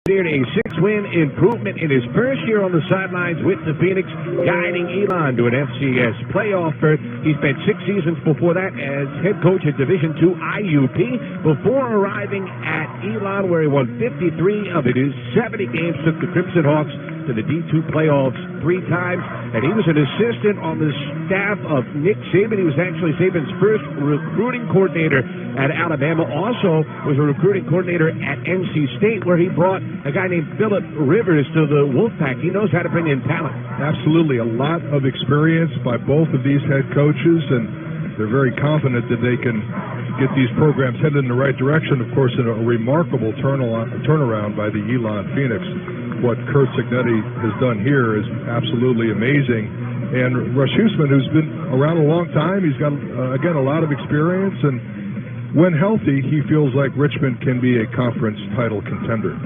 A 6-win improvement in his first year on the sidelines with the Phoenix, guiding Elon to an FCS playoff berth. He spent 6 seasons before that as head coach at Division II IUP before arriving at Elon, where he won 53 of his 70 games, took the Crimson Hawks to the D2 playoffs 3 times, and he was an assistant on the staff of Nick Saban. He was actually Saban's first recruiting coordinator at Alabama. Also was a recruiting coordinator at NC State, where he brought a guy named Phillip Rivers to the Wolfpack. He knows how to bring in talent. Absolutely. A lot of experience by both of these head coaches, and they're very confident that they can get these programs headed in the right direction. Of course, in a remarkable turnaround by the Elon Phoenix. What Curt Cignetti has done here is absolutely amazing. And Russ Huesman, who's been around a long time, he's got, again, a lot of experience. And when healthy, he feels like Richmond can be a conference title contender.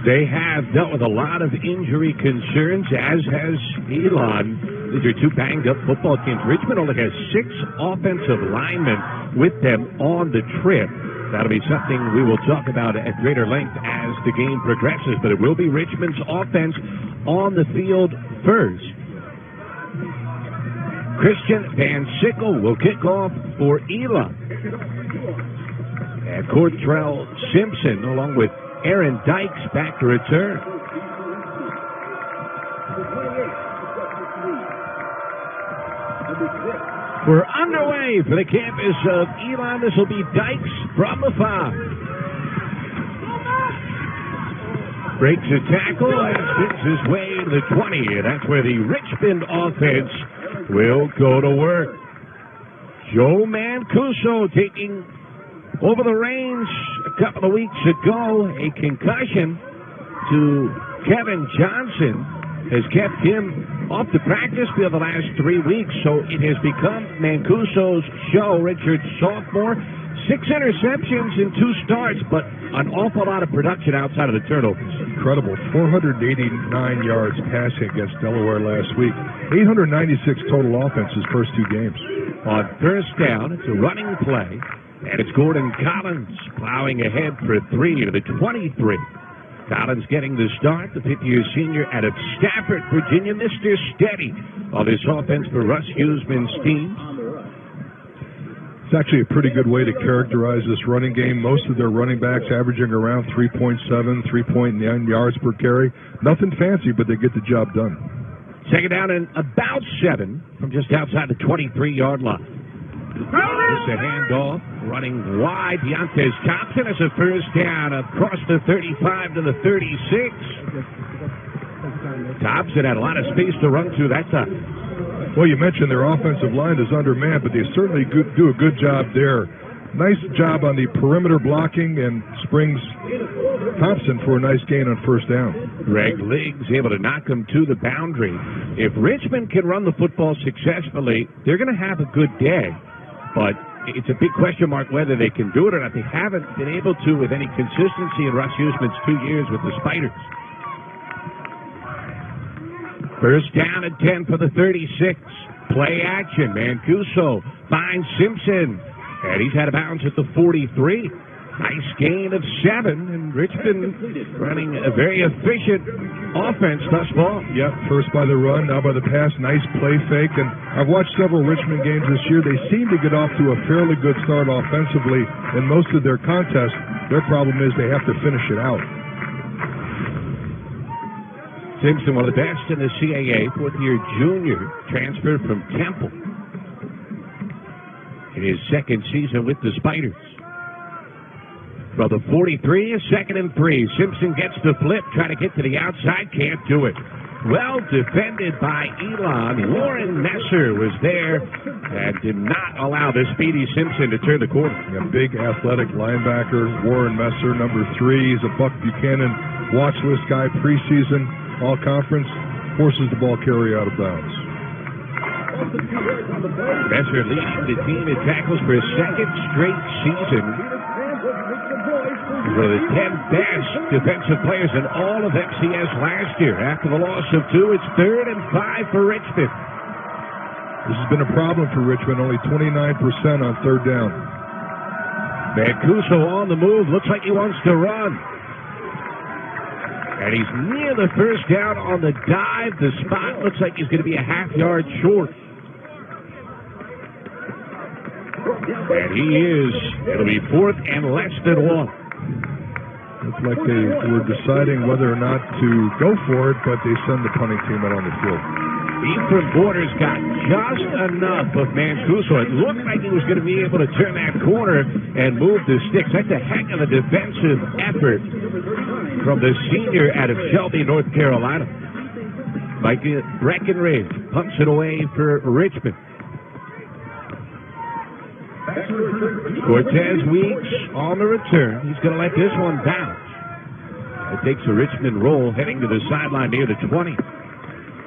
They have dealt with a lot of injury concerns, as has Elon. These are 2 banged-up football teams. Richmond only has 6 offensive linemen with them on the trip. That'll be something we will talk about at greater length as the game progresses, but it will be Richmond's offense on the field first. Christian Van Sickle will kick off for Elon. And Cortrell Simpson, along with Aaron Dykes, back to return. We're underway for the campus of Elon. This will be Dykes from the 5. Breaks a tackle and spins his way to the 20. That's where the Richmond offense will go to work. Joe Mancuso taking over the reins a couple of weeks ago. A concussion to Kevin Johnson has kept him off the practice field the last 3 weeks, so it has become Mancuso's show. Richard, sophomore, 6 interceptions in 2 starts, but an awful lot of production outside of the turnovers. Incredible. 489 yards passing against Delaware last week. 896 total offense his first 2 games. On first down, it's a running play, and it's Gordon Collins plowing ahead for 3 to the 23. Collins getting the start, the 50-year senior out of Stafford, Virginia, Mr. Steady on this offense for Russ Huesman's team. It's actually a pretty good way to characterize this running game. Most of their running backs averaging around 3.7, 3.9 yards per carry. Nothing fancy, but they get the job done. Second down and about 7 from just outside the 23-yard line. It's a handoff, running wide. Deontay Thompson has a first down across the 35 to the 36. Thompson had a lot of space to run through that time. Well, you mentioned their offensive line is undermanned, but they certainly do a good job there. Nice job on the perimeter blocking, and springs Thompson for a nice gain on first down. Greg Liggs able to knock them to the boundary. If Richmond can run the football successfully, they're going to have a good day. But it's a big question mark whether they can do it or not. They haven't been able to with any consistency in Russ Huesman's 2 years with the Spiders. First down and 10 for the 36. Play action. Mancuso finds Simpson. And he's out of bounds at the 43. Nice gain of 7, and Richmond running a very efficient offense thus far. Yep, first by the run, now by the pass. Nice play fake. And I've watched several Richmond games this year. They seem to get off to a fairly good start offensively in most of their contests. Their problem is they have to finish it out. Simpson, one of the best in the CAA, 4th-year junior, transferred from Temple in his 2nd season with the Spiders. From the 43, a 2nd and 3. Simpson gets the flip, trying to get to the outside, can't do it. Well defended by Elon. Warren Messer was there and did not allow the speedy Simpson to turn the corner. A big athletic linebacker, Warren Messer, number 3. He's a Buck Buchanan watch list guy, preseason, all conference, forces the ball carrier out of bounds. Messer leading the team in tackles for a 2nd straight season. One of the 10 best defensive players in all of FCS last year. After the loss of 2, it's 3rd and 5 for Richmond. This has been a problem for Richmond, only 29% on 3rd down. Mancuso on the move. Looks like he wants to run. And he's near the first down on the dive. The spot looks like he's going to be a half-yard short. And he is. It'll be 4th and less than 1. Looks like they were deciding whether or not to go for it, but they send the punting team out on the field. Ephraim Borders got just enough of Mancuso. It looked like he was going to be able to turn that corner and move the sticks. That's a heck of a defensive effort from the senior out of Shelby, North Carolina. Mike Breckenridge pumps it away for Richmond. Cortez Weeks on the return. He's going to let this one bounce. It takes a Richmond roll heading to the sideline near the 20.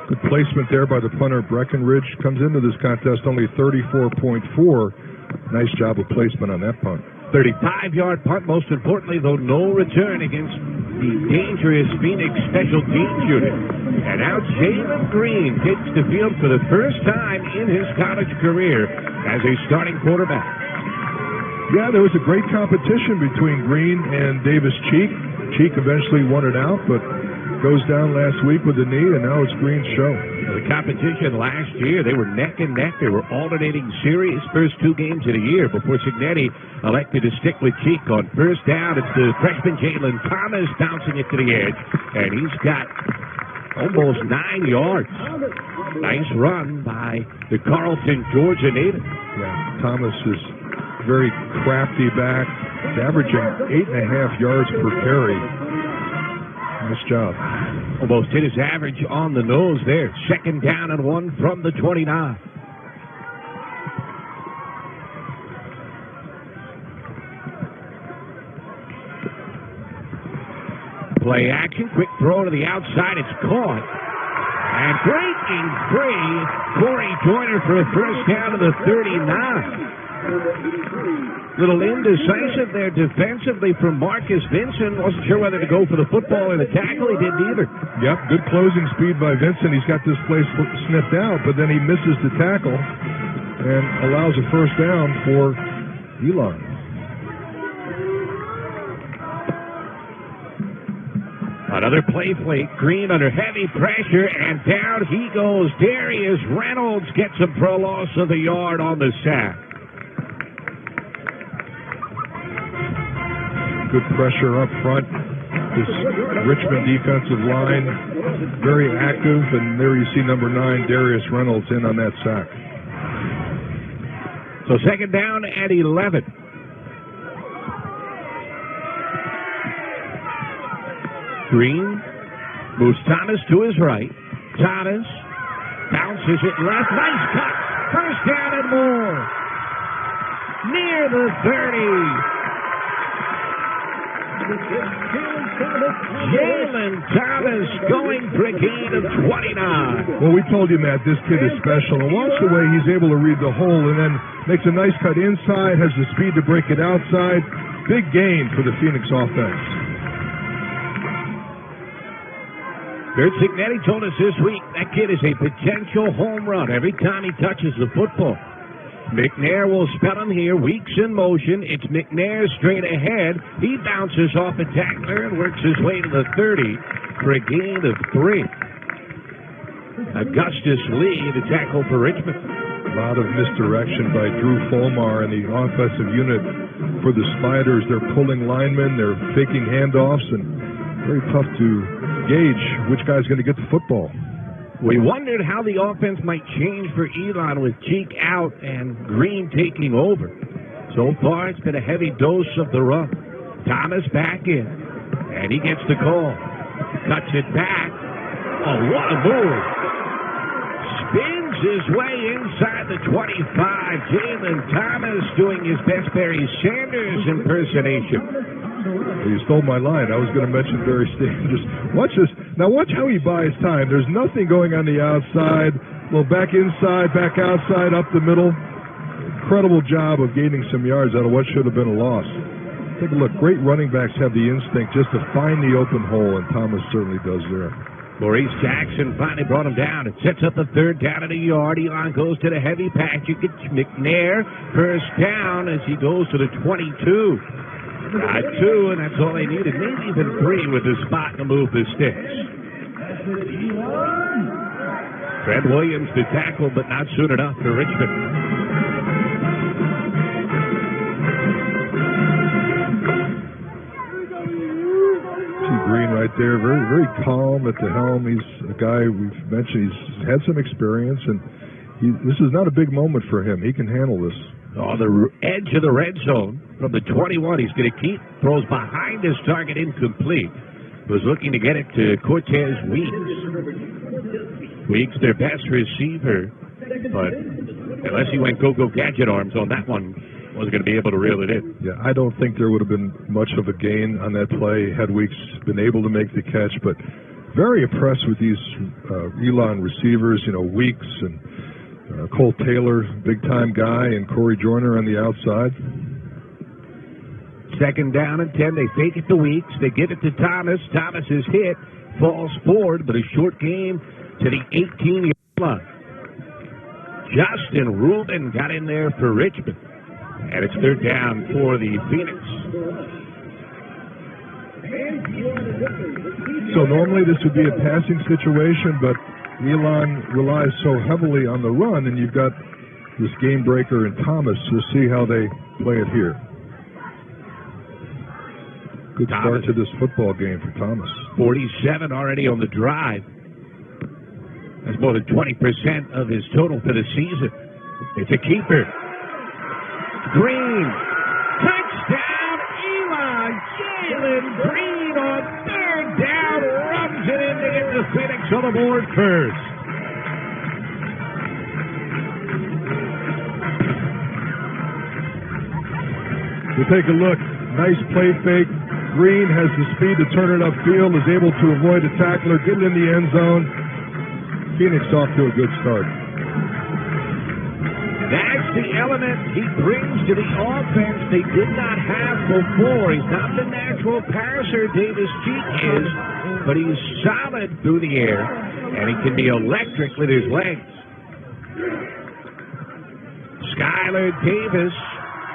Good placement there by the punter. Breckenridge comes into this contest only 34.4. Nice job of placement on that punt. 35-yard punt, most importantly, though, no return against the dangerous Phoenix special teams unit. And now Jalen Green takes the field for the first time in his college career as a starting quarterback. Yeah, there was a great competition between Green and Davis Cheek. Cheek eventually won it out, but goes down last week with the knee, and now it's Green's show. The competition last year, they were neck and neck. They were alternating series first 2 games of the year before Cignetti elected to stick with Cheek on first down. It's the freshman Jalen Thomas bouncing it to the edge, and he's got almost 9 yards. Nice run by the Carlton, Georgia native. Yeah, Thomas is very crafty back. He's averaging 8.5 yards per carry. Nice job. Almost hit his average on the nose there. 2nd down and 1 from the 29. Play action, quick throw to the outside. It's caught. And breaking free, Corey Joyner for a first down to the 39. Little indecisive there defensively from Marcus Vinson. Wasn't sure whether to go for the football or the tackle. He didn't either. Yep, good closing speed by Vinson. He's got this place sniffed out, but then he misses the tackle and allows a first down for Elon. Another play fake. Green under heavy pressure, and down he goes. Darius Reynolds gets him for a loss of the yard on the sack. Good pressure up front. This Richmond defensive line very active, and there you see number 9, Darius Reynolds, in on that sack. So 2nd down at 11. Green moves Thomas to his right. Thomas bounces it left. Nice cut. First down and more. Near the 30. Jalen Thomas going for a gain of 29. Well, we told you, Matt, this kid is special. And watch the way he's able to read the hole and then makes a nice cut inside, has the speed to break it outside. Big gain for the Phoenix offense. Bert Cignetti told us this week that kid is a potential home run every time he touches the football. McNair will spell him here. Weeks in motion. It's McNair straight ahead. He bounces off a tackler and works his way to the 30 for a gain of 3. Augustus Lee, the tackle for Richmond. A lot of misdirection by Drew Folmar and the offensive unit for the Spiders. They're pulling linemen. They're faking handoffs, and very tough to gauge which guy's going to get the football. We wondered how the offense might change for Elon with Cheek out and Green taking over. So far, it's been a heavy dose of the run. Thomas back in, and he gets the call. Cuts it back. Oh, what a move. Spins his way inside the 25. Jalen Thomas doing his best Barry Sanders impersonation. You stole my line. I was going to mention Barry Sanders. Watch this. Now watch how he buys time. There's nothing going on the outside. Well, back inside, back outside, up the middle. Incredible job of gaining some yards out of what should have been a loss. Take a look. Great running backs have the instinct just to find the open hole, and Thomas certainly does there. Maurice Jackson finally brought him down. It sets up a third down at a yard. Elon goes to the heavy patch. You get McNair first down as he goes to the 22. Got 2, and that's all they needed. Maybe even 3 with the spot to move the sticks. Fred Williams to tackle, but not soon enough for Richmond. Green right there, very, very calm at the helm. He's a guy we've mentioned. He's had some experience, and this is not a big moment for him. He can handle this. On the edge of the red zone from the 21, he's going to keep. Throws behind his target, incomplete. Was looking to get it to Cortez Weeks. Weeks, their best receiver, but unless he went go-go gadget arms on that one, wasn't going to be able to reel it in. Yeah, I don't think there would have been much of a gain on that play had Weeks been able to make the catch, but very impressed with these Elon receivers, Weeks and Cole Taylor, big-time guy, and Corey Joyner on the outside. Second down and 10. They fake it to Weeks. They give it to Thomas. Thomas is hit, falls forward, but a short game to the 18-yard line. Justin Rubin got in there for Richmond. And it's third down for the Phoenix. So normally this would be a passing situation, but Elon relies so heavily on the run, and you've got this game breaker in Thomas. We'll see how they play it here. Good start to this football game for Thomas. 47 already on the drive. That's more than 20% of his total for the season. It's a keeper. Green, touchdown, Elon. Jalen Green on third down, rubs it in to get the Phoenix on the board first. We'll take a look. Nice play fake. Green has the speed to turn it upfield, is able to avoid a tackler, get it in the end zone. Phoenix off to a good start. That's the element he brings to the offense they did not have before. He's not the natural passer Davis Cheek is, but he's solid through the air, and he can be electric with his legs. Skylar Davis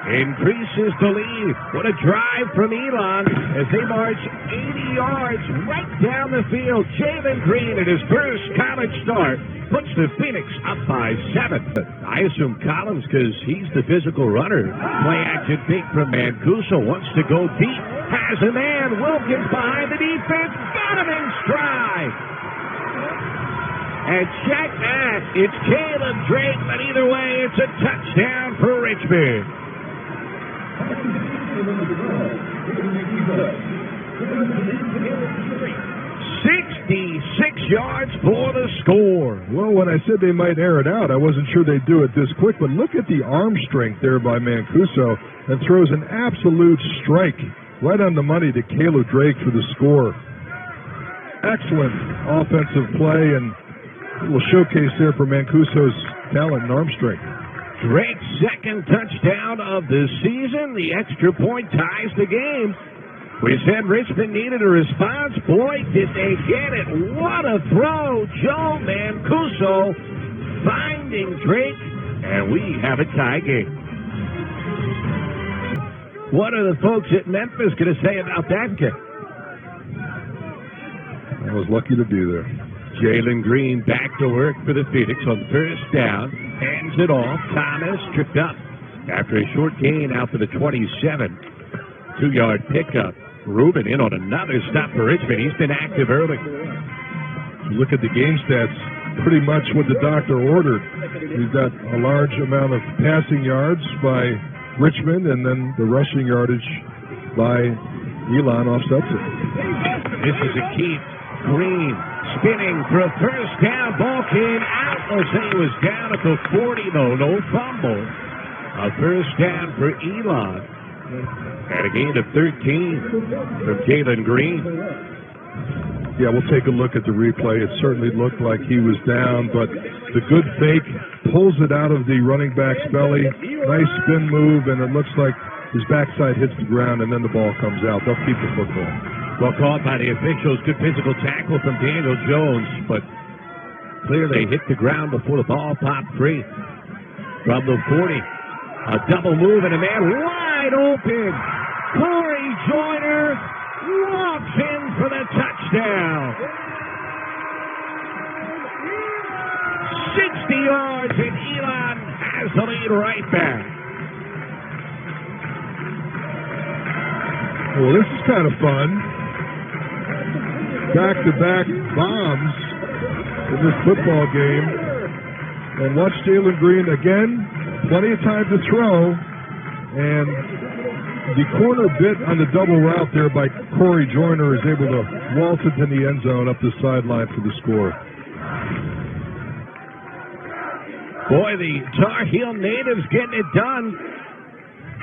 increases the lead. What a drive from Elon as they march 80 yards right down the field. Jalen Green at his first college start puts the Phoenix up by 7. I assume Collins because he's the physical runner. Play action big from Mancuso. Wants to go deep. Has a man. Wilkins behind the defense. Got him in stride. And check that. It's Caleb Drake, but either way, it's a touchdown for Richmond. 66 yards for the score. Well, when I said they might air it out, I wasn't sure they'd do it this quick, but look at the arm strength there by Mancuso, and throws an absolute strike right on the money to Caleb Drake for the score. Excellent offensive play, and a little showcase there for Mancuso's talent and arm strength. Drake's second touchdown of the season. The extra point ties the game. We said Richmond needed a response. Boy, did they get it. What a throw. Joe Mancuso finding Drake, and we have a tie game. What are the folks at Memphis going to say about that game? I was lucky to be there. Jalen Green back to work for the Phoenix on first down. Hands it off. Thomas tripped up after a short gain out for the 27. 2-yard pickup. Rubin in on another stop for Richmond. He's been active early. Look at the game stats. Pretty much what the doctor ordered. We've got a large amount of passing yards by Richmond, and then the rushing yardage by Elon offsets it. This is a keep. Green spinning for a first down. Ball came out. They'll say he was down at the 40, though. No fumble. A first down for Elon. And a gain of 13 from Jalen Green. Yeah, we'll take a look at the replay. It certainly looked like he was down, but the good fake pulls it out of the running back's belly. Nice spin move, and it looks like his backside hits the ground, and then the ball comes out. They'll keep the football. Well called by the officials. Good physical tackle from Daniel Jones, but clearly hit the ground before the ball popped free. From the 40, a double move and a man wide open. Corey Joyner walks in for the touchdown. 60 yards, and Elon has the lead right back. Well, this is kind of fun. Back-to-back bombs in this football game. And watch Jalen Green again. Plenty of time to throw. And the corner bit on the double route there by Corey Joyner is able to waltz it in the end zone up the sideline for the score. Boy, the Tar Heel natives getting it done.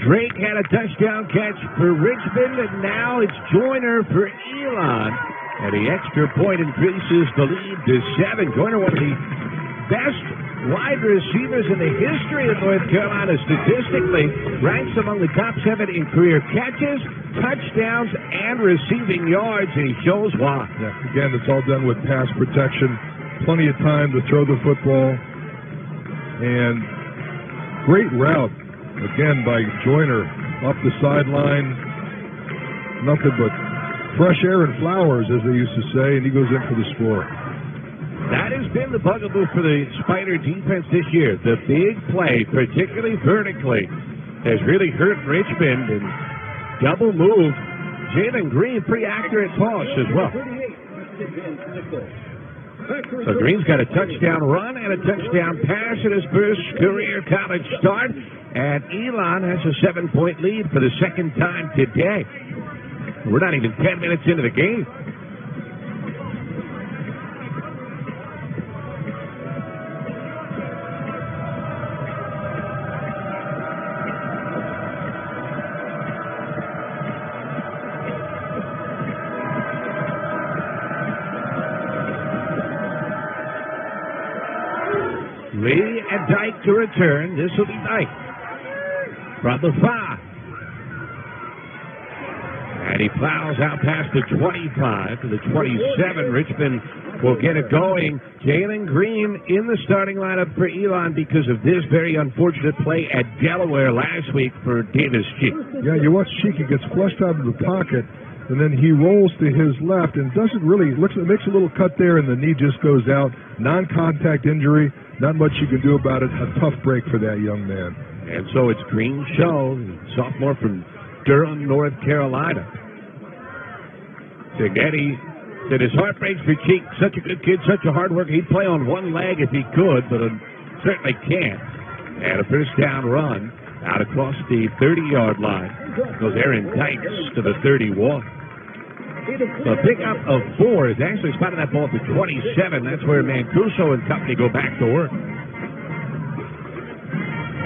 Drake had a touchdown catch for Richmond, and now it's Joyner for Elon. And the extra point increases the lead to 7. Joyner, one of the best wide receivers in the history of North Carolina statistically, ranks among the top 7 in career catches, touchdowns, and receiving yards, and he shows why. Yeah, again, it's all done with pass protection. Plenty of time to throw the football. And great route, again, by Joyner up the sideline. Nothing but fresh air and flowers, as they used to say, and he goes in for the score. That has been the bugaboo for the Spider defense this year. The big play, particularly vertically, has really hurt Richmond. And double move. Jalen Green, pretty accurate toss as well. So Green's got a touchdown run and a touchdown pass in his first career college start. And Elon has a 7-point lead for the second time today. We're not even 10 minutes into the game. Lee and Dyke to return. This will be Dyke from the 5. And he plows out past the 25 to the 27. Richmond will get it going. Jalen Green in the starting lineup for Elon because of this very unfortunate play at Delaware last week for Davis Cheek. Yeah, you watch Cheek. He gets flushed out of the pocket, and then he rolls to his left and doesn't really, makes a little cut there, and the knee just goes out. Non-contact injury. Not much you can do about it. A tough break for that young man. And so it's Green Show, sophomore from Durham, North Carolina. Signetti said his heart breaks for Cheek. Such a good kid, such a hard worker. He'd play on one leg if he could, but certainly can't. And a first down run out across the 30-yard line. Goes Aaron Dykes to the 31. The pickup of 4 is actually spotted that ball at the 27. That's where Mancuso and company go back to work.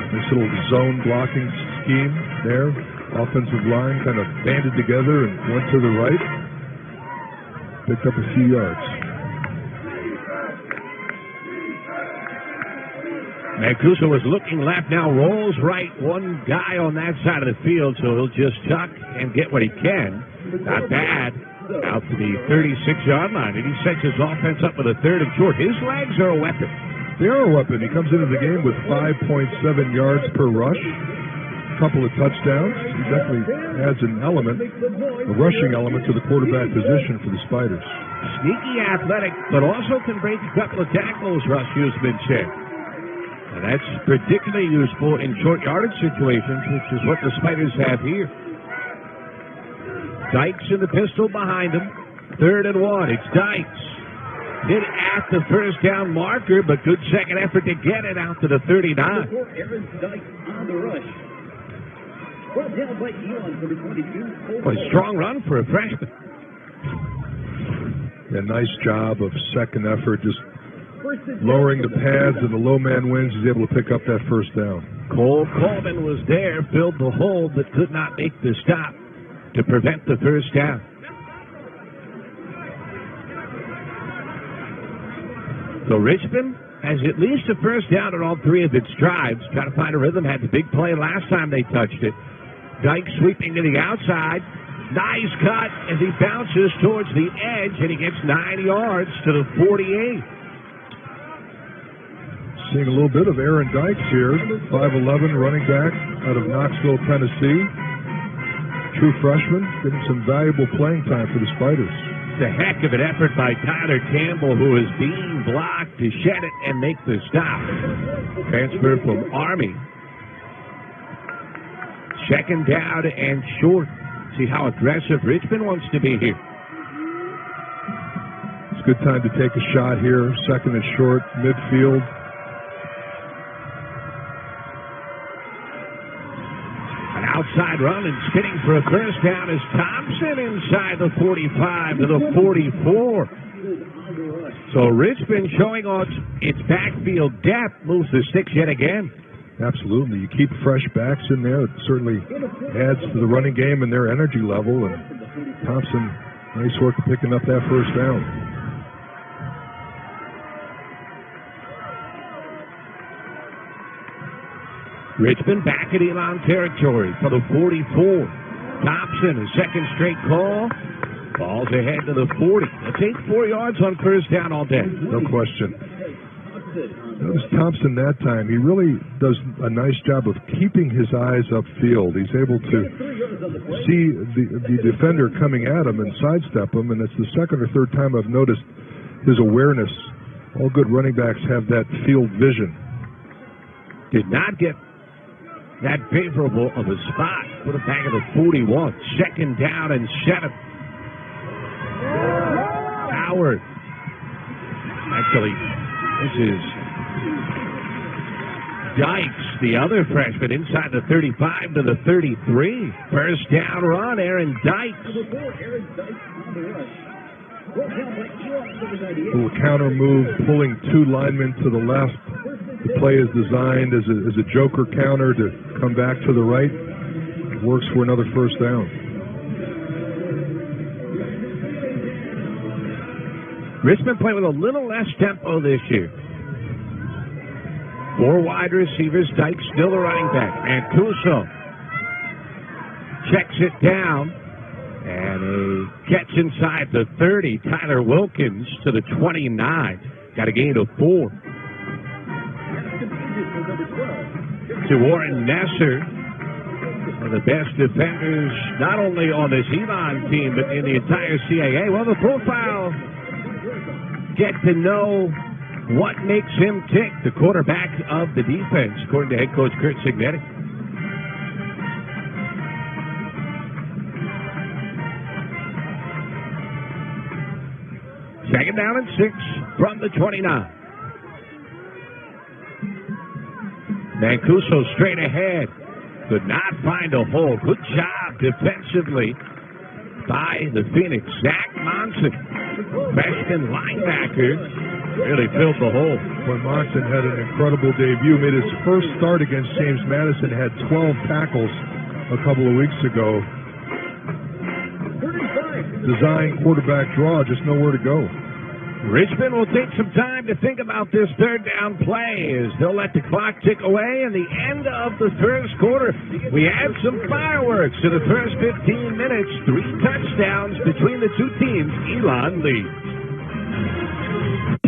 This little zone blocking scheme there. Offensive line kind of banded together and went to the right. Picked up a few yards. Mancuso was looking left, now rolls right. One guy on that side of the field, so he'll just tuck and get what he can. Not bad. Out to the 36-yard line, and he sets his offense up with a 3rd and short. His legs are a weapon. They are a weapon. He comes into the game with 5.7 yards per rush, a couple of touchdowns. He definitely adds an element, a rushing element to the quarterback position for the Spiders. Sneaky athletic, but also can break a couple of tackles, Russ Huseman said. And that's particularly useful in short yardage situations, which is what the Spiders have here. Dykes in the pistol behind him. 3rd and 1. It's Dykes. Hit at the first down marker, but good second effort to get it out to the 39. Aaron Dykes on the rush. Brought down by Elon for the 22. What a strong run for a freshman. A nice job of second effort, just lowering the pads and the low man wins. He's able to pick up that first down. Cole Coleman was there, filled the hole, but could not make the stop to prevent the first down. So Richmond has at least a first down on all 3 of its drives. Trying to find a rhythm. Had the big play last time they touched it. Dyke sweeping to the outside. Nice cut as he bounces towards the edge, and he gets 9 yards to the 48. Seeing a little bit of Aaron Dykes here, 5'11", running back out of Knoxville, Tennessee. True freshman, getting some valuable playing time for the Spiders. It's a heck of an effort by Tyler Campbell, who is being blocked to shed it and make the stop. Transfer from Army. Second down and short. See how aggressive Richmond wants to be here. It's a good time to take a shot here. Second and short, midfield. An outside run and spinning for a first down is Thompson inside the 45 to the 44. So Richmond showing on its backfield depth, moves the sticks yet again. Absolutely. You keep fresh backs in there. It certainly adds to the running game and their energy level. And Thompson, nice work picking up that first down. Richmond back at Elon territory for the 44. Thompson, a second straight call. Ball's ahead to the 40. That's 4 yards on first down all day. No question. Notice Thompson that time. He really does a nice job of keeping his eyes upfield. He's able to see the defender coming at him and sidestep him, and it's the second or third time I've noticed his awareness. All good running backs have that field vision. Did not get that favorable of a spot. Put it back at the 41. Second down and 7. Howard. Actually, this is Dykes, the other freshman, inside the 35 to the 33. First down run, Aaron Dykes. Little counter move, pulling two linemen to the left. The play is designed as a joker counter to come back to the right. It works for another first down. Richmond playing with a little less tempo this year. 4 wide receivers. Dykes still the running back. Mancuso checks it down. And a catch inside the 30. Tyler Wilkins to the 29. Got a gain of 4. To Warren Nesser, one of the best defenders, not only on this Elon team, but in the entire CAA. Well, the profile, get to know what makes him tick, the quarterback of the defense, according to head coach Curt Cignetti. Second down and 6 from the 29. Mancuso straight ahead. Could not find a hole. Good job defensively by the Phoenix. Zach Monson, freshman linebacker, really filled the hole. When Monson had an incredible debut, made his first start against James Madison, had 12 tackles a couple of weeks ago. Design, quarterback draw, just nowhere to go. Richmond will take some time to think about this third down play as they'll let the clock tick away in the end of the first quarter. We had some fireworks in the first 15 minutes. 3 touchdowns between the two teams. Elon leads.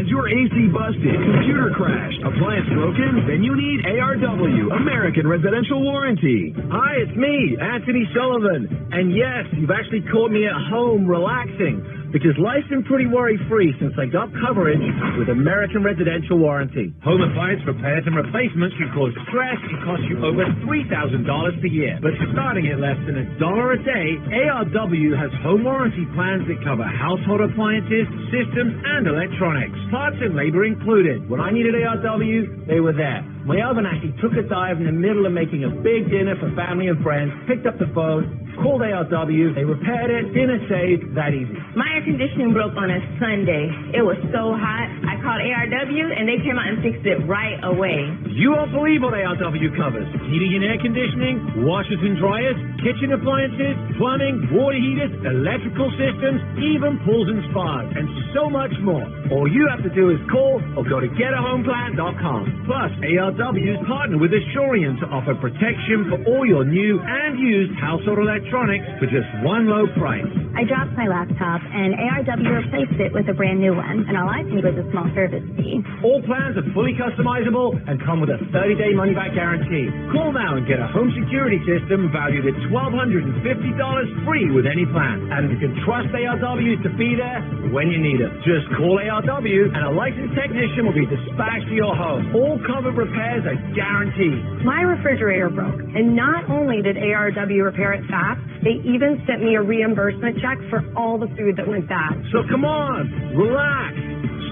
Is your AC busted, computer crashed, appliance broken? Then you need ARW, American Residential Warranty. Hi, it's me, Anthony Sullivan. And yes, you've actually caught me at home relaxing, because life's been pretty worry-free since I got coverage with American Residential Warranty. Home appliance repairs and replacements can cause stress and cost you over $3,000 per year. But starting at less than $1 a day, ARW has home warranty plans that cover household appliances, systems, and electronics. Parts and labor included. When I needed ARW, they were there. My oven actually took a dive in the middle of making a big dinner for family and friends, picked up the phone, called ARW, they repaired it, dinner saved, that easy. My air conditioning broke on a Sunday. It was so hot, I called ARW, and they came out and fixed it right away. You won't believe what ARW covers. Heating and air conditioning, washers and dryers, kitchen appliances, plumbing, water heaters, electrical systems, even pools and spas, and so much more. All you have to do is call or go to getahomeplan.com. Plus, ARW's partnered with Assurion to offer protection for all your new and used household electronics for just one low price. I dropped my laptop, and ARW replaced it with a brand new one, and all I paid was a small service fee. All plans are fully customizable and come with a 30-day money-back guarantee. Call now and get a home security system valued at $1,250 free with any plan. And you can trust ARW to be there when you need it. Just call ARW, and a licensed technician will be dispatched to your home. All covered repairs are guaranteed. My refrigerator broke, and not only did ARW repair it fast, they even sent me a reimbursement check for all the food that went bad. So come on, relax.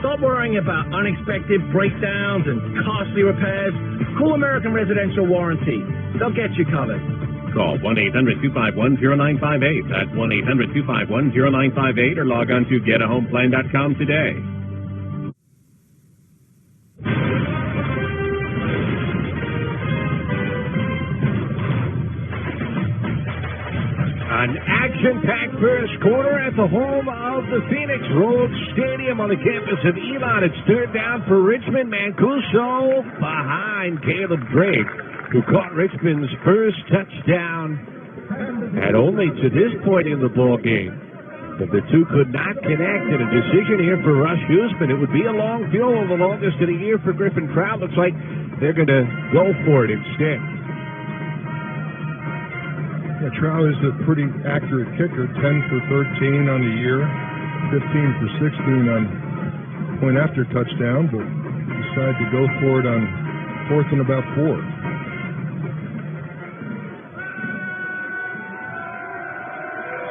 Stop worrying about unexpected breakdowns and costly repairs. Call American Residential Warranty. They'll get you covered. Call 1-800-251-0958. That's 1-800-251-0958 or log on to getahomeplan.com today. An action-packed first quarter at the home of the Phoenix Road Stadium on the campus of Elon. It's third down for Richmond. Mancuso behind Caleb Drake, who caught Richmond's first touchdown. And only to this point in the ball game that the two could not connect. And a decision here for Russ Huesman. It would be a long field goal, the longest of the year for Griffin Crowd. Looks like they're going to go for it instead. Yeah, Trout is a pretty accurate kicker, 10 for 13 on the year, 15 for 16 on point after touchdown, but decided to go for it on fourth and about 4.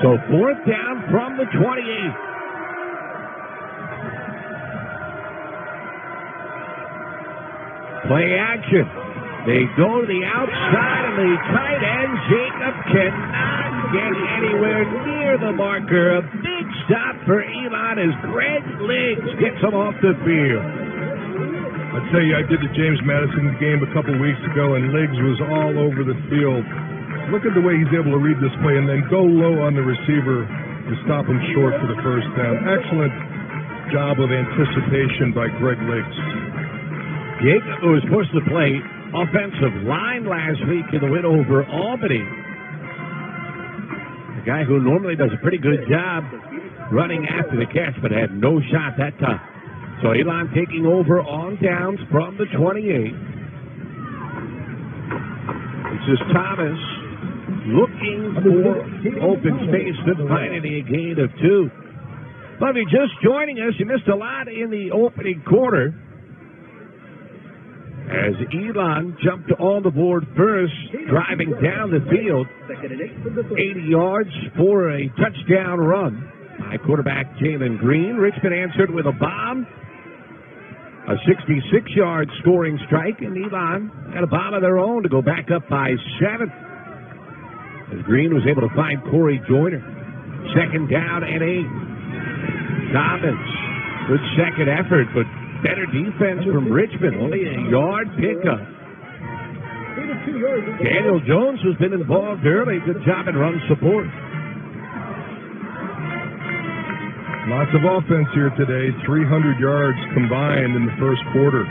So fourth down from the 28. Play action. They go to the outside, and the tight end, Jacob, cannot get anywhere near the marker. A big stop for Elon as Greg Liggs gets him off the field. I'd say I did the James Madison game a couple weeks ago, and Liggs was all over the field. Look at the way he's able to read this play and then go low on the receiver to stop him short for the first down. Excellent job of anticipation by Greg Liggs. Jacob, who was supposed to play offensive line last week in the win over Albany. A guy who normally does a pretty good job running after the catch, but had no shot that time. So Elon taking over on downs from the 28. This is Thomas looking for open space, couldn't find any, a gain of 2. Well, if you're just joining us, you missed a lot in the opening quarter, as Elon jumped on the board first, driving down the field, 80 yards for a touchdown run by quarterback Jalen Green. Richmond answered with a bomb, a 66-yard scoring strike, and Elon had a bomb of their own to go back up by 7. As Green was able to find Corey Joyner. Second down and 8. Thomas, good second effort, but better defense from Richmond, only a yard pickup. Daniel Jones has been involved early. Good job in run support. Lots of offense here today. 300 yards combined in the first quarter.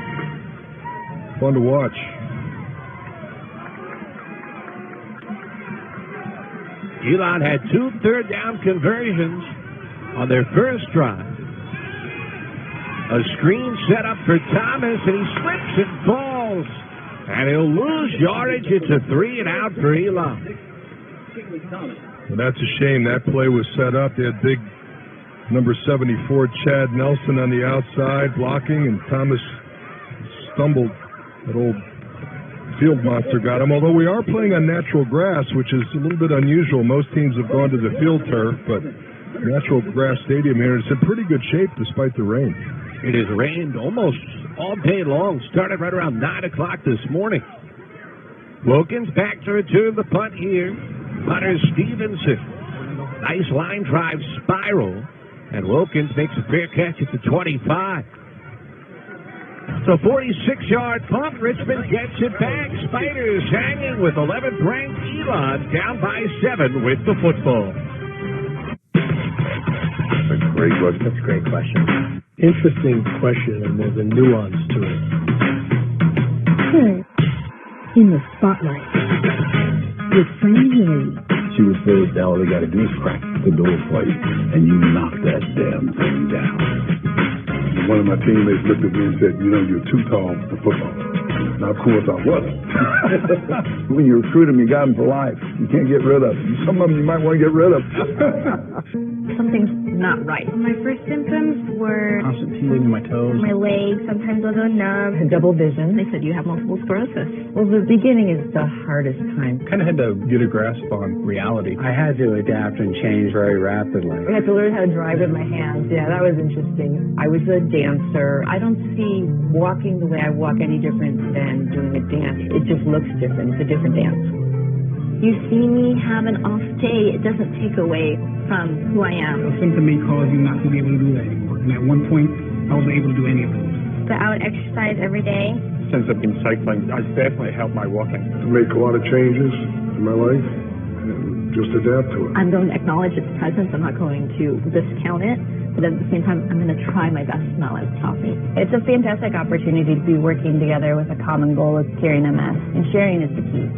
Fun to watch. Elon had 2 third-down conversions on their first drive. A screen set up for Thomas, and he slips and falls. And he'll lose yardage. It's a 3 and out for Elon. Well, that's a shame. That play was set up. They had big number 74, Chad Nelson, on the outside blocking, and Thomas stumbled. That old field monster got him. Although we are playing on natural grass, which is a little bit unusual. Most teams have gone to the field turf, but natural grass stadium here is in pretty good shape despite the rain. It has rained almost all day long. Started right around 9 o'clock this morning. Wilkins back to return the punt here. Hunter Stevenson. Nice line drive spiral. And Wilkins makes a fair catch at the 25. So 46-yard punt. Richmond gets it back. Spiders hanging with 11th ranked Elon down by 7 with the football. That's a great question. That's a great question. Interesting question, and there's a nuance to it. In the spotlight with Fran Haley. She would say, all they got to do is crack the door plate, and you knock that damn thing down. One of my teammates looked at me and said, you're too tall for football. Now, of course, I wasn't. When you recruit them, you got them for life. You can't get rid of them. Some of them you might want to get rid of. Something's not right. My first symptoms were Constant tingling in my toes. my legs. Sometimes I'll go numb. Double vision. They said you have multiple sclerosis. Well, the beginning is the hardest time. Kind of had to get a grasp on reality. I had to adapt and change very rapidly. I had to learn how to drive with my hands. Yeah, that was interesting. I was a dancer. I don't see walking the way I walk any different than doing a dance. It just looks different. It's a different dance. You see me have an off day, it doesn't take away from who I am. A symptom may cause you not to be able to do that anymore. And at one point, I wasn't able to do any of those. But I would exercise every day. Since I've been cycling, it's definitely helped my walking. To make a lot of changes in my life and just adapt to it. I'm going to acknowledge its presence. I'm not going to discount it. But at the same time, I'm going to try my best to not let it stop me. It's a fantastic opportunity to be working together with a common goal of curing MS, and sharing is the key.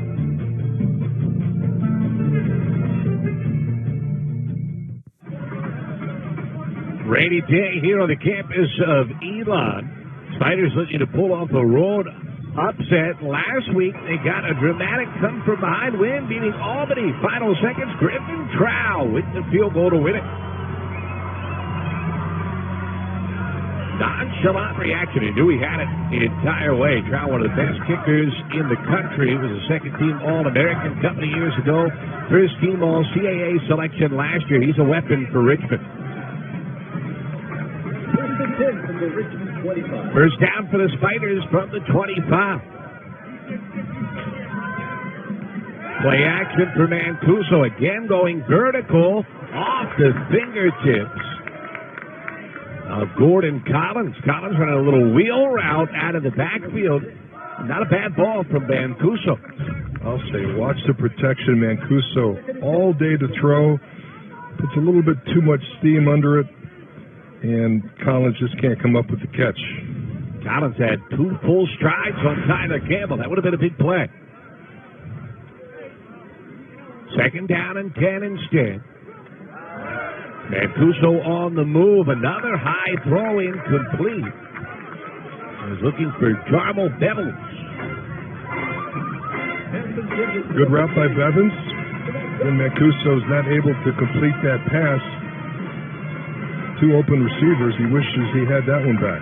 Rainy day here on the campus of Elon. Spiders looking to pull off a road upset. Last week, they got a dramatic come-from-behind win, beating Albany. Final seconds, Griffin Trow with the field goal to win it. Nonchalant reaction. He knew he had it the entire way. Trow, one of the best kickers in the country. He was a second-team All-American a couple of years ago. First-team All-CAA selection last year. He's a weapon for Richmond. First down for the Spiders from the 25. Play action for Mancuso. Again going vertical off the fingertips of Gordon Collins. Collins running a little wheel route out of the backfield. Not a bad ball from Mancuso. I'll say, watch the protection. Mancuso all day to throw. Puts a little bit too much steam under it. And Collins just can't come up with the catch. Collins had 2 full strides on Tyler Campbell. That would have been a big play. Second down and 10 instead. Mancuso on the move. Another high throw incomplete. He's looking for Jarmo Bevels. Good route by Bevins. Then Mancuso's not able to complete that pass. 2 open receivers. He wishes he had that one back.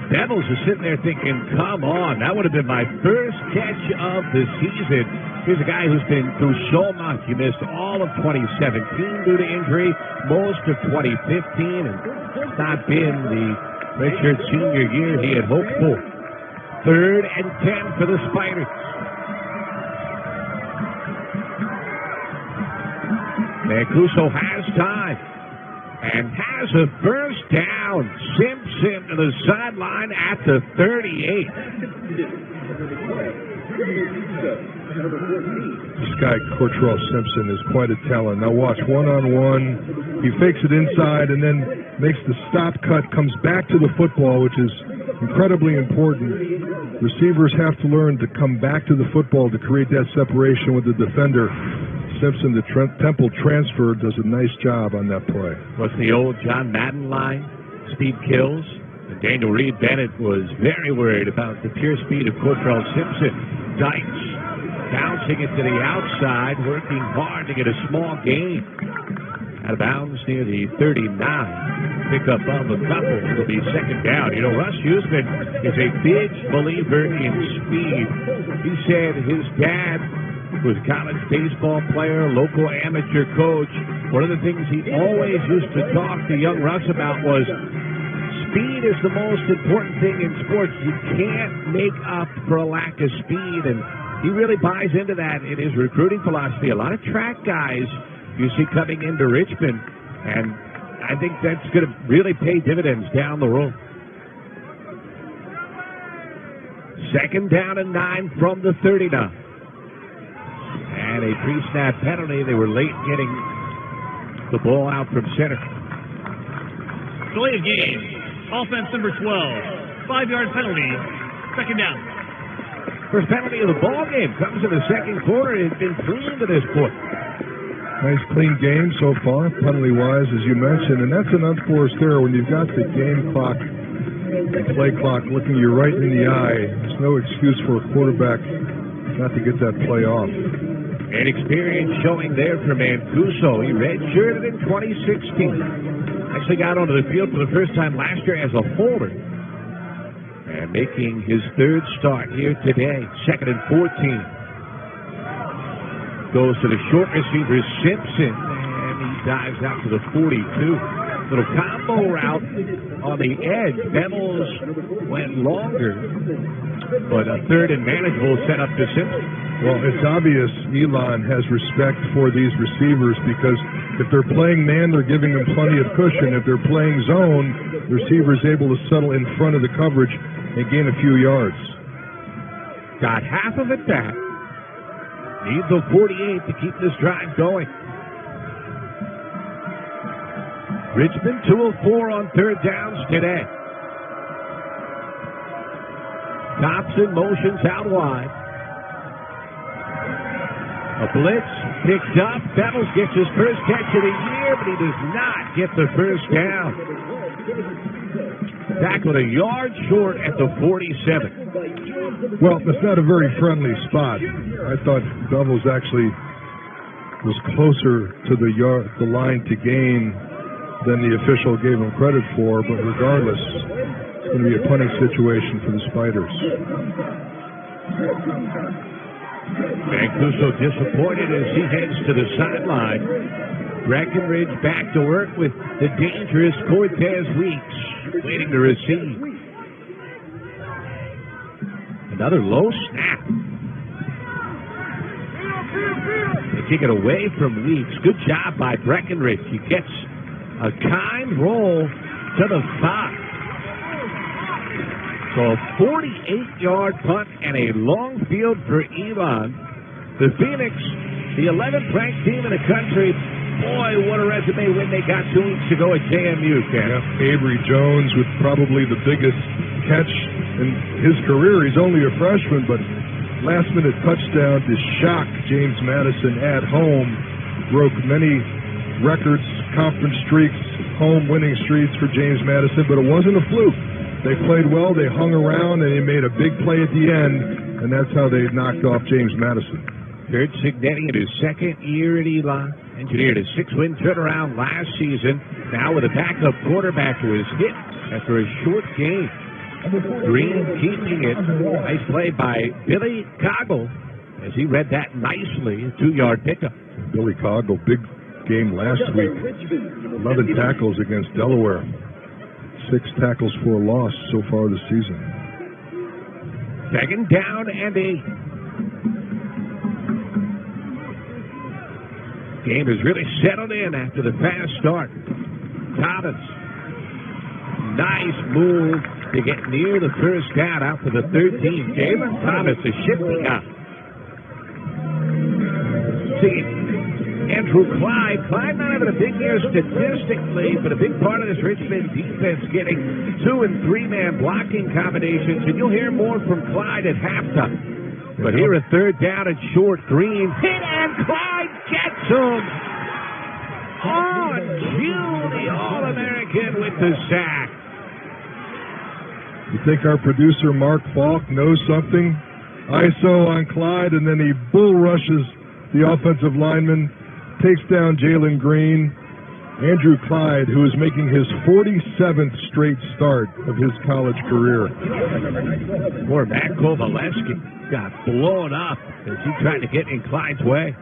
Devils is sitting there thinking, come on, that would have been my first catch of the season. Here's a guy who's been through so much. He missed all of 2017 due to injury, most of 2015, and it's not been the redshirt senior year he had hoped for. 3rd and 10 for the Spiders. Mancuso has time. And has a first down. Simpson to the sideline at the 38. This guy, Cortrell Simpson, is quite a talent. Now watch, one-on-one. He fakes it inside and then makes the stop cut, comes back to the football, which is incredibly important. Receivers have to learn to come back to the football to create that separation with the defender. Simpson, the Temple transfer, does a nice job on that play. What's the old John Madden line? Speed kills. And Daniel Reed Bennett was very worried about the pure speed of Cortrell Simpson. Dykes bouncing it to the outside, working hard to get a small gain. Out of bounds near the 39. Pick up of a couple. It'll be second down. You know, Russ Huesman is a big believer in speed. He said his dad was a college baseball player, local amateur coach. One of the things he always used to talk to young Russ about was speed is the most important thing in sports. You can't make up for a lack of speed, and he really buys into that in his recruiting philosophy. A lot of track guys you see coming into Richmond, and I think that's going to really pay dividends down the road. Second down and 9 from the 30 now. And a pre-snap penalty. They were late getting the ball out from center. Delay of game. Offense number 12. 5-yard penalty. Second down. First penalty of the ball game comes in the second quarter. It's been clean to this point. Nice clean game so far, penalty-wise, as you mentioned. And that's an unforced error when you've got the game clock, the play clock looking you right in the eye. There's no excuse for a quarterback not to get that play off. And experience showing there for Mancuso. He redshirted in 2016. Actually got onto the field for the first time last year as a holder. And making his third start here today. Second and 14. Goes to the short receiver, Simpson. And he dives out to the 42. Little combo route on the edge. Bevels went longer. But a third and manageable set up to Simpson. Well, it's obvious Elon has respect for these receivers because if they're playing man, they're giving them plenty of cushion. If they're playing zone, the receiver's able to settle in front of the coverage and gain a few yards. Got half of it back. Needs a 48 to keep this drive going. Richmond 2 of 4 on third downs today. Thompson motions out wide. A blitz picked up. Bevels gets his first catch of the year, but he does not get the first down. Tackled a yard short at the 47. Well, that's not a very friendly spot. I thought Bevels actually was closer to the line to gain than the official gave him credit for, but regardless, it's going to be a punting situation for the Spiders. Mancuso disappointed as he heads to the sideline. Breckenridge back to work with the dangerous Cortez Weeks, waiting to receive. Another low snap. They take it away from Weeks. Good job by Breckenridge. He gets a kind roll to the 5. So a 48-yard punt and a long field for Elon. The Phoenix, the 11th ranked team in the country. Boy, what a resume win they got 2 weeks ago at JMU, Ken. Yeah, Avery Jones with probably the biggest catch in his career. He's only a freshman, but last-minute touchdown to shock James Madison at home. Broke many records, conference streaks, home winning streaks for James Madison, but it wasn't a fluke. They played well, they hung around, and they made a big play at the end, and that's how they knocked off James Madison. Kurt Cignetti in his second year at Elon. Engineered a 6-win turnaround last season. Now with a backup quarterback who was hit after a short game. Green keeping it. Nice play by Billy Coggle as he read that nicely. A 2-yard pickup. Billy Coggle, big game last week. 11 tackles against Delaware. 6 tackles for a loss so far this season. Second down and 8. Game has really settled in after the fast start. Thomas. Nice move to get near the first down out for the 13. Jalen Thomas, a shifty out. See, Andrew Clyde. Clyde not having a big year statistically, but a big part of this Richmond defense getting 2- and 3-man blocking combinations, and you'll hear more from Clyde at halftime. But here a third down and short. Green hit, and Clyde gets him. Oh, the All-American with the sack. You think our producer, Mark Falk, knows something? ISO on Clyde, and then he bull rushes the offensive lineman, takes down Jalen Green. Andrew Clyde, who is making his 47th straight start of his college career. Poor Matt Kovaleski got blown up as he tried to get in Clyde's way.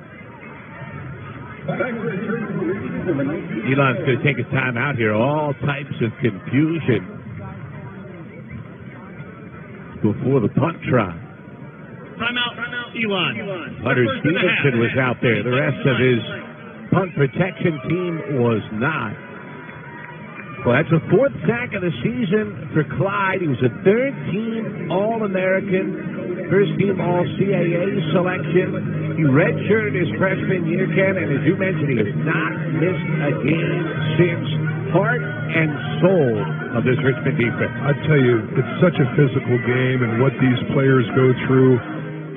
Elon's going to take a time out here. All types of confusion before the punt try. Timeout, Elon. Hunter Stevenson was out there. The rest of his punt protection team was not. Well, that's the 4th sack of the season for Clyde. He was a 3rd-team All-American, first-team All-CAA selection. He redshirted his freshman year, Ken, and as you mentioned, he has not missed a game since. Heart and soul of this Richmond defense. I tell you, it's such a physical game, and what these players go through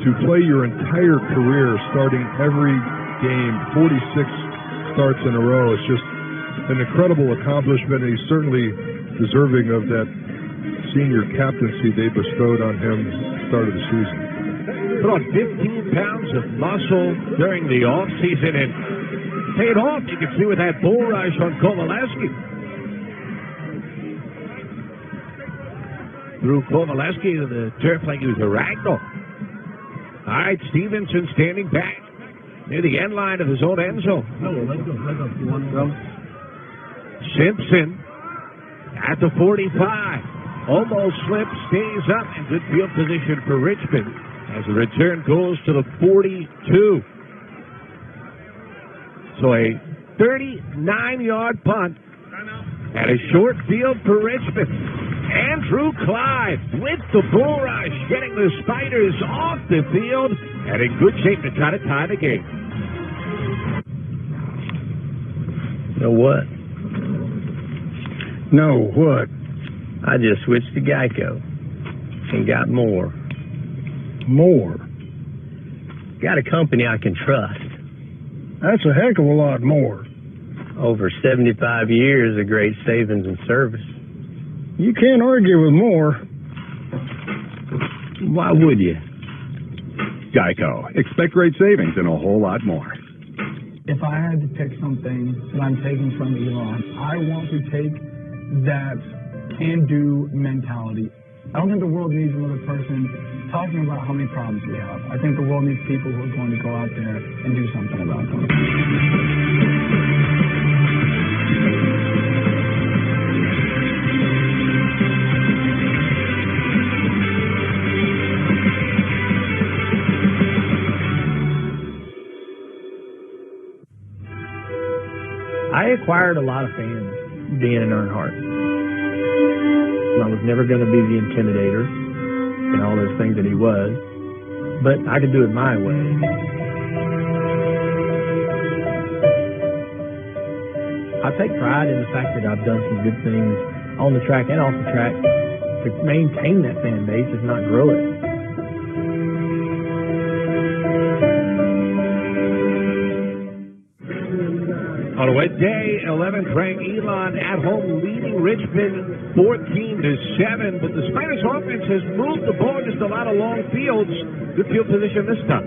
to play your entire career, starting every game, 46 starts in a row. It's just an incredible accomplishment, and he's certainly deserving of that senior captaincy they bestowed on him at the start of the season. Put on 15 pounds of muscle during the offseason and paid off. You can see with that bull rush on Kovaleski. Threw Kovaleski to the turf like he was a ragdoll. All right, Stevenson standing back near the end line of his own end zone. Simpson at the 45. Almost slips, stays up in good field position for Richmond as the return goes to the 42. So a 39-yard punt and a short field for Richmond. Andrew Clyde with the bull rush, getting the Spiders off the field and in good shape to try to tie the game. Know what? No, what? I just switched to Geico and got more. More? Got a company I can trust. That's a heck of a lot more. Over 75 years of great savings and service. You can't argue with more. Why would you? Geico. Expect great savings and a whole lot more. If I had to pick something that I'm taking from Elon, I want to take that can-do mentality. I don't think the world needs another person talking about how many problems we have. I think the world needs people who are going to go out there and do something about them. I acquired a lot of fans being in Earnhardt. I was never going to be the intimidator and all those things that he was, but I could do it my way. I take pride in the fact that I've done some good things on the track and off the track to maintain that fan base, if not grow it. On Wednesday, 11th ranked Elon at home leading Richmond 14-7, but the Spiders offense has moved the ball just a lot of long fields. Good field position this time.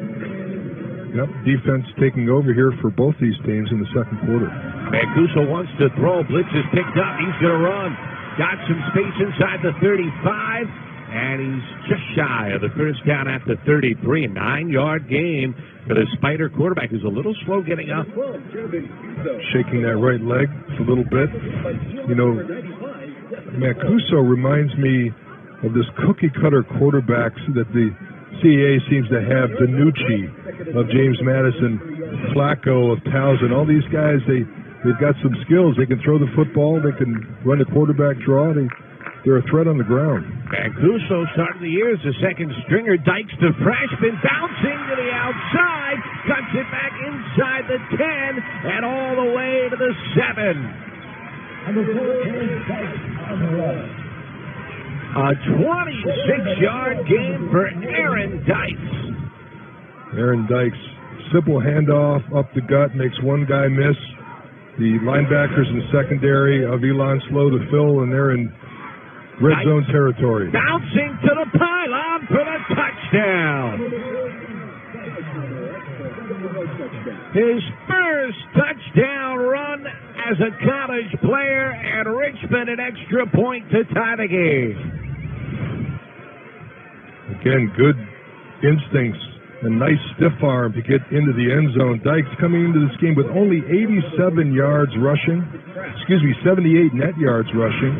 Yep, defense taking over here for both these teams in the second quarter. Mancuso wants to throw. Blitz is picked up. He's going to run. Got some space inside the 35, and he's just shy of the first down at the 33. A 9-yard gain for the Spider quarterback, who's a little slow getting up. Shaking that right leg a little bit. You know, Mancuso reminds me of this cookie-cutter quarterbacks that the CAA seems to have. Danucci of James Madison, Flacco of Towson. All these guys, they've got some skills. They can throw the football. They can run a quarterback draw. They're a threat on the ground. Mancuso started the year as a second stringer. Dykes, the freshman, bouncing to the outside, cuts it back inside the 10 and all the way to the 7. A 26-yard gain for Aaron Dykes. Aaron Dykes, simple handoff up the gut, makes one guy miss. The linebackers in secondary of Elon slow to fill, and they're in red zone territory. Bouncing to the pylon for the touchdown. His first touchdown run as a college player, and Richmond an extra point to tie the game. Again, good instincts. A nice stiff arm to get into the end zone. Dykes coming into this game with only 87 yards rushing. 78 net yards rushing.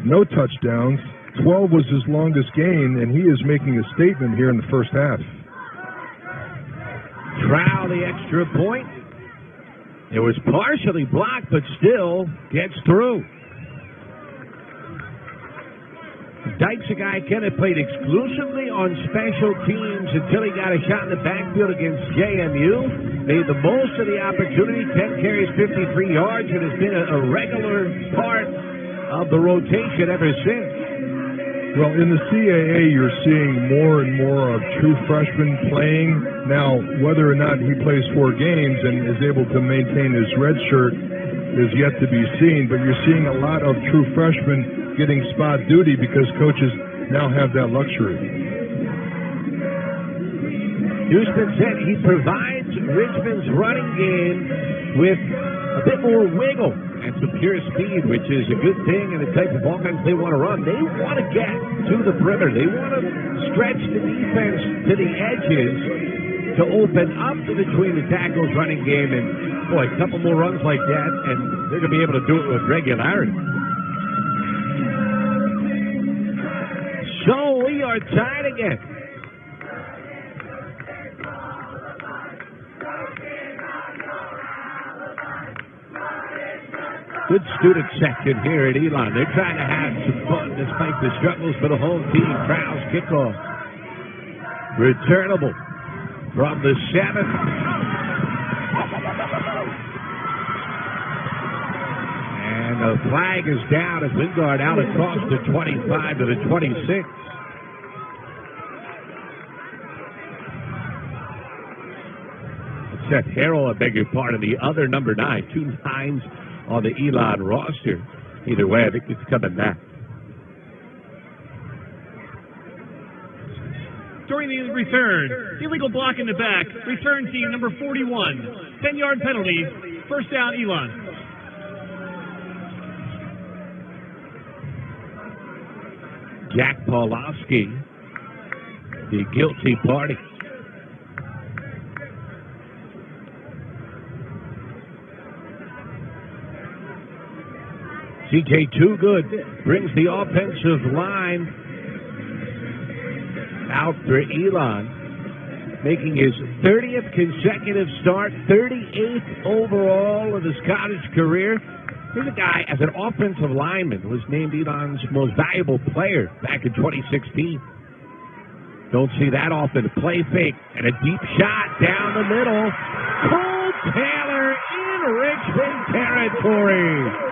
No touchdowns. 12 was his longest gain, and he is making a statement here in the first half. Trow the extra point. It was partially blocked, but still gets through. Dyke's a guy, Ken, that played exclusively on special teams until he got a shot in the backfield against JMU. Made the most of the opportunity, 10 carries, 53 yards, and has been a regular part of the rotation ever since. Well, in the CAA, you're seeing more and more of true freshmen playing. Now, whether or not he plays 4 games and is able to maintain his red shirt is yet to be seen, but you're seeing a lot of true freshmen getting spot duty because coaches now have that luxury. Houston said he provides Richmond's running game with a bit more wiggle and some pure speed, which is a good thing in the type of offense they want to run. They want to get to the perimeter. They want to stretch the defense to the edges to open up between the tackles running game. And, boy, a couple more runs like that, and they're going to be able to do it with regularity. So we are tied again. Good student section here at Elon. They're trying to have some fun despite the struggles for the home team. Krause kickoff. Returnable from the 7. And the flag is down as Wingard out across the 25 to the 26. Seth Harrell, I beg your pardon, the other number 9. 2 9s on the Elon roster. Either way, I think it's coming back. During the return, illegal block in the back. Return team number 41. 10-yard penalty. First down, Elon. Jack Pawlowski, the guilty party. C.J. Toogood brings the offensive line out for Elon, making his 30th consecutive start, 38th overall of his college career. Here's a guy, as an offensive lineman, was named Elon's most valuable player back in 2016. Don't see that often. Play fake and a deep shot down the middle. Cole Taylor in Richmond territory.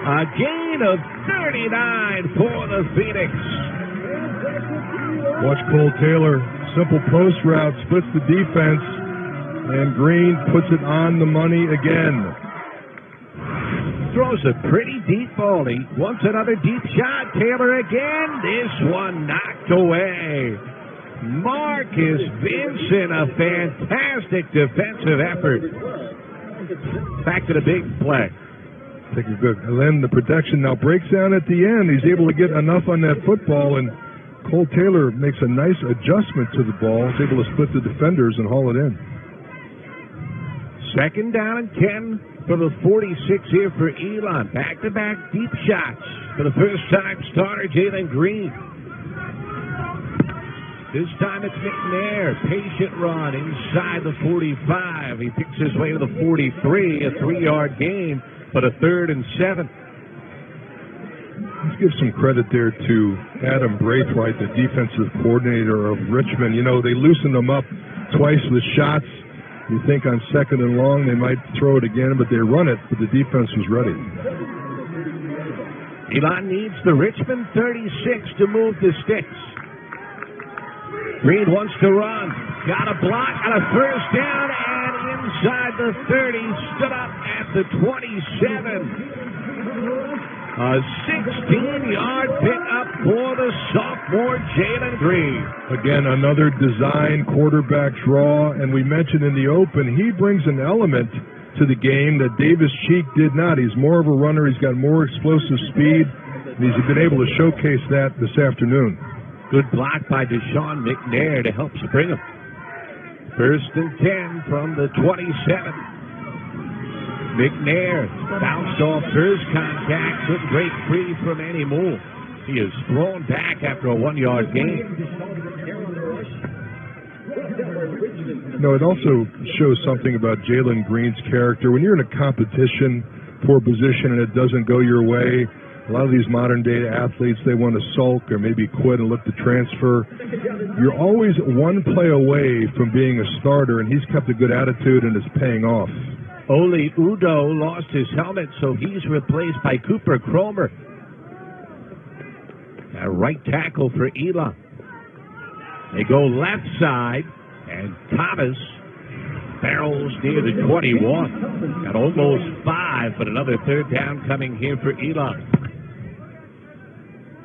A gain of 39 for the Phoenix. Watch Cole Taylor. Simple post route, splits the defense, and Green puts it on the money again. Throws a pretty deep ball. He wants another deep shot. Taylor again. This one knocked away. Marcus Vincent, a fantastic defensive effort. Back to the big play. Take a good. And then the protection now breaks down at the end. He's able to get enough on that football, and Cole Taylor makes a nice adjustment to the ball. He's able to split the defenders and haul it in. Second down and 10 for the 46 here for Elon. Back-to-back deep shots for the first-time starter, Jalen Green. This time it's McNair. Patient run inside the 45. He picks his way to the 43, a 3-yard gain, but a 3rd and 7. Let's give some credit there to Adam Braithwaite, the defensive coordinator of Richmond. You know, they loosened them up twice with shots. You think on 2nd and long they might throw it again, but they run it, but the defense was ready. Elon needs the Richmond 36 to move the sticks. Green wants to run. Got a block on a first down and inside the 30. Stood up at the 27. A 16-yard pickup for the sophomore Jalen Green. Again, another design quarterback draw, and we mentioned in the open, he brings an element to the game that Davis Cheek did not. He's more of a runner. He's got more explosive speed, and he's been able to showcase that this afternoon. Good block by Deshaun McNair to help spring him. 1st and 10 from the 27. McNair bounced off first contact, couldn't break free from any move. He is thrown back after a 1-yard gain. No, it also shows something about Jalen Green's character. When you're in a competition for a position and it doesn't go your way, a lot of these modern-day athletes, they want to sulk or maybe quit and look to transfer. You're always one play away from being a starter, and he's kept a good attitude and is paying off. Oli Udoh lost his helmet, so he's replaced by Cooper Cromer. A right tackle for Elon. They go left side, and Thomas barrels near the 21. Got almost 5, but another third down coming here for Elon.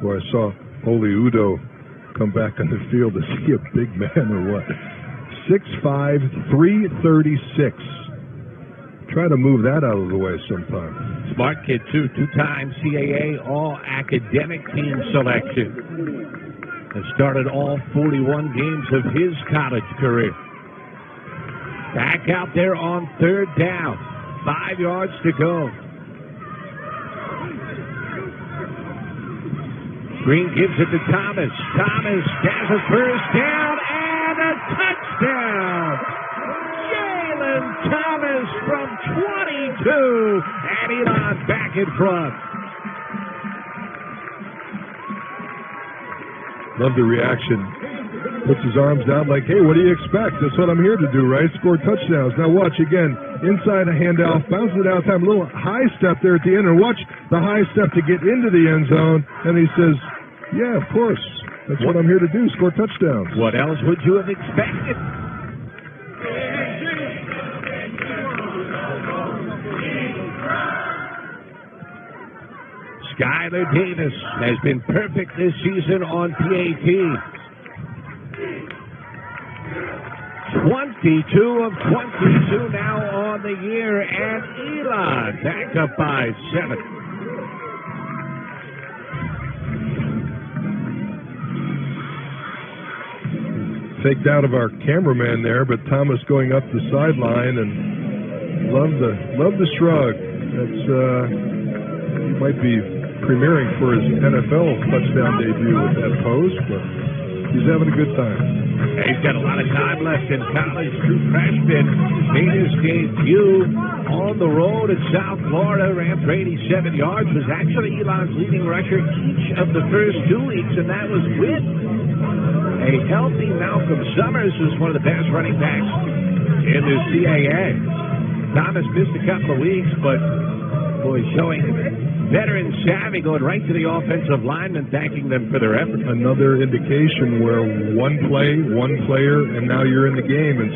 Well, I saw Oli Udoh come back on the field. Is he a big man or what? 6'5", 336. Try to move that out of the way sometime. Smart kid, too. 2-time CAA All-Academic Team selection. Has started all 41 games of his college career. Back out there on third down. 5 yards to go. Green gives it to Thomas. Thomas has a first down and a touchdown. Jalen Thomas from 22. And Elon back in front. Love the reaction. Puts his arms down like, hey, what do you expect? That's what I'm here to do, right? Score touchdowns. Now watch again. Inside a handoff, bounces it out time, a little high step there at the end, and watch the high step to get into the end zone. And he says, yeah, of course. That's what I'm here to do, score touchdowns. What else would you have expected? Skylar Davis has been perfect this season on PAT. 22 of 22 now on the year, and Elon back up by 7. Faked out of our cameraman there, but Thomas going up the sideline, and love the shrug. That's he might be premiering for his NFL touchdown debut with that pose, but he's having a good time. He's got a lot of time left in college. True freshman made his debut on the road at South Florida, ran for 87 yards, was actually Elon's leading rusher each of the first 2 weeks, and that was with a healthy Malcolm Summers, who's one of the best running backs in the CAA. Thomas missed a couple of weeks, but boy, showing veteran savvy, going right to the offensive lineman, thanking them for their effort. Another indication where one play, one player, and now you're in the game. And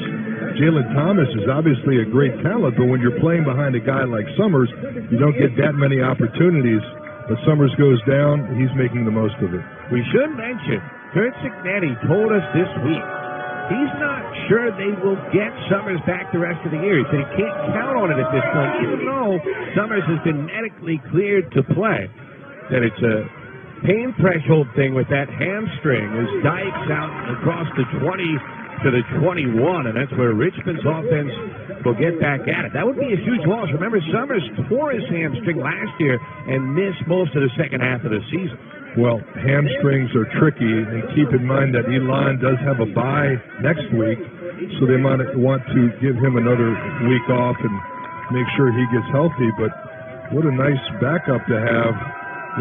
Jalen Thomas is obviously a great talent, but when you're playing behind a guy like Summers, you don't get that many opportunities. But Summers goes down, he's making the most of it. We should mention, Kurt Cignetti told us this week he's not sure they will get Summers back the rest of the year. He said he can't count on it at this point, even though Summers has been medically cleared to play. That it's a pain threshold thing with that hamstring as Dykes out across the 20 to the 21, and that's where Richmond's offense will get back at it. That would be a huge loss. Remember, Summers tore his hamstring last year and missed most of the second half of the season. Well, hamstrings are tricky, and keep in mind that Elon does have a bye next week, so they might want to give him another week off and make sure he gets healthy. But what a nice backup to have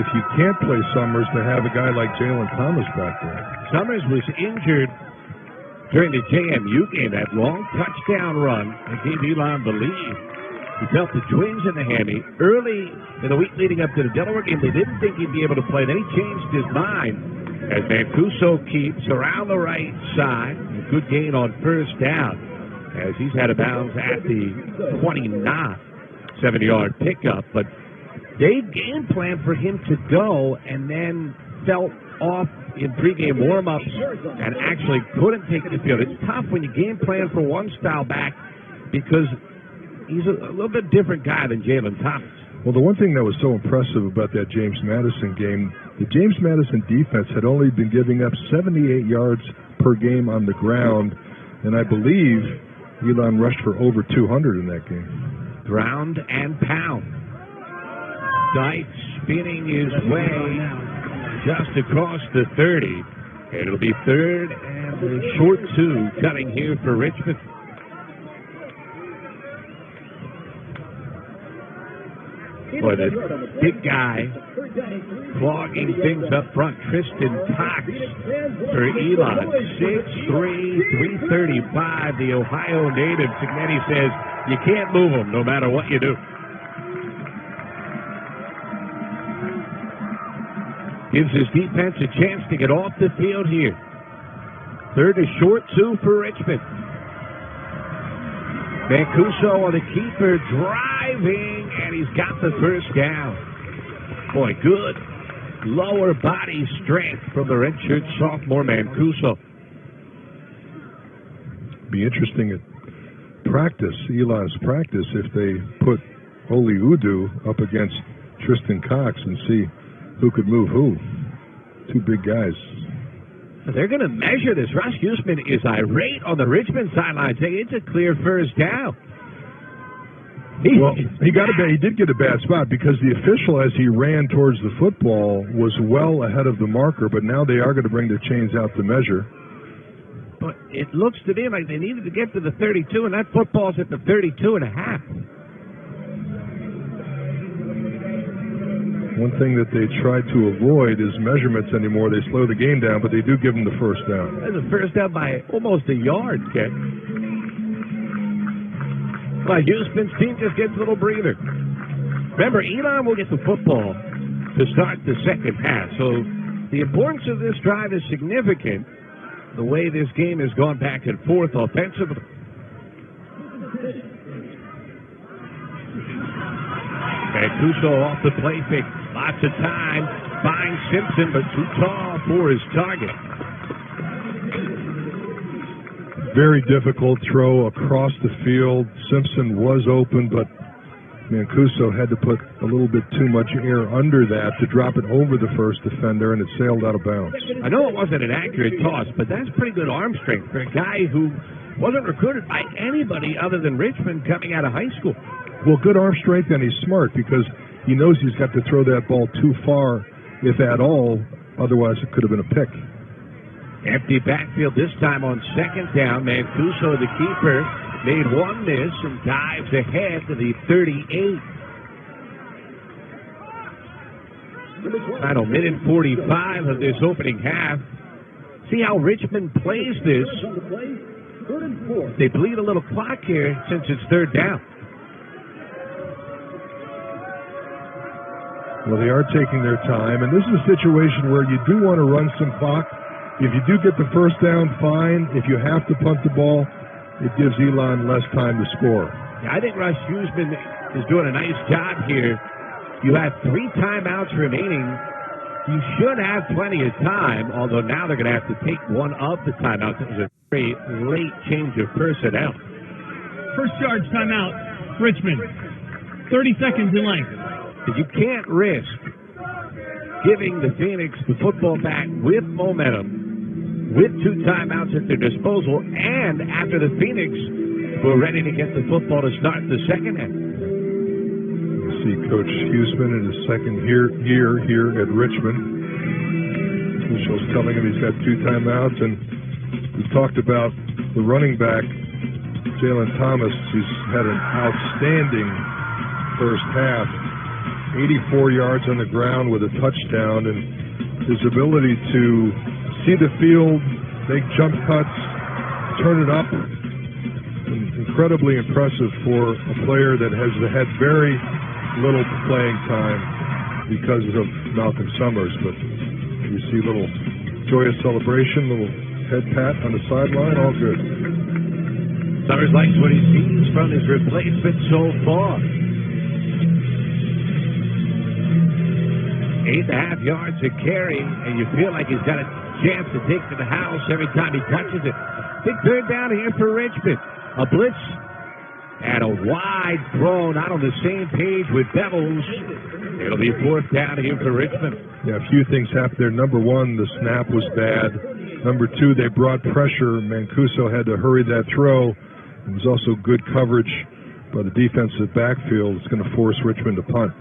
if you can't play Summers, to have a guy like Jalen Thomas back there. Summers was injured during the JMU game, that long touchdown run that gave Elon the lead. He felt the twinge in the hammy. Early in the week leading up to the Delaware game, they didn't think he'd be able to play. Then he changed his mind as Mancuso keeps around the right side. A good gain on first down as he's had a bounce at the 29, 70-yard pickup. But they game planned for him to go and then felt off in pregame warm-ups and actually couldn't take the field. It's tough when you game plan for one style back because he's a little bit different guy than Jalen Thomas. Well, the one thing that was so impressive about that James Madison game, the James Madison defense had only been giving up 78 yards per game on the ground, and I believe Elon rushed for over 200 in that game. Ground and pound. Dykes spinning his way just across the 30. It'll be third and a short 2 coming here for Richmond. Boy, the big guy clogging things up front. Tristan Cox for Elon. 6'3", 335. The Ohio native. Cignetti says you can't move him no matter what you do. Gives his defense a chance to get off the field here. Third and short 2 for Richmond. Mancuso on the keeper, driving, and he's got the first down. Boy, good lower body strength from the redshirt sophomore Mancuso. Be interesting at practice, Elon's practice, if they put Oli Udu up against Tristan Cox and see who could move who. 2 big guys. They're going to measure this. Russ Huesman is irate on the Richmond sideline, saying it's a clear first down. Well, he did get a bad spot because the official, as he ran towards the football, was well ahead of the marker, but now they are going to bring their chains out to measure. But it looks to me like they needed to get to the 32, and that football's at the 32 and a half. One thing that they try to avoid is measurements anymore. They slow the game down, but they do give them the first down. That's a first down by almost a yard, Ken. Well, Houston's team just gets a little breather. Remember, Elon will get the football to start the second half. So the importance of this drive is significant, the way this game has gone back and forth offensively. Mancuso off the play fake. Lots of time. Finds Simpson, but too tall for his target. Very difficult throw across the field. Simpson was open, but Mancuso had to put a little bit too much air under that to drop it over the first defender, and it sailed out of bounds. I know it wasn't an accurate toss, but that's pretty good arm strength for a guy who wasn't recruited by anybody other than Richmond coming out of high school. Well, good arm strength, and he's smart because he knows he's got to throw that ball too far, if at all. Otherwise, it could have been a pick. Empty backfield this time on second down. Mancuso, the keeper, made one miss and dives ahead to the 38. Final minute 45 of this opening half. See how Richmond plays this. They bleed a little clock here since it's third down. Well, they are taking their time, and this is a situation where you do want to run some clock. If you do get the first down, fine. If you have to punt the ball, it gives Elon less time to score. Yeah, I think Russ Huesman is doing a nice job here. You have 3 timeouts remaining. You should have plenty of time, although now they're going to have to take one of the timeouts. It was a very late change of personnel. First charge timeout, Richmond. 30 seconds in length. You can't risk giving the Phoenix the football back with momentum, with 2 timeouts at their disposal, and after the Phoenix were ready to get the football to start the second half. You see Coach Huesman in his second year here at Richmond. Michel's telling him he's got 2 timeouts, and we talked about the running back, Jalen Thomas, who's had an outstanding first half. 84 yards on the ground with a touchdown, and his ability to see the field, make jump cuts, turn it up, incredibly impressive for a player that has had very little playing time because of Malcolm Summers. But you see a little joyous celebration, little head pat on the sideline, all good. Summers likes what he sees from his replacement so far. 8.5 yards a carry, and you feel like he's got a chance to take to the house every time he touches it. Big third down here for Richmond. A blitz and a wide throw, not on the same page with Devils. It'll be 4th down here for Richmond. Yeah, a few things happened there. Number 1, the snap was bad. Number 2, they brought pressure. Mancuso had to hurry that throw. It was also good coverage by the defensive backfield. It's going to force Richmond to punt.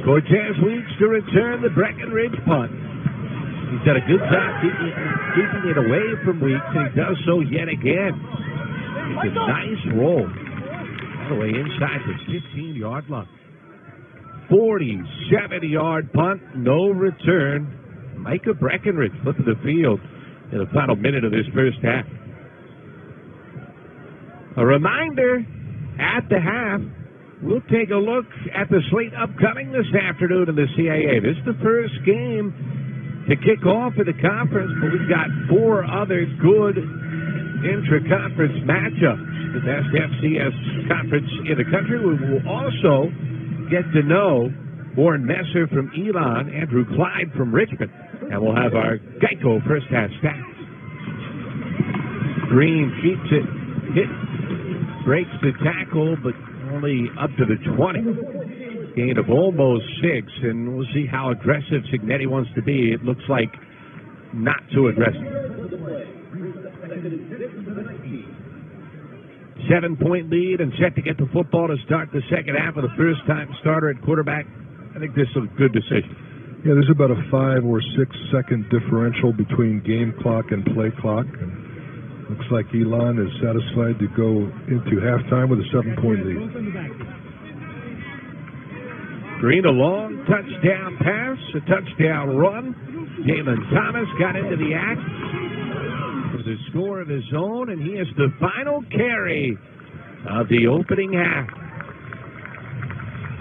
Cortez Weeks to return the Breckenridge punt. He's done a good job keeping it away from Weeks, and he does so yet again. It's a nice roll. All the way inside the 15-yard line. 47-yard punt, no return. Micah Breckenridge flipping the field in the final minute of this first half. A reminder, at the half, we'll take a look at the slate upcoming this afternoon in the CAA. This is the first game to kick off in the conference, but we've got 4 other good intra-conference matchups. The best FCS conference in the country. We will also get to know Warren Messer from Elon, Andrew Clyde from Richmond, and we'll have our Geico first half stats. Green keeps it hit, breaks the tackle, but only up to the 20. Gain of almost 6, and we'll see how aggressive Cignetti wants to be. It looks like not too aggressive. 7-point lead and set to get the football to start the second half with a first-time starter at quarterback. I think this is a good decision. Yeah, there's about a 5 or 6 second differential between game clock and play clock. And looks like Elon is satisfied to go into halftime with a 7-point lead. Green, a long touchdown pass, a touchdown run. Jalen Thomas got into the act with a score of his own, and he is the final carry of the opening half.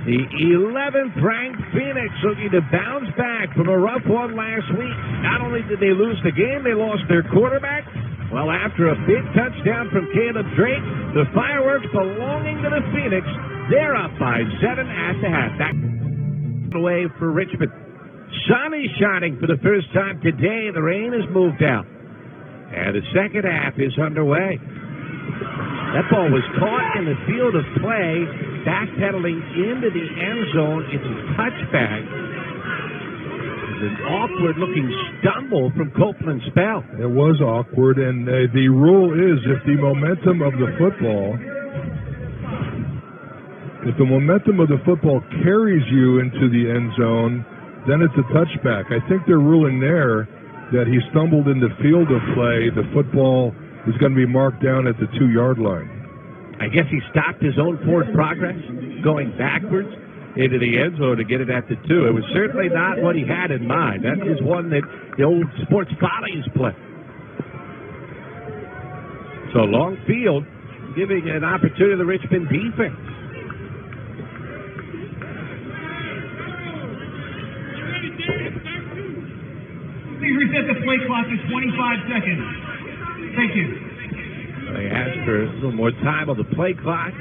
The 11th ranked Phoenix looking to bounce back from a rough one last week. Not only did they lose the game, they lost their quarterback. Well, after a big touchdown from Caleb Drake, the fireworks belonging to the Phoenix, they're up by 7 at the half. Back away for Richmond. Sun is shining for the first time today. The rain has moved out. And the second half is underway. That ball was caught in the field of play, backpedaling into the end zone. It's a touchback. It's an awkward-looking stumble from Copeland Spell. It was awkward, and the rule is if the momentum of the football carries you into the end zone, then it's a touchback. I think they're ruling there that he stumbled in the field of play. The football is going to be marked down at the 2-yard line. I guess he stopped his own forward progress, going backwards into the end zone to get it at the 2. It was certainly not what he had in mind. That is one that the old sports follies play. So long field, giving an opportunity to the Richmond defense. Please reset the play clock to 25 seconds. Thank you. They asked for a little more time on the play clock.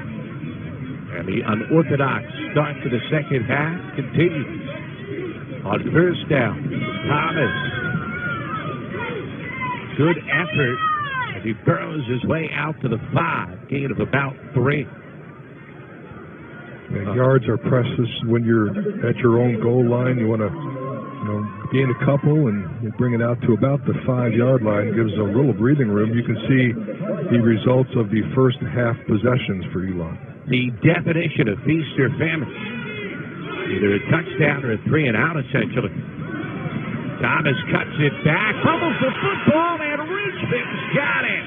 And the unorthodox start to the second half continues. On first down, Thomas. Good effort as he burrows his way out to the 5, gain of about 3. And yards are precious when you're at your own goal line. You want to gain a couple and you bring it out to about the 5-yard line. Gives a little breathing room. You can see the results of the first half possessions for Elon. The definition of feast or famine. Either a touchdown or a 3-and-out, essentially. Thomas cuts it back, fumbles the football, and Richmond's got it.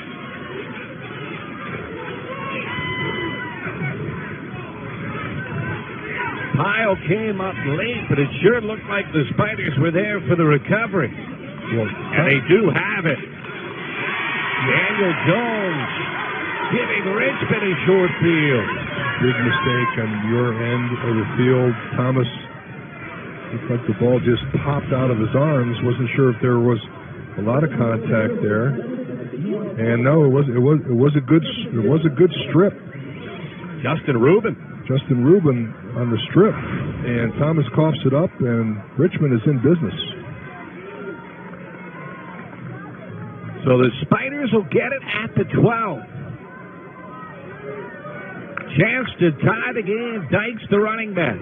Pyle came up late, but it sure looked like the Spiders were there for the recovery. And they do have it. Daniel Jones giving Richmond a short field. Big mistake on your end of the field. Thomas looked like the ball just popped out of his arms. Wasn't sure if there was a lot of contact there. And no, it was a good strip. Justin Rubin on the strip, and Thomas coughs it up, and Richmond is in business. So the Spiders will get it at the 12. Chance to tie the game. Dykes, the running back.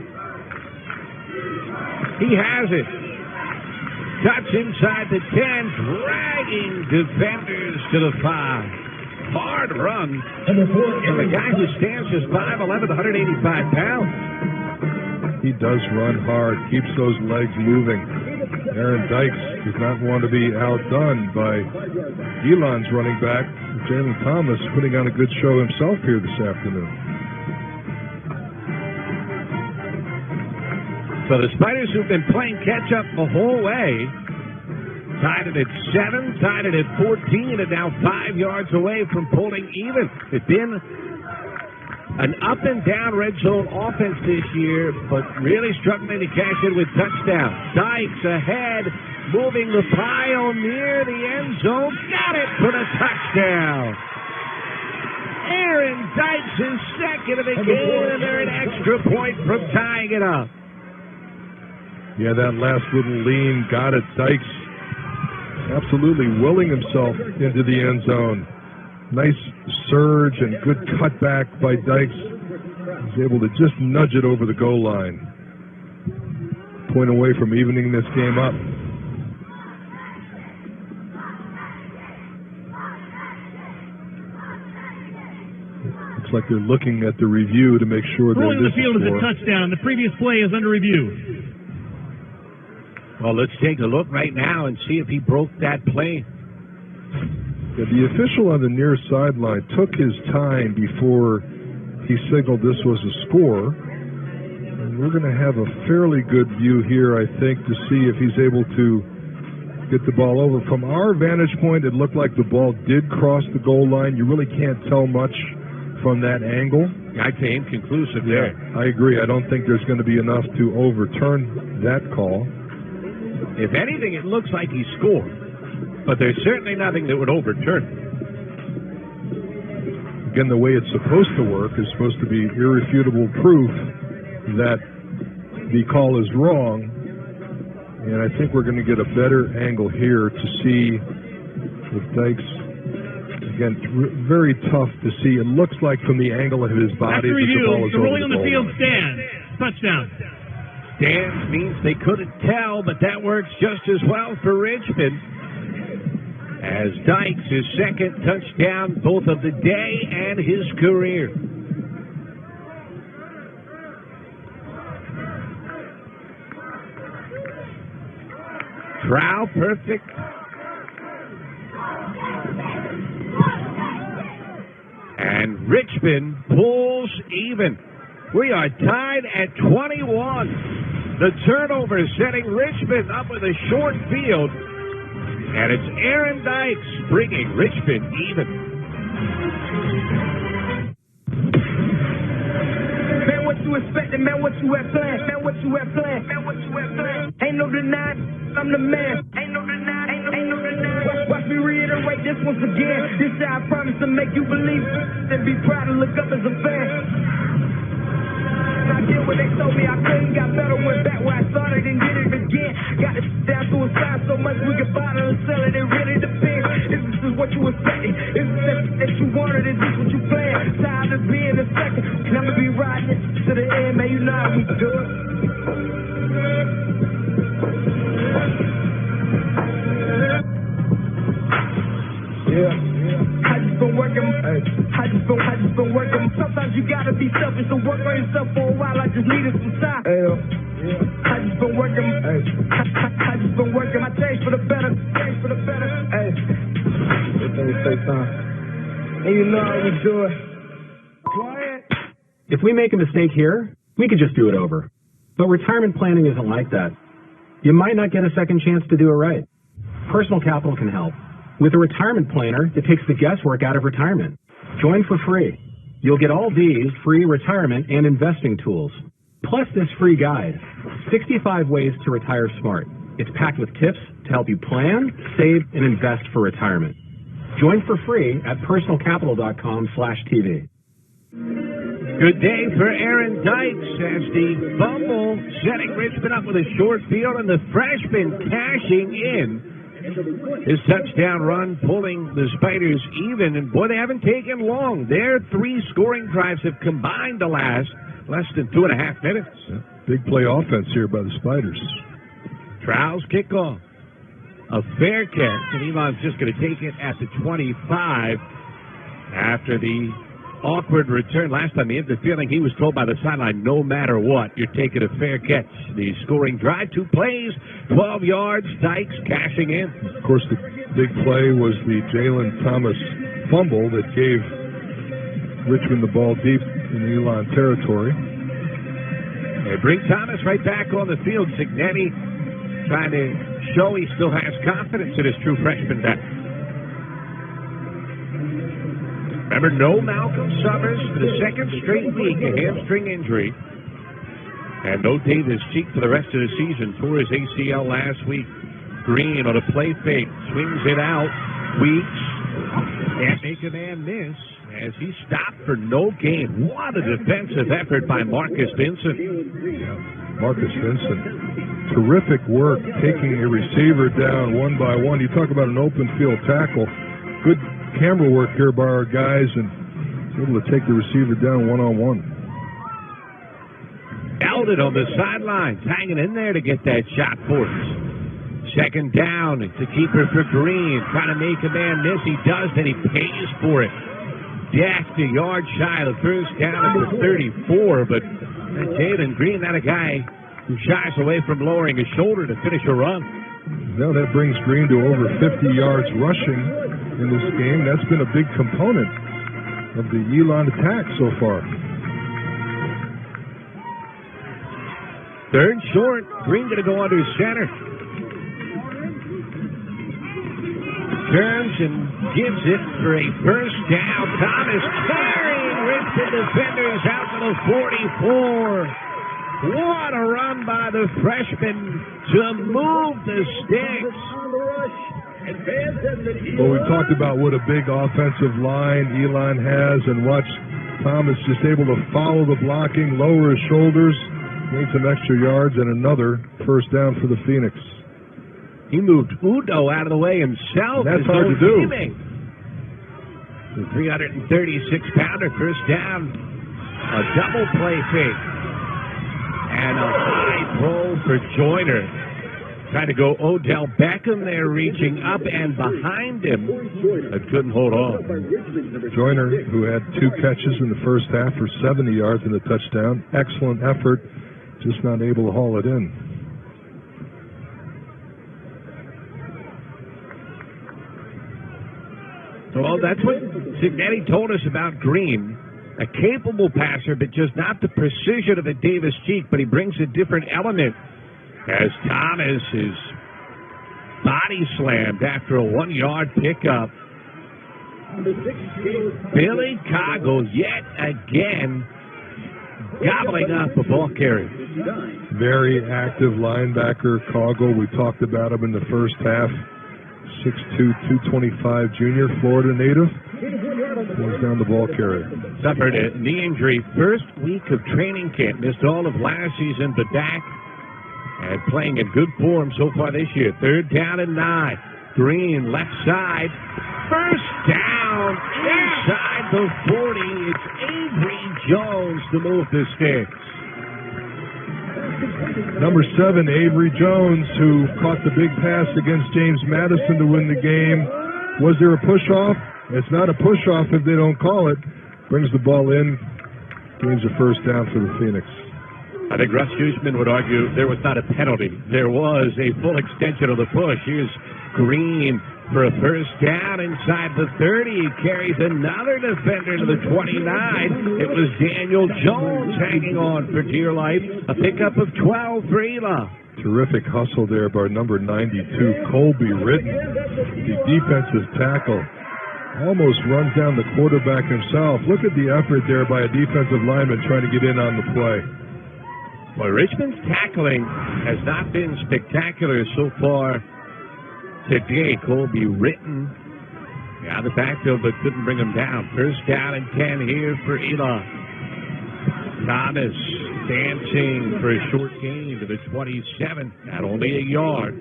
He has it. Cuts inside the 10, dragging defenders to the 5. Hard run. And the guy who stands is 5'11", 185 pounds. He does run hard, keeps those legs moving. Aaron Dykes does not want to be outdone by Elon's running back, Jalen Thomas, putting on a good show himself here this afternoon. So the Spiders, who've been playing catch-up the whole way, tied it at 7, tied it at 14, and now 5 yards away from pulling even. It's been an up-and-down red zone offense this year, but really struggling to cash in with touchdowns. Dykes ahead, moving the pile near the end zone. Got it for the touchdown. Aaron Dykes is second of the game, and they're an extra point from tying it up. Yeah, that last little lean got it. Dykes absolutely willing himself into the end zone. Nice surge and good cutback by Dykes. He's able to just nudge it over the goal line. Point away from evening this game up. Looks like they're looking at the review to make sure that Rolling this the field is is a touchdown. The previous play is under review. Well, let's take a look right now and see if he broke that play. Yeah, the official on the near sideline took his time before he signaled this was a score. And we're going to have a fairly good view here, I think, to see if he's able to get the ball over. From our vantage point, it looked like the ball did cross the goal line. You really can't tell much from that angle. I'd say inconclusive there. I agree. I don't think there's going to be enough to overturn that call. If anything, it looks like he scored, but there's certainly nothing that would overturn it. Again, the way it's supposed to work is supposed to be irrefutable proof that the call is wrong, and I think we're going to get a better angle here to see if Dykes, again, very tough to see. It looks like from the angle of his body that the ball is the over rolling on the field stands. Touchdown. Stands means they couldn't tell, but that works just as well for Richmond. As Dykes, his second touchdown, both of the day and his career. Trow, perfect. And Richmond pulls even. We are tied at 21. The turnover setting Richmond up with a short field. And it's Aaron Dykes bringing Richmond even. Man, what you expecting? Man, what you had planned? Man, what you had planned? Man, what you had planned? Ain't no denying, I'm the man. Ain't no denying, ain't no denying. Watch me reiterate this once again. This I promise to make you believe and be proud and look up as a fan. I did what they told me I couldn't, got better, went back where I started and did it again. Got it down to a size so much we could bottle and sell it, it really depends. If this is what you expected, if this that you wanted, is this what you planned? Tired of being a second, and I'ma be riding it to the end, man, you know how we do it. Yeah. I just been working, I just been working. Sometimes you gotta be selfish to work on yourself for a while. I just needed some time. I just been working, I just been working. I changed for the better, changed for the better. Hey, everything takes time, and you know how we do it. Quiet. If we make a mistake here, we could just do it over. But retirement planning isn't like that. You might not get a second chance to do it right. Personal Capital can help. With a retirement planner, it takes the guesswork out of retirement. Join for free. You'll get all these free retirement and investing tools. Plus this free guide, 65 Ways to Retire Smart. It's packed with tips to help you plan, save, and invest for retirement. Join for free at personalcapital.com/TV. Good day for Aaron Dykes as the fumble setting Richmond up with a short field and the freshman cashing in. His touchdown run pulling the Spiders even, and boy, they haven't taken long. Their 3 scoring drives have combined to last less than 2.5 minutes. Big play offense here by the Spiders. Trow's kickoff. A fair catch, and Elon's just going to take it at the 25 after the awkward return last time. The interfering, he was told by the sideline, no matter what, you're taking a fair catch. The scoring drive, 2 plays, 12 yards, Dykes cashing in. Of course, the big play was the Jalen Thomas fumble that gave Richmond the ball deep in Elon territory. They bring Thomas right back on the field. Cignetti trying to show he still has confidence in his true freshman back. Remember, no Malcolm Summers for the second straight week, a hamstring injury. And no Davis Cheek for the rest of the season. Tore his ACL last week. Green on a play fake, swings it out. Weeks can't make a man miss as he stopped for no gain. What a defensive effort by Marcus Vincent. Yeah, Marcus Vincent, terrific work taking a receiver down one by one. You talk about an open field tackle. Good camera work here by our guys and able to take the receiver down one-on-one. Eldon on the sidelines, hanging in there to get that shot forced. Second down, it's a keeper for Green, trying to make a man miss. He does, then he pays for it. Jacked a yard shy of the first down at the 34, but Jalen Green, not a guy who shies away from lowering his shoulder to finish a run. Now that brings Green to over 50 yards rushing in this game. That's been a big component of the Elon attack so far. Third short. Green going to go under center. Turns and gives it for a first down. Thomas carrying Richmond defenders out to the 44. What a run by the freshman to move the sticks. Well, we talked about what a big offensive line Elon has, and watch Thomas just able to follow the blocking, lower his shoulders, gain some extra yards, and another first down for the Phoenix. He moved Udo out of the way himself. That's hard to do. The 336-pounder, first down, a double play fake, and a high throw for Joyner. Trying to go Odell Beckham there, reaching up and behind him, but couldn't hold on. Joyner, who had 2 catches in the first half for 70 yards and a touchdown. Excellent effort, just not able to haul it in. Well, that's what Cignetti told us about Green. A capable passer, but just not the precision of a Davis Cheek, but he brings a different element. As Thomas is body slammed after a 1-yard pickup. Billy Coggle yet again gobbling up a ball carrier. Very active linebacker, Coggle. We talked about him in the first half. 6'2", 225 junior, Florida native. Pulls down the ball carrier. Suffered a knee injury first week of training camp. Missed all of last season, but back and playing in good form so far this year. Third down and 9. Green, left side. First down inside the 40. It's Avery Jones to move the sticks. Number 7, Avery Jones, who caught the big pass against James Madison to win the game. Was there a push-off? It's not a push-off if they don't call it. Brings the ball in. Gains a first down for the Phoenix. I think Russ Huseman would argue there was not a penalty. There was a full extension of the push. Here's Green for a first down inside the 30. He carries another defender to the 29. It was Daniel Jones hanging on for dear life. A pickup of 12 for Elon. Terrific hustle there by number 92, Colby Ritton. The defensive tackle almost runs down the quarterback himself. Look at the effort there by a defensive lineman trying to get in on the play. Well, Richmond's tackling has not been spectacular so far today. Colby Ritton out of the backfield, but couldn't bring him down. First down and 10 here for Elon. Thomas dancing for a short gain to the 27 at only a yard.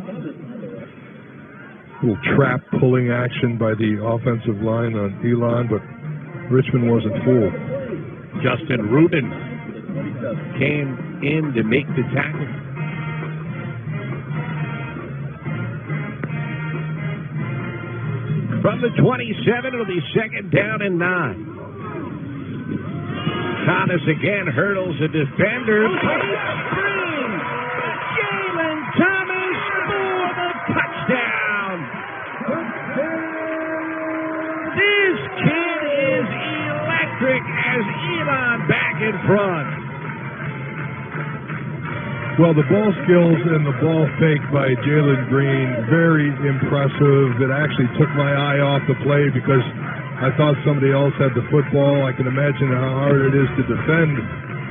Little trap pulling action by the offensive line on Elon, but Richmond wasn't fooled. Justin Rubin came in to make the tackle. From the 27, it'll be second down and 9. Thomas again hurdles a defender. Jalen Thomas for the touchdown. This kid is electric as Elon back in front. Well, the ball skills and the ball fake by Jalen Green, very impressive. It actually took my eye off the play because I thought somebody else had the football. I can imagine how hard it is to defend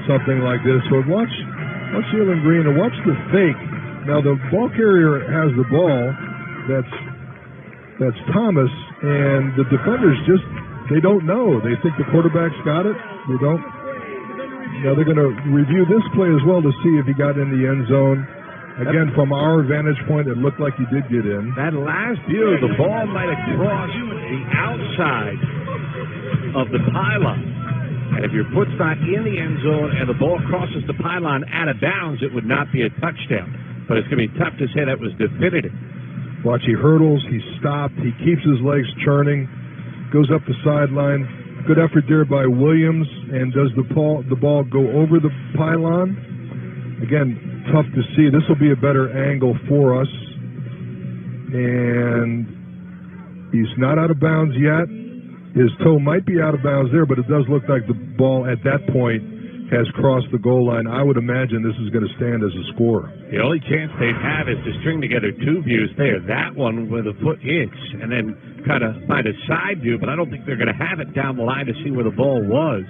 something like this. So watch Jalen Green and watch the fake. Now the ball carrier has the ball. That's Thomas, and the defenders they don't know. They think the quarterback's got it. They don't. Now they're going to review this play as well to see if he got in the end zone. Again, from our vantage point, it looked like he did get in. That last view, the ball might have crossed the outside of the pylon. And if your foot's not in the end zone and the ball crosses the pylon out of bounds, it would not be a touchdown. But it's going to be tough to say that was definitive. Watch, he hurdles, he stopped, he keeps his legs churning, goes up the sideline. Good effort there by Williams, and does the ball go over the pylon? Again, tough to see. This will be a better angle for us. And he's not out of bounds yet. His toe might be out of bounds there, but it does look like the ball at that point has crossed the goal line. I would imagine this is going to stand as a score. The only chance they'd have is to string together two views there. That one where the foot hits, and then kind of find a side view, but I don't think they're going to have it down the line to see where the ball was.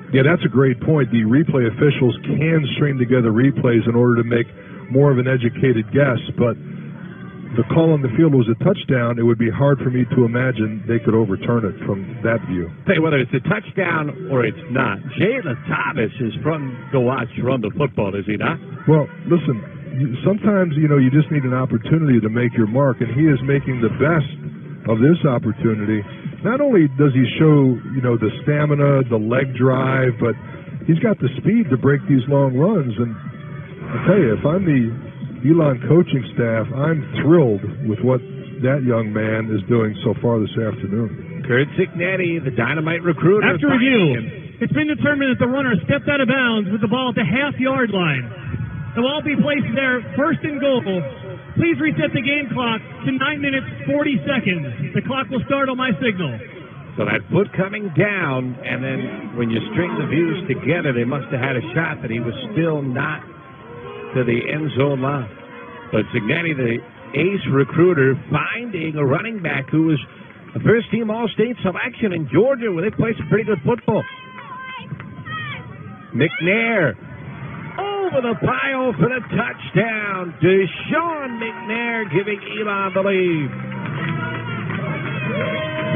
Yeah, that's a great point. The replay officials can string together replays in order to make more of an educated guess, but the call on the field was a touchdown. It would be hard for me to imagine they could overturn it from that view. Say whether it's a touchdown or it's not. Jalen Thomas is fun to watch run the football, is he not? Well, listen, sometimes, you just need an opportunity to make your mark, and he is making the best of this opportunity. Not only does he show, the stamina, the leg drive, but he's got the speed to break these long runs. And I'll tell you, if I'm the Elon coaching staff, I'm thrilled with what that young man is doing so far this afternoon. Curt Cignetti, the dynamite recruiter. After review, it's been determined that the runner stepped out of bounds with the ball at the half-yard line. The ball will be placed there, first and goal. Please reset the game clock to 9 minutes, 40 seconds. The clock will start on my signal. So that foot coming down, and then when you string the views together, they must have had a shot that he was still not to the end zone line. But Cignetti, the ace recruiter, finding a running back who was a first-team All-State selection in Georgia, where they play some pretty good football. McNair over the pile for the touchdown. Deshaun McNair giving Elon the lead.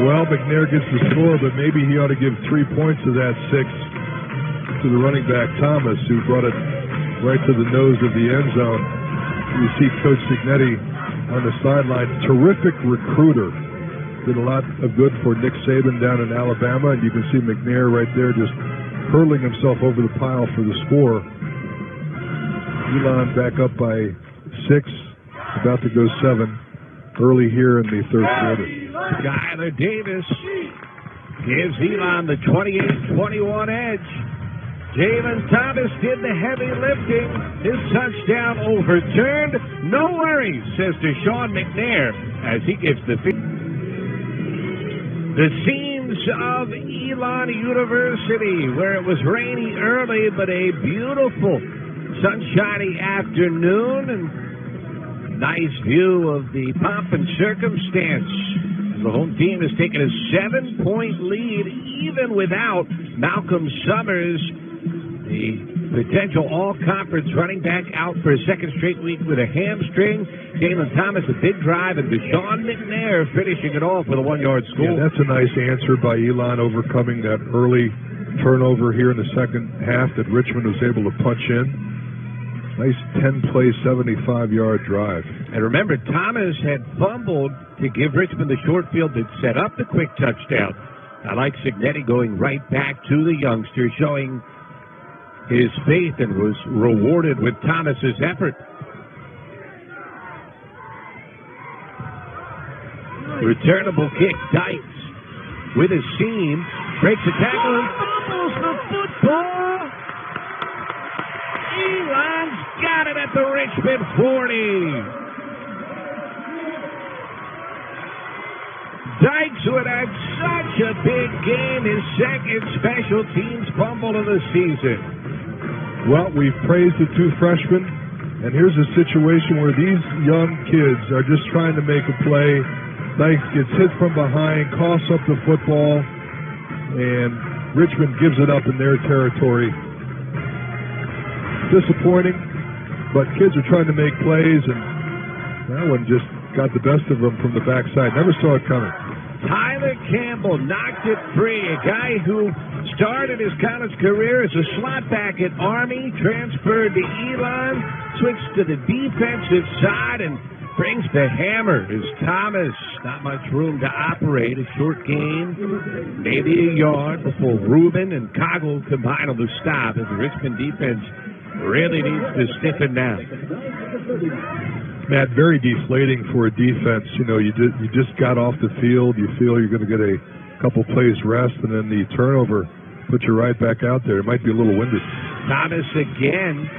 Well, McNair gets the score, but maybe he ought to give 3 points of that 6 to the running back Thomas, who brought it right to the nose of the end zone. You see Coach Cignetti on the sideline. Terrific recruiter. Did a lot of good for Nick Saban down in Alabama, and you can see McNair right there just hurling himself over the pile for the score. Elon back up by 6, about to go 7, early here in the third quarter. Skylar Davis gives Elon the 28-21 edge. Jalen Thomas did the heavy lifting. His touchdown overturned. No worries, says Deshaun McNair as he gives the field. The scenes of Elon University, where it was rainy early, but a beautiful sunshiny afternoon, and nice view of the pomp and circumstance. The home team has taken a 7-point lead, even without Malcolm Summers, the potential all-conference running back, out for a second straight week with a hamstring. Jalen Thomas, a big drive, and Deshaun McNair finishing it off with a 1-yard score. Yeah, that's a nice answer by Elon, overcoming that early turnover here in the second half that Richmond was able to punch in. Nice 10-play, 75-yard drive. And remember, Thomas had fumbled to give Richmond the short field that set up the quick touchdown. I like Cignetti going right back to the youngster, showing his faith, and was rewarded with Thomas's effort. Returnable kick, Dykes with a seam, breaks a tackle and fumbles the ball. Elon's got it at the Richmond 40. Dykes would have such a big game, his second special teams fumble of the season. Well, we've praised the two freshmen, and here's a situation where these young kids are just trying to make a play. Dykes gets hit from behind, coughs up the football, and Richmond gives it up in their territory. Disappointing, but kids are trying to make plays, and that one just got the best of them from the backside. Never saw it coming. Tyler Campbell knocked it free, a guy who started his college career as a slot back at Army, transferred to Elon, switched to the defensive side, and brings the hammer. Is Thomas. Not much room to operate. A short game, maybe a yard before Rubin and Coggle combine on the stop as the Richmond defense really needs to stiffen down. Matt, very deflating for a defense. You know, you just got off the field. You feel you're going to get a couple plays rest, and then the turnover puts you right back out there. It might be a little winded. Thomas again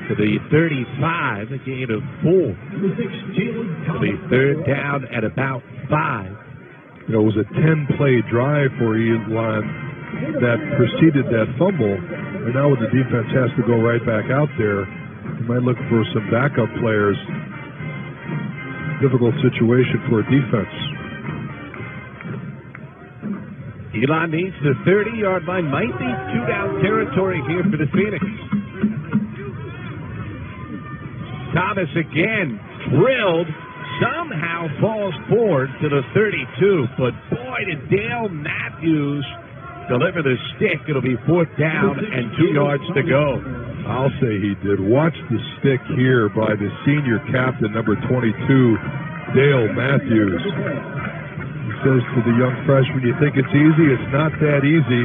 to the 35, a gain of 4. To the third down at about 5. You know, it was a 10-play drive for Elon that preceded that fumble, and now when the defense has to go right back out there, you might look for some backup players. Difficult situation for a defense. Elon needs the 30-yard line. Might be two-down territory here for the Phoenix. Thomas again drilled, somehow falls forward to the 32, but boy, did Dale Matthews deliver the stick. It'll be 4th down and 2 yards to go. I'll say he did. Watch the stick here by the senior captain, number 22, Dale Matthews. He says to the young freshman, you think it's easy? It's not that easy.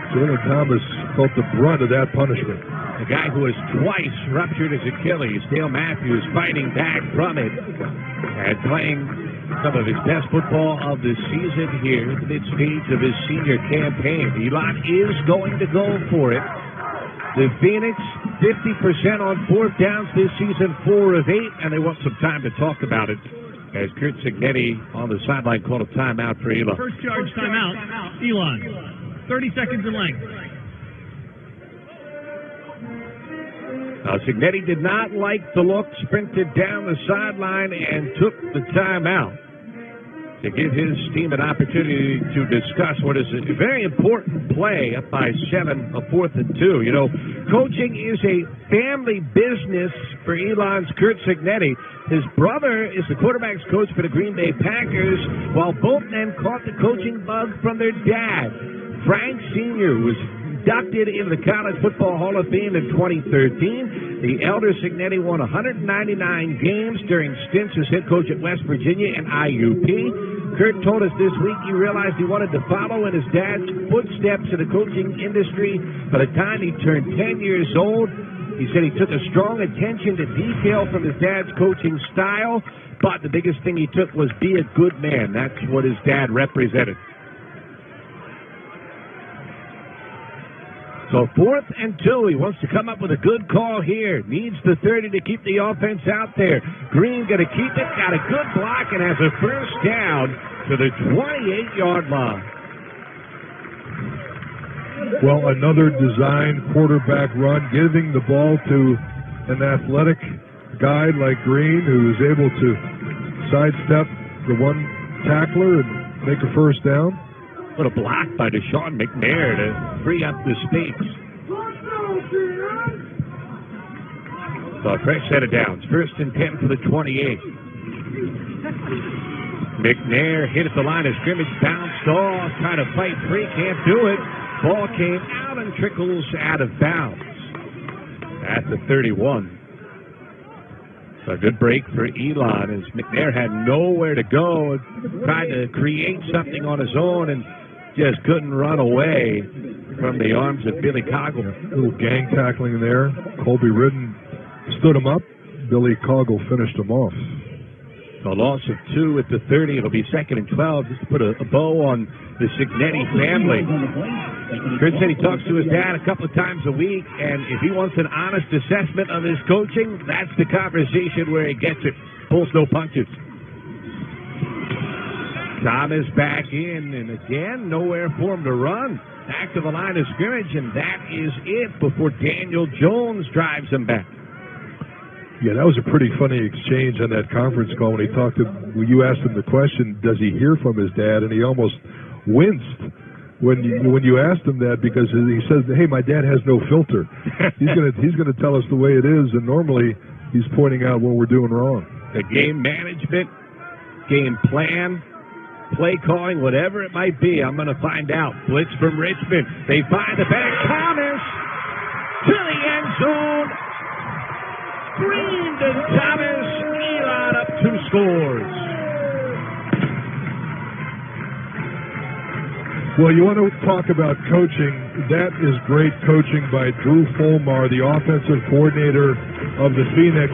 Jalen Thomas felt the brunt of that punishment. The guy who has twice ruptured his Achilles, Dale Matthews, fighting back from it and playing some of his best football of the season here at the mid-stage of his senior campaign. Elon is going to go for it. The Phoenix, 50% on 4th downs this season, 4 of 8, and they want some time to talk about it as Curt Cignetti on the sideline called a timeout for Elon. First charge timeout, Elon. 30 seconds in length. Cignetti did not like the look, sprinted down the sideline, and took the timeout to give his team an opportunity to discuss what is a very important play up by 7, a 4th and 2. You know, coaching is a family business for Elon's Curt Cignetti. His brother is the quarterback's coach for the Green Bay Packers, while both men caught the coaching bug from their dad. Frank Sr. was inducted into the College Football Hall of Fame in 2013. The elder Cignetti won 199 games during stints as head coach at West Virginia and IUP. Curt told us this week he realized he wanted to follow in his dad's footsteps in the coaching industry. By the time he turned 10 years old, he said he took a strong attention to detail from his dad's coaching style, but the biggest thing he took was be a good man. That's what his dad represented. So 4th and 2, he wants to come up with a good call here. Needs the 30 to keep the offense out there. Green going to keep it, got a good block, and has a first down to the 28-yard line. Well, another design quarterback run, giving the ball to an athletic guy like Green, who is able to sidestep the one tackler and make a first down. What a block by Deshaun McNair to free up the space. So a fresh set of downs. 1st and 10 for the 28. McNair hit at the line of scrimmage, bounced off, trying to fight free, can't do it. Ball came out and trickles out of bounds at the 31. So a good break for Elon as McNair had nowhere to go, tried to create something on his own and just couldn't run away from the arms of Billy Coggle. A little gang tackling there. Colby Ridden stood him up. Billy Coggle finished him off. So A loss of 2 at the 30. It'll be 2nd and 12, just to put a bow on the Cignetti family. Chris said he talks to his dad a couple of times a week, and if he wants an honest assessment of his coaching, that's the conversation where he gets it. Pulls no punches. Thomas back in, and again, nowhere for him to run. Back to the line of scrimmage, and that is it before Daniel Jones drives him back. Yeah, that was a pretty funny exchange on that conference call when you asked him the question, does he hear from his dad? And he almost winced when you asked him that, because he says, hey, my dad has no filter. He's gonna tell us the way it is, and normally he's pointing out what we're doing wrong. The game management, game plan, play calling, whatever it might be, I'm going to find out. Blitz from Richmond. They find the back. Thomas to the end zone. Green to Thomas. Elon up 2 scores. Well, you want to talk about coaching. That is great coaching by Drew Fulmar, the offensive coordinator of the Phoenix.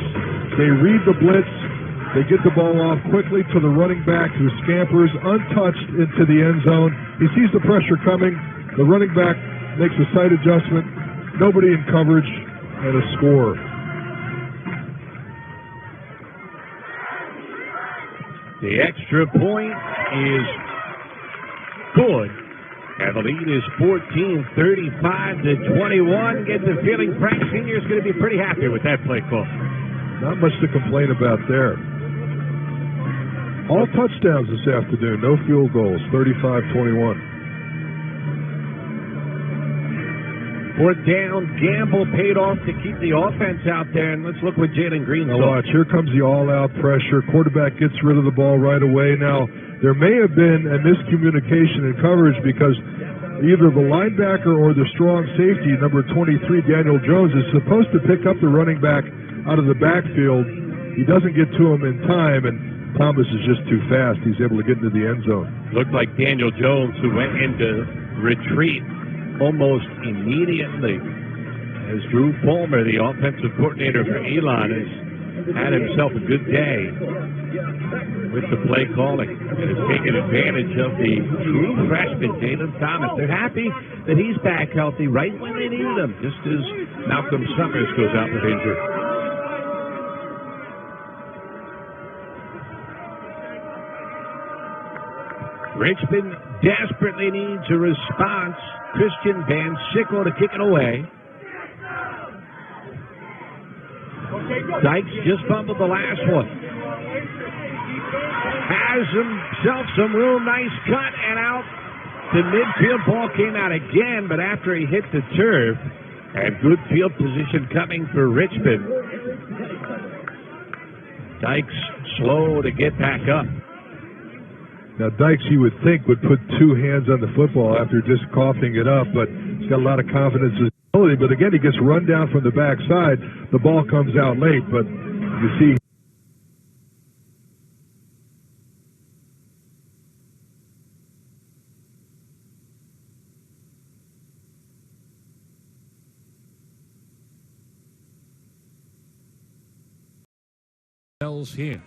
They read the blitz. They get the ball off quickly to the running back, who scampers untouched into the end zone. He sees the pressure coming. The running back makes a side adjustment. Nobody in coverage, and a score. The extra point is good. And the lead is 14, 35-21. Get the feeling Frank Sr. is going to be pretty happy with that play call. Not much to complain about there. All touchdowns this afternoon, no field goals, 35-21. 4th down, Gamble paid off to keep the offense out there, and let's look what Jalen Green saw. Watch, here comes the all-out pressure. Quarterback gets rid of the ball right away. Now, there may have been a miscommunication in coverage, because either the linebacker or the strong safety, number 23, Daniel Jones, is supposed to pick up the running back out of the backfield. He doesn't get to him in time, and Thomas is just too fast. He's able to get into the end zone. Looked like Daniel Jones, who went into retreat almost immediately, as Drew Fulmer, the offensive coordinator for Elon, has had himself a good day with the play calling and has taken advantage of the true freshman, Jalen Thomas. They're happy that he's back healthy right when they need him, just as Malcolm Summers goes out with injury. Richmond desperately needs a response. Christian Van Sickle to kick it away. Dykes just fumbled the last one. Has himself some room. Nice cut and out to midfield. Ball came out again, but after he hit the turf, and good field position coming for Richmond. Dykes slow to get back up. Now, Dykes, you would think, would put 2 hands on the football after just coughing it up, but he's got a lot of confidence in his ability. But again, he gets run down from the backside. The ball comes out late, but you see. Here.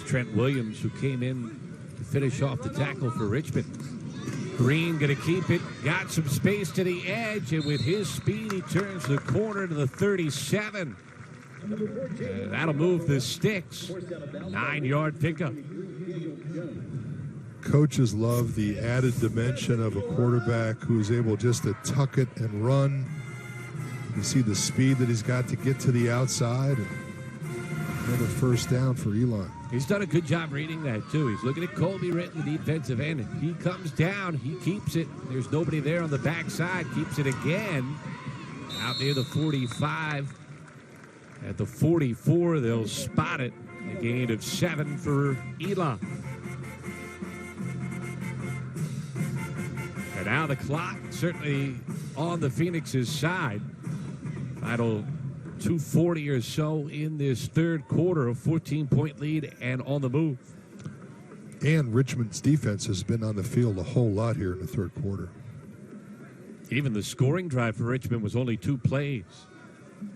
Trent Williams, who came in to finish off the tackle for Richmond. Green going to keep it, got some space to the edge, and with his speed, he turns the corner to the 37. That'll move the sticks. 9-yard pickup. Coaches love the added dimension of a quarterback who's able just to tuck it and run. You see the speed that he's got to get to the outside. Another first down for Elon. He's done a good job reading that, too. He's looking at Colby Ritten, the defensive end. And he comes down. He keeps it. There's nobody there on the backside. Keeps it again out near the 45. At the 44, they'll spot it. A gain of 7 for Elon. And now the clock certainly on the Phoenix's side. Final 2:40 or so in this third quarter, a 14-point lead and on the move. And Richmond's defense has been on the field a whole lot here in the third quarter. Even the scoring drive for Richmond was only 2 plays.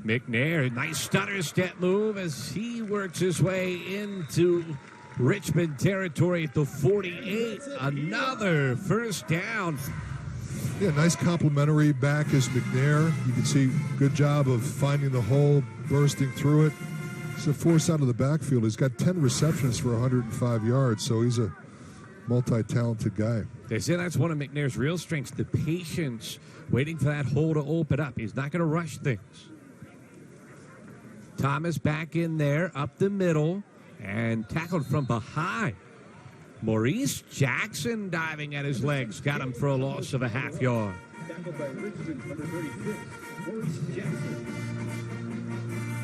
McNair, nice stutter step move as he works his way into Richmond territory at the 48. Another first down. Yeah, nice complimentary back is McNair. You can see good job of finding the hole, bursting through it. He's a force out of the backfield. He's got 10 receptions for 105 yards, so he's a multi-talented guy. They say that's one of McNair's real strengths, the patience, waiting for that hole to open up. He's not going to rush things. Thomas back in there, up the middle, and tackled from behind. Maurice Jackson diving at his legs, got him for a loss of a half yard.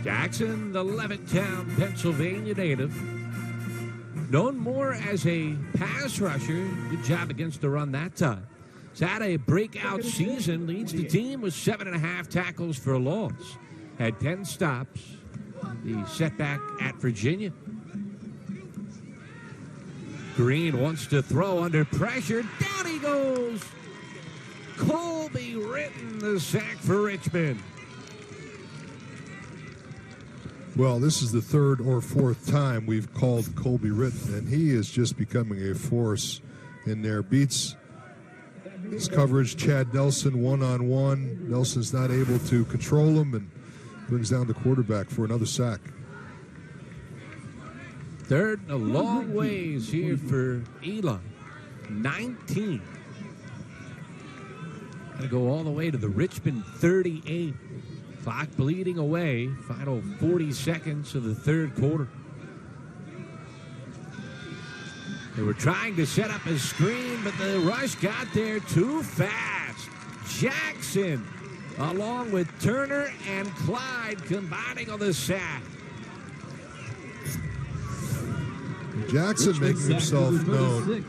Jackson, the Levittown, Pennsylvania native, known more as a pass rusher. Good job against the run that time. He's had a breakout season, leads the team with 7.5 tackles for a loss. Had 10 stops. The setback at Virginia. Green wants to throw under pressure. Down he goes. Colby Ritten, the sack for Richmond. Well, this is the third or fourth time we've called Colby Ritten, and he is just becoming a force in there. Beats his coverage. Chad Nelson one-on-one. Nelson's not able to control him and brings down the quarterback for another sack. Third and a long ways here for Elon. 19. Got to go all the way to the Richmond 38. Clock bleeding away. Final 40 seconds of the third quarter. They were trying to set up a screen, but the rush got there too fast. Jackson, along with Turner and Clyde, combining on the sack. Jackson making himself known.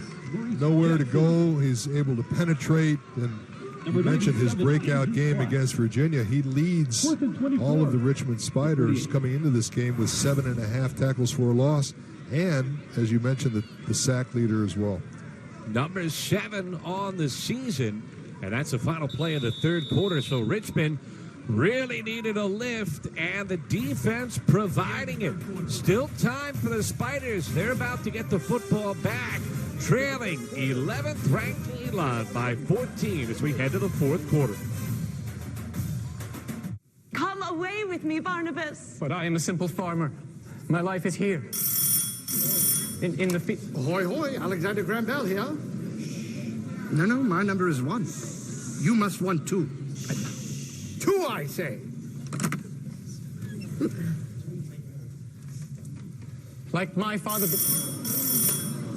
Nowhere to go. He's able to penetrate. And you mentioned his breakout game against Virginia. He leads all of the Richmond Spiders coming into this game with 7.5 tackles for a loss. And, as you mentioned, the sack leader as well. Number 7 on the season. And that's the final play of the third quarter. So Richmond really needed a lift, and the defense providing it. Still time for the Spiders. They're about to get the football back, trailing 11th ranked Elon by 14 as we head to the fourth quarter. Come away with me, Barnabas. But I am a simple farmer. My life is here. In the field. Ahoy, hoy, Alexander Graham Bell here. No, my number is 1. You must want 2. 2, I say. Like my father.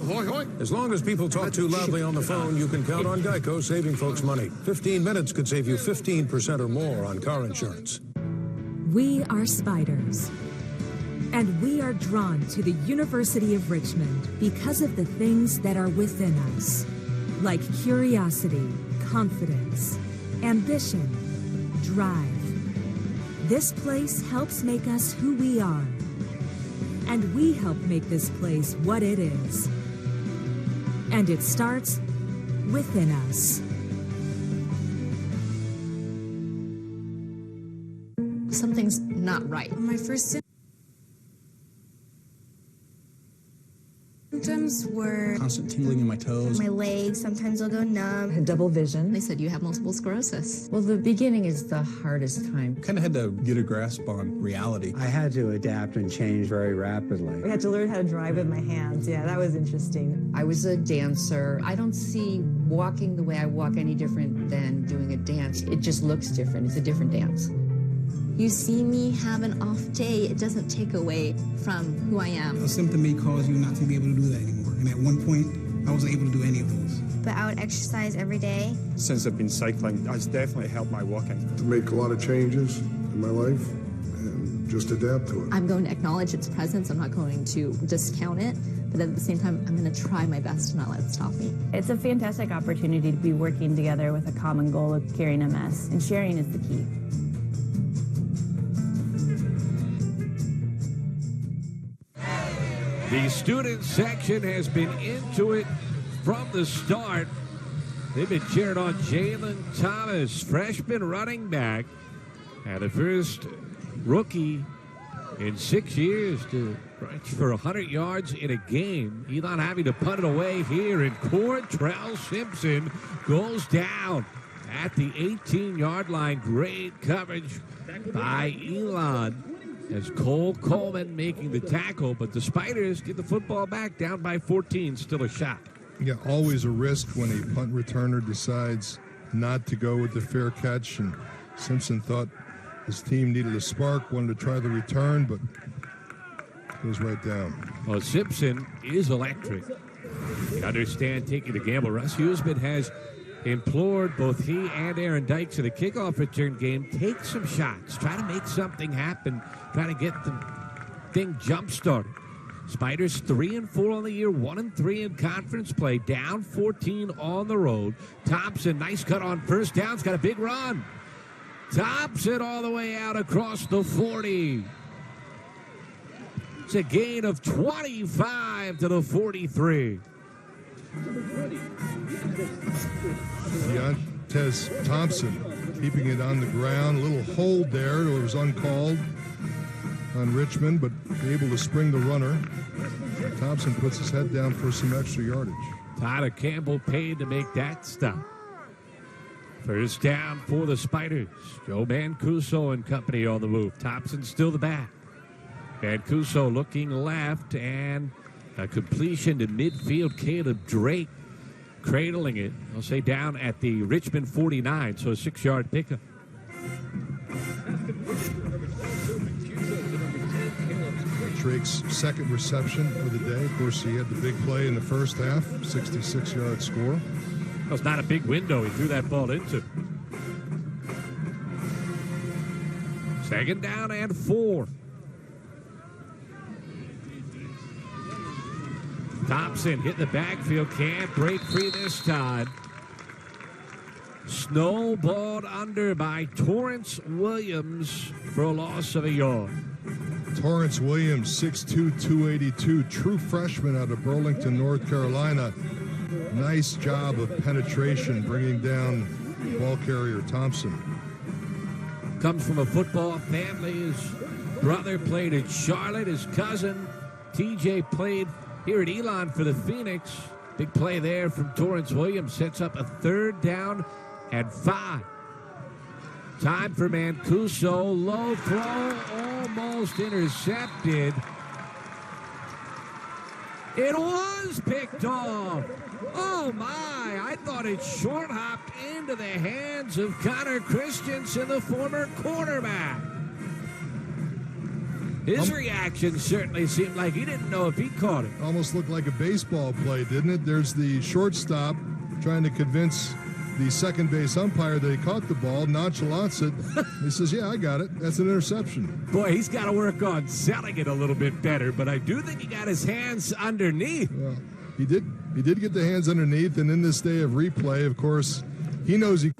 Ahoy, hoy. As long as people talk too loudly on the phone, you can count on Geico saving folks money. 15 minutes could save you 15% or more on car insurance. We are spiders. And we are drawn to the University of Richmond because of the things that are within us, like curiosity, confidence, ambition, drive. This place helps make us who we are. And we help make this place what it is. And it starts within us. Something's not right. My first symptoms were constant tingling in my toes. My legs, sometimes they'll go numb. I had double vision. They said you have multiple sclerosis. Well, the beginning is the hardest time. Kind of had to get a grasp on reality. I had to adapt and change very rapidly. I had to learn how to drive with my hands. Yeah, that was interesting. I was a dancer. I don't see walking the way I walk any different than doing a dance. It just looks different. It's a different dance. You see me have an off day, it doesn't take away from who I am. A symptom may cause you not to be able to do that anymore. And at one point, I wasn't able to do any of those. But I would exercise every day. Since I've been cycling, it's definitely helped my walking. To make a lot of changes in my life and just adapt to it. I'm going to acknowledge its presence. I'm not going to discount it. But at the same time, I'm going to try my best to not let it stop me. It's a fantastic opportunity to be working together with a common goal of curing MS, and sharing is the key. The student section has been into it from the start. They've been cheering on Jalen Thomas, freshman running back. And the first rookie in 6 years to rush for 100 yards in a game. Elon having to punt it away here, and Cortrell Simpson goes down at the 18-yard line. Great coverage by Elon as Cole Coleman making the tackle, but the Spiders get the football back, down by 14, still a shot. Yeah, always a risk when a punt returner decides not to go with the fair catch, and Simpson thought his team needed a spark, wanted to try the return, but goes right down. Well, Simpson is electric. You understand taking the gamble. Russ Huesman has implored both he and Aaron Dykes in the kickoff return game, take some shots, try to make something happen, try to get the thing jump-started. Spiders 3-4 on the year, 1-3 in conference play, down 14 on the road. Thompson, nice cut on first down, has got a big run. Thompson all the way out across the 40. It's a gain of 25 to the 43. Deontez Thompson keeping it on the ground. A little hold there. It was uncalled on Richmond, but able to spring the runner. Thompson puts his head down for some extra yardage. Tyler Campbell paid to make that stop. First down for the Spiders. Joe Mancuso and company on the move. Thompson still the back. Mancuso looking left, and a completion to midfield. Caleb Drake cradling it. I'll say down at the Richmond 49, so a 6-yard pickup. Drake's second reception of the day. Of course, he had the big play in the first half, 66-yard score. That was not a big window he threw that ball into. Second down and 4. Thompson hit the backfield, can't break free this time. Snowballed under by Torrance Williams for a loss of a yard. Torrance Williams, 6'2", 282, true freshman out of Burlington, North Carolina. Nice job of penetration, bringing down ball carrier Thompson. Comes from a football family. His brother played at Charlotte. His cousin, TJ, played here at Elon for the Phoenix. Big play there from Torrance Williams. Sets up a third down and 5. Time for Mancuso. Low throw, almost intercepted. It was picked off. Oh my, I thought it short hopped into the hands of Connor Christensen, the former quarterback. His reaction certainly seemed like he didn't know if he caught it. Almost looked like a baseball play, didn't it? There's the shortstop trying to convince the second base umpire that he caught the ball, nonchalants it. He says, yeah, I got it. That's an interception. Boy, he's got to work on selling it a little bit better, but I do think he got his hands underneath. Well, he did get the hands underneath, and in this day of replay, of course, he knows he...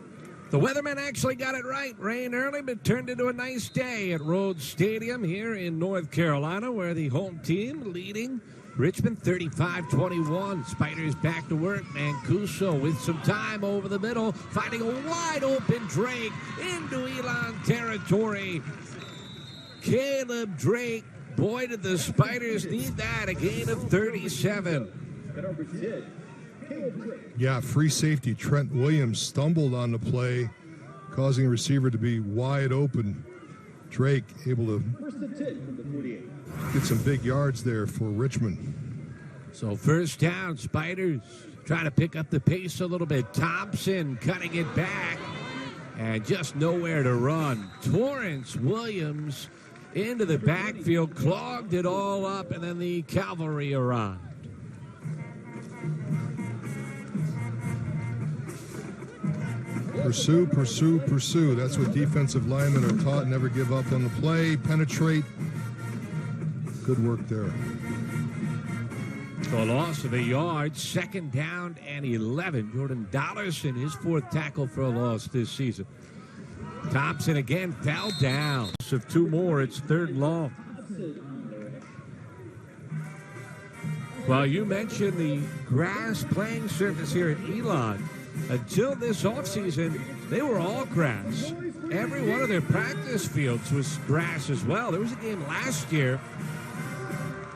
The weatherman actually got it right. Rain early, but turned into a nice day at Rhodes Stadium here in North Carolina, where the home team leading Richmond 35-21. Spiders back to work. Mancuso with some time over the middle, finding a wide open Drake into Elon territory. Caleb Drake. Boy, did the Spiders need that. A gain of 37. Yeah, free safety Trent Williams stumbled on the play, causing a receiver to be wide open. Drake able to get some big yards there for Richmond. So first down, Spiders trying to pick up the pace a little bit. Thompson cutting it back and just nowhere to run. Torrance Williams into the backfield, clogged it all up, and then the cavalry arrived. Pursue, pursue, pursue. That's what defensive linemen are taught. Never give up on the play. Penetrate. Good work there. So a loss of a yard. Second down and 11. Jordan Dollarson, his 4th tackle for a loss this season. Thompson again fell down. Of 2 more, it's 3rd and long. Well, you mentioned the grass playing surface here at Elon. Until this offseason, they were all grass. every one of their practice fields was grass as well. There was a game last year,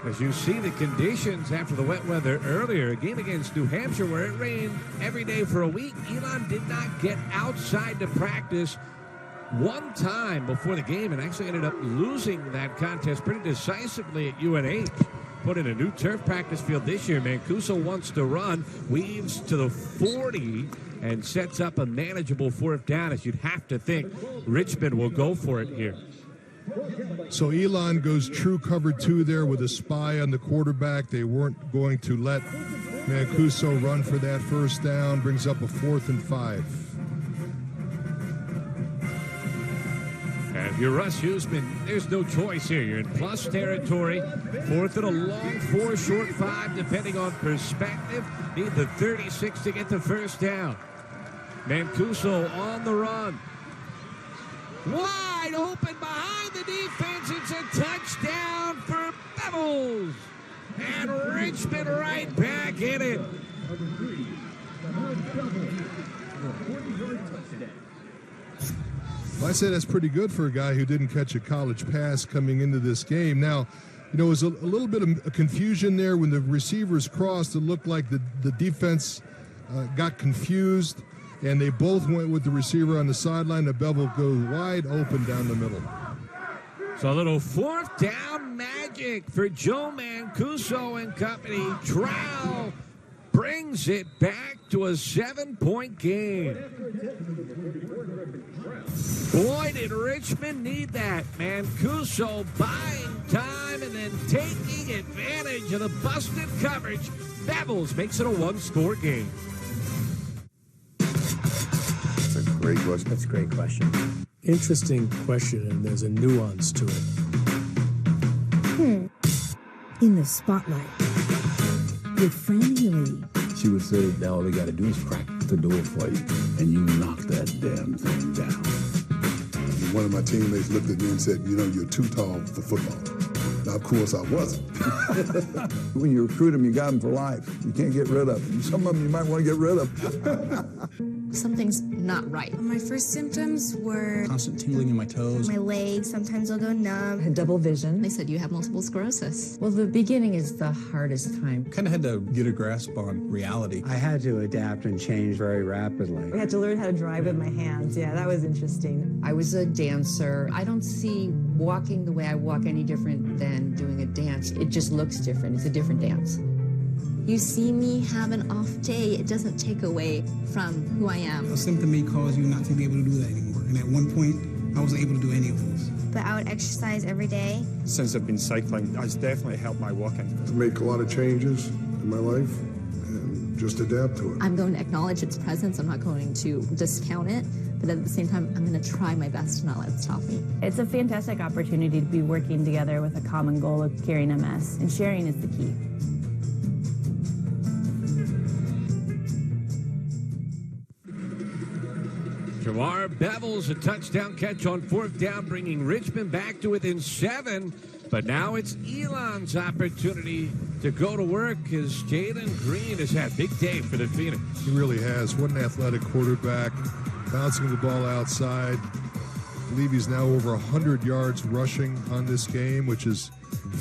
as you see the conditions after the wet weather earlier, a game against New Hampshire where it rained every day for a week. Elon did not get outside to practice one time before the game and actually ended up losing that contest pretty decisively at UNH. Put in a new turf practice field this year. Mancuso wants to run, weaves to the 40, and sets up a manageable fourth down, as you'd have to think Richmond will go for it here. So Elon goes true cover 2 there with a spy on the quarterback. They weren't going to let Mancuso run for that first down. Brings up a 4th and 5. And if you're Russ Huesman, there's no choice here. You're in plus territory. 4th and a long 4, short 5, depending on perspective. Need the 36 to get the first down. Mancuso on the run. Wide open behind the defense. It's a touchdown for Bevels. And Richmond right back in it. Well, I'd say that's pretty good for a guy who didn't catch a college pass coming into this game. Now, you know, it was a little bit of confusion there when the receivers crossed. It looked like the defense got confused, and they both went with the receiver on the sideline. The Bevel goes wide open down the middle. So a little fourth down magic for Joe Mancuso and company. Trowell brings it back to a 7-point game. Boy, did Richmond need that. Mancuso buying time and then taking advantage of the busted coverage. Bevels makes it a 1-score game. That's a great question. That's a great question. Interesting question, and there's a nuance to it. In the spotlight with Fran Healy. She would say that all they got to do is crack the door for you, and you knock that damn thing down. One of my teammates looked at me and said, you know, you're too tall for football. Now, of course, I wasn't. When you recruit them, you got them for life. You can't get rid of them. Some of them you might want to get rid of. Something's not right. My first symptoms were constant tingling in my toes. My legs, sometimes I'll go numb. I had double vision. They said you have multiple sclerosis. Well, the beginning is the hardest time. Kind of had to get a grasp on reality. I had to adapt and change very rapidly. I had to learn how to drive with my hands. Yeah, that was interesting. I was a dancer. I don't see walking the way I walk any different than doing a dance. It just looks different. It's a different dance. You see me have an off day, it doesn't take away from who I am. A symptom may cause you not to be able to do that anymore. And at one point, I wasn't able to do any of those. But I would exercise every day. Since I've been cycling, it's definitely helped my walking. To make a lot of changes in my life and just adapt to it. I'm going to acknowledge its presence. I'm not going to discount it. But at the same time, I'm going to try my best to not let it stop me. It's a fantastic opportunity to be working together with a common goal of curing MS, and sharing is the key. Jamar Bevels, a touchdown catch on 4th down, bringing Richmond back to within 7. But now it's Elon's opportunity to go to work as Jalen Green has had a big day for the Phoenix. He really has. What an athletic quarterback, bouncing the ball outside. I believe he's now over 100 yards rushing on this game, which is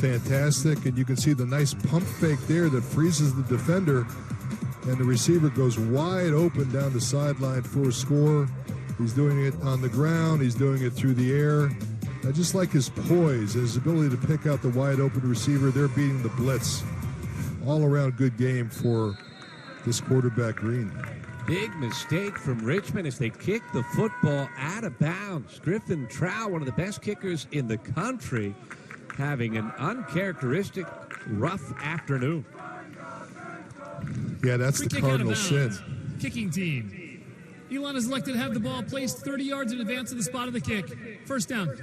fantastic. And you can see the nice pump fake there that freezes the defender, and the receiver goes wide open down the sideline for a score. He's doing it on the ground. He's doing it through the air. I just like his poise, his ability to pick out the wide open receiver. They're beating the blitz. All around good game for this quarterback, Green. Big mistake from Richmond as they kick the football out of bounds. Griffin Trowell, one of the best kickers in the country, having an uncharacteristic rough afternoon. Yeah, that's Free the kick out of cardinal sin. bounds. Kicking team. Elon is elected to have the ball placed 30 yards in advance of the spot of the kick. First down.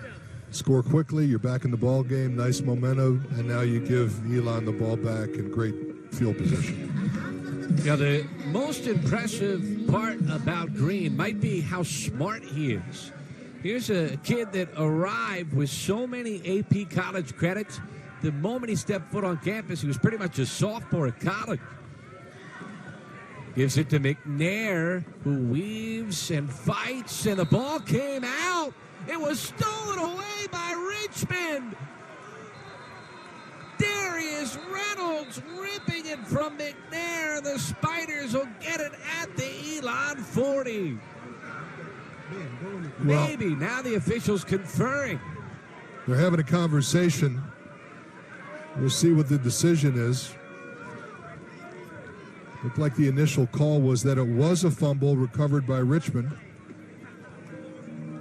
Score quickly, you're back in the ball game, nice momentum, and now you give Elon the ball back in great field position. Now, the most impressive part about Green might be how smart he is. Here's a kid that arrived with so many AP college credits. The moment he stepped foot on campus, he was pretty much a sophomore at college. Gives it to McNair, who weaves and fights, and the ball came out. It was stolen away by Richmond. Darius Reynolds ripping it from McNair. The Spiders will get it at the Elon 40. Maybe. Now the officials conferring. They're having a conversation. We'll see what the decision is. Looked like the initial call was that it was a fumble recovered by Richmond.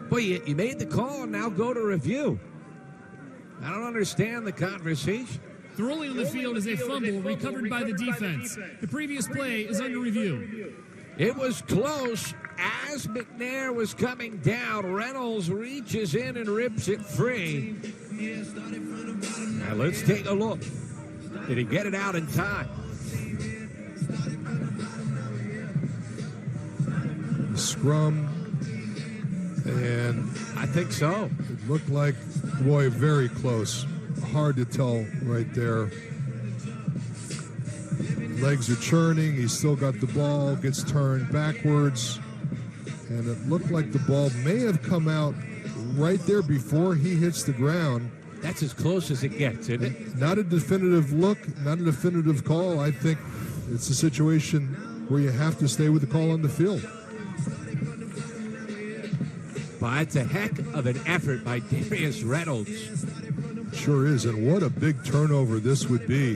Boy, you made the call and now go to review. I don't understand the conversation. The ruling on the field is a fumble recovered by the defense. The previous play is under review. It was close. As McNair was coming down, Reynolds reaches in and rips it free. Now let's take a look. Did he get it out in time? Scrum, and I think so. It looked like, boy, very close. Hard to tell right there. Legs are churning. He's still got the ball, gets turned backwards, and it looked like the ball may have come out right there before he hits the ground. That's as close as it gets, isn't it? Not a definitive look, not a definitive call. I think it's a situation where you have to stay with the call on the field. But it's a heck of an effort by Darius Reynolds. Sure is, and what a big turnover this would be.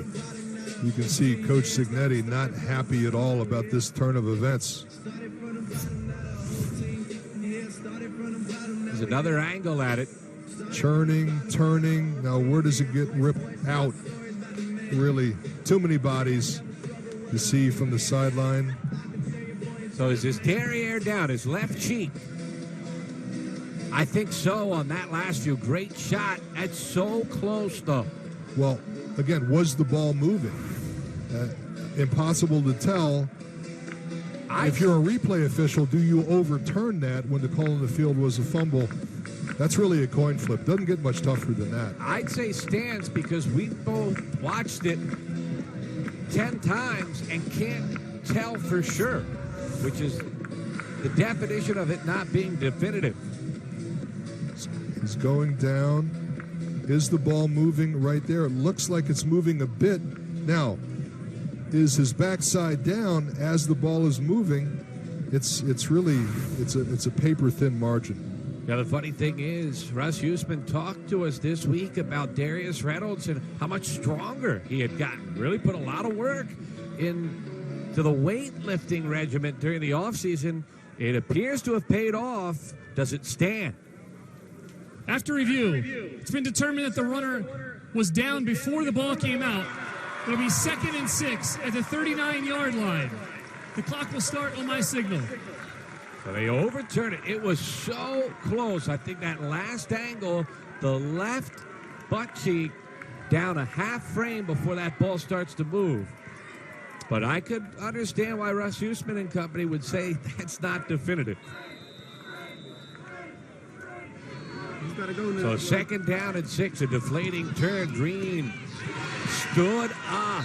You can see Coach Cignetti not happy at all about this turn of events. There's another angle at it. Churning, turning. Now where does it get ripped out? Really, too many bodies to see from the sideline. So is his derriere down, his left cheek? I think so on that last view. Great shot. That's so close, though. Well, again, was the ball moving? Impossible to tell. If you're a replay official, do you overturn that when the call in the field was a fumble? That's really a coin flip. Doesn't get much tougher than that. I'd say stands because we both watched it 10 times and can't tell for sure, which is the definition of it not being definitive. He's going down. Is the ball moving right there? It looks like it's moving a bit. Now, is his backside down as the ball is moving? It's a paper thin margin. Now, the funny thing is, Russ Huesman talked to us this week about Darius Reynolds and how much stronger he had gotten. Really put a lot of work into the weightlifting regimen during the offseason. It appears to have paid off. Does it stand? After review, it's been determined that the runner was down before the ball came out. It'll be 2nd and 6 at the 39-yard line. The clock will start on my signal. So they overturn it. It was so close. I think that last angle, the left butt cheek down a half frame before that ball starts to move. But I could understand why Russ Huesman and company would say that's not definitive. So 2nd down and 6, a deflating turn. Green stood up.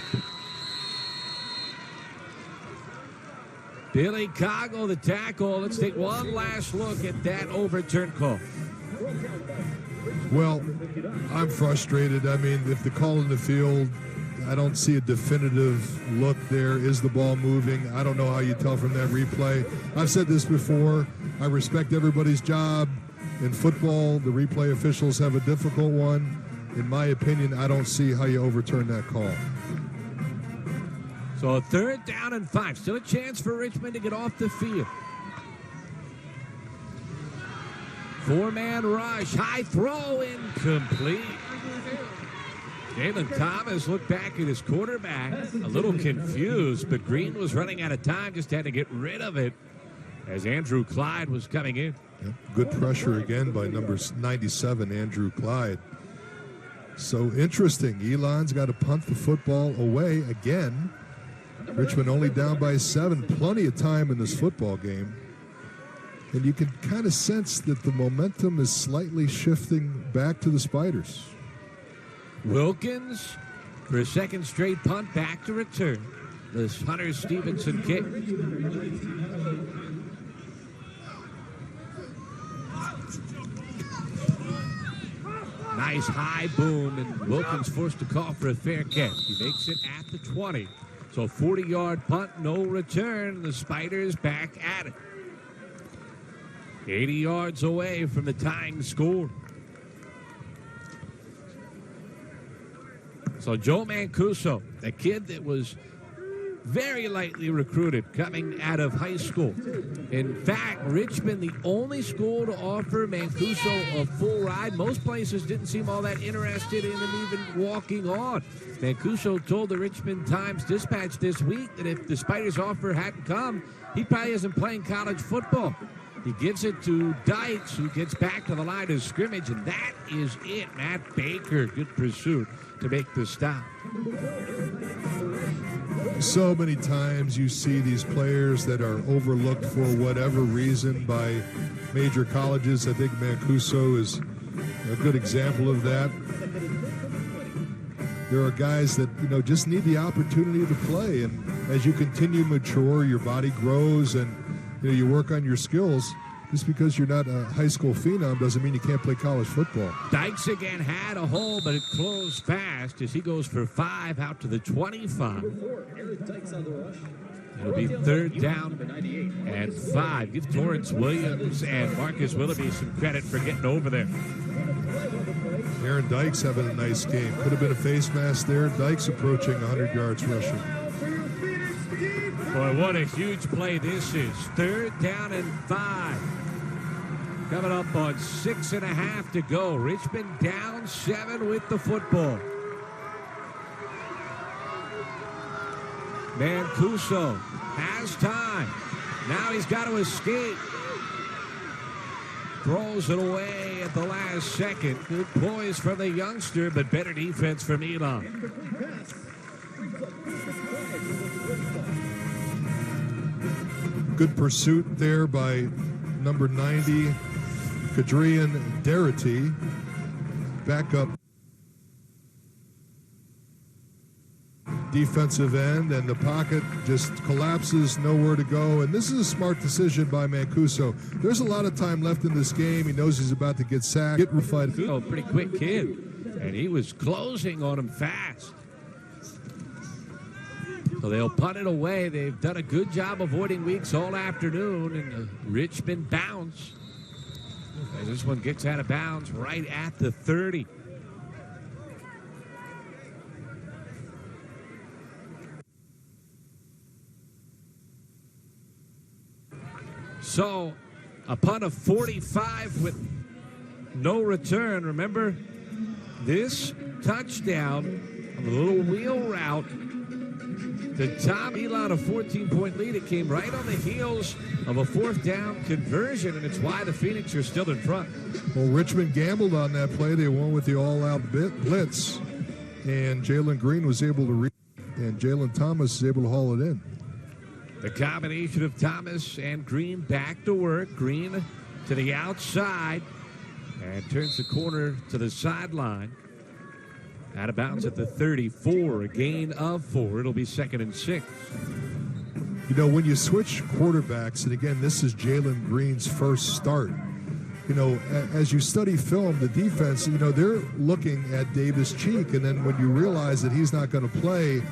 Billy Coggle, the tackle. Let's take one last look at that overturned call. Well, I'm frustrated. I mean, if the call in the field, I don't see a definitive look there. Is the ball moving? I don't know how you tell from that replay. I've said this before. I respect everybody's job. In football, the replay officials have a difficult one. In my opinion, I don't see how you overturn that call. So a 3rd down and 5. Still a chance for Richmond to get off the field. 4-man rush. High throw incomplete. Jalen Thomas looked back at his quarterback, a little confused, but Green was running out of time, just had to get rid of it as Andrew Clyde was coming in. Yep. Good pressure again by number 97, Andrew Clyde. So interesting. Elon's got to punt the football away again. Richmond only down by 7. Plenty of time in this football game. And you can kind of sense that the momentum is slightly shifting back to the Spiders. Wilkins for a 2nd straight punt back to return. this Hunter Stevenson kick. Nice high boom, and Wilkins forced to call for a fair catch. He makes it at the 20. So 40-yard punt, no return. The Spiders back at it. 80 yards away from the tying score. So Joe Mancuso, the kid that was very lightly recruited coming out of high school. In fact, Richmond, the only school to offer Mancuso a full ride. Most places didn't seem all that interested in him even walking on. Mancuso told the Richmond Times-Dispatch this week that if the Spiders' offer hadn't come, he probably isn't playing college football. He gives it to Dykes, who gets back to the line of scrimmage, and that is it. Matt Baker, good pursuit to make the stop. So many times you see these players that are overlooked for whatever reason by major colleges. I think Mancuso is a good example of that. There are guys that, just need the opportunity to play, and as you continue to mature, your body grows, and you work on your skills. Just because you're not a high school phenom doesn't mean you can't play college football. Dykes again had a hole, but it closed fast as he goes for 5 out to the 25. It'll be 3rd down and 5. Give Torrance Williams and Marcus Willoughby some credit for getting over there. Aaron Dykes having a nice game. Could have been a face mask there. Dykes approaching 100 yards rushing. Boy, what a huge play this is. 3rd down and 5. Coming up on 6.5 to go. Richmond down 7 with the football. Mancuso has time. Now he's got to escape. Throws it away at the last second. Good poise from the youngster, but better defense from Elon. Good pursuit there by number 90, Kadrian Darity. Back up defensive end, and the pocket just collapses, nowhere to go. And this is a smart decision by Mancuso. There's a lot of time left in this game. He knows he's about to get sacked. Oh, pretty quick kid. And he was closing on him fast. So they'll punt it away. They've done a good job avoiding weeks all afternoon, and the Richmond bounce. As this one gets out of bounds right at the 30. So a punt of 45 with no return. Remember, this touchdown on the little wheel route to Tom Elon, a 14-point lead. It came right on the heels of a 4th down conversion, and it's why the Phoenix are still in front. Well, Richmond gambled on that play. They won with the all-out blitz, and Jalen Green was able to read, and Jalen Thomas is able to haul it in. The combination of Thomas and Green back to work. Green to the outside and turns the corner to the sideline. Out of bounds at the 34, a gain of 4. It'll be 2nd and 6. When you switch quarterbacks, and again, this is Jalen Green's first start. As you study film, the defense, they're looking at Davis Cheek, and then when you realize that he's not going to play,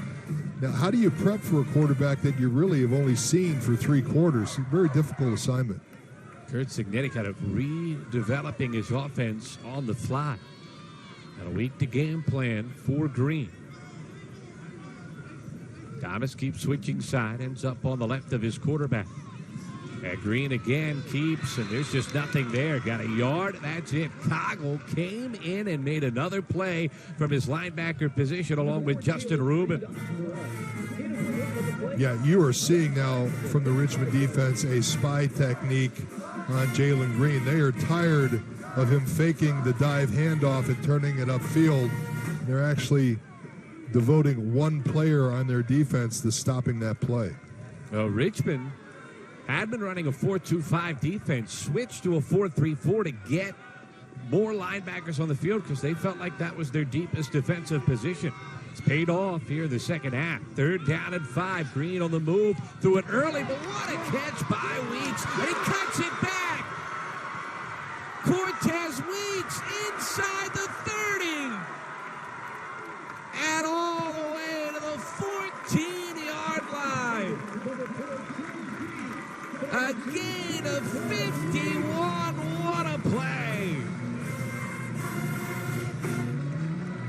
now how do you prep for a quarterback that you really have only seen for 3 quarters? Very difficult assignment. Curt Cignetti kind of redeveloping his offense on the fly. Got a week to game plan for Green. Thomas keeps switching side, ends up on the left of his quarterback. And Green again keeps, and there's just nothing there. Got a yard, that's it. Coggle came in and made another play from his linebacker position along with Justin Rubin. Yeah, you are seeing now from the Richmond defense a spy technique on Jalen Green. They are tired of him faking the dive handoff and turning it upfield. They're actually devoting one player on their defense to stopping that play. Well, Richmond had been running a 4-2-5 defense, switched to a 4-3-4 to get more linebackers on the field because they felt like that was their deepest defensive position. It's paid off here in the second half. 3rd down and 5. Green on the move. Threw it early, but what a catch by Weeks. And he cuts it back. Cortez Weeks inside the 30. And all the way to the 14-yard line. A gain of 51. What a play.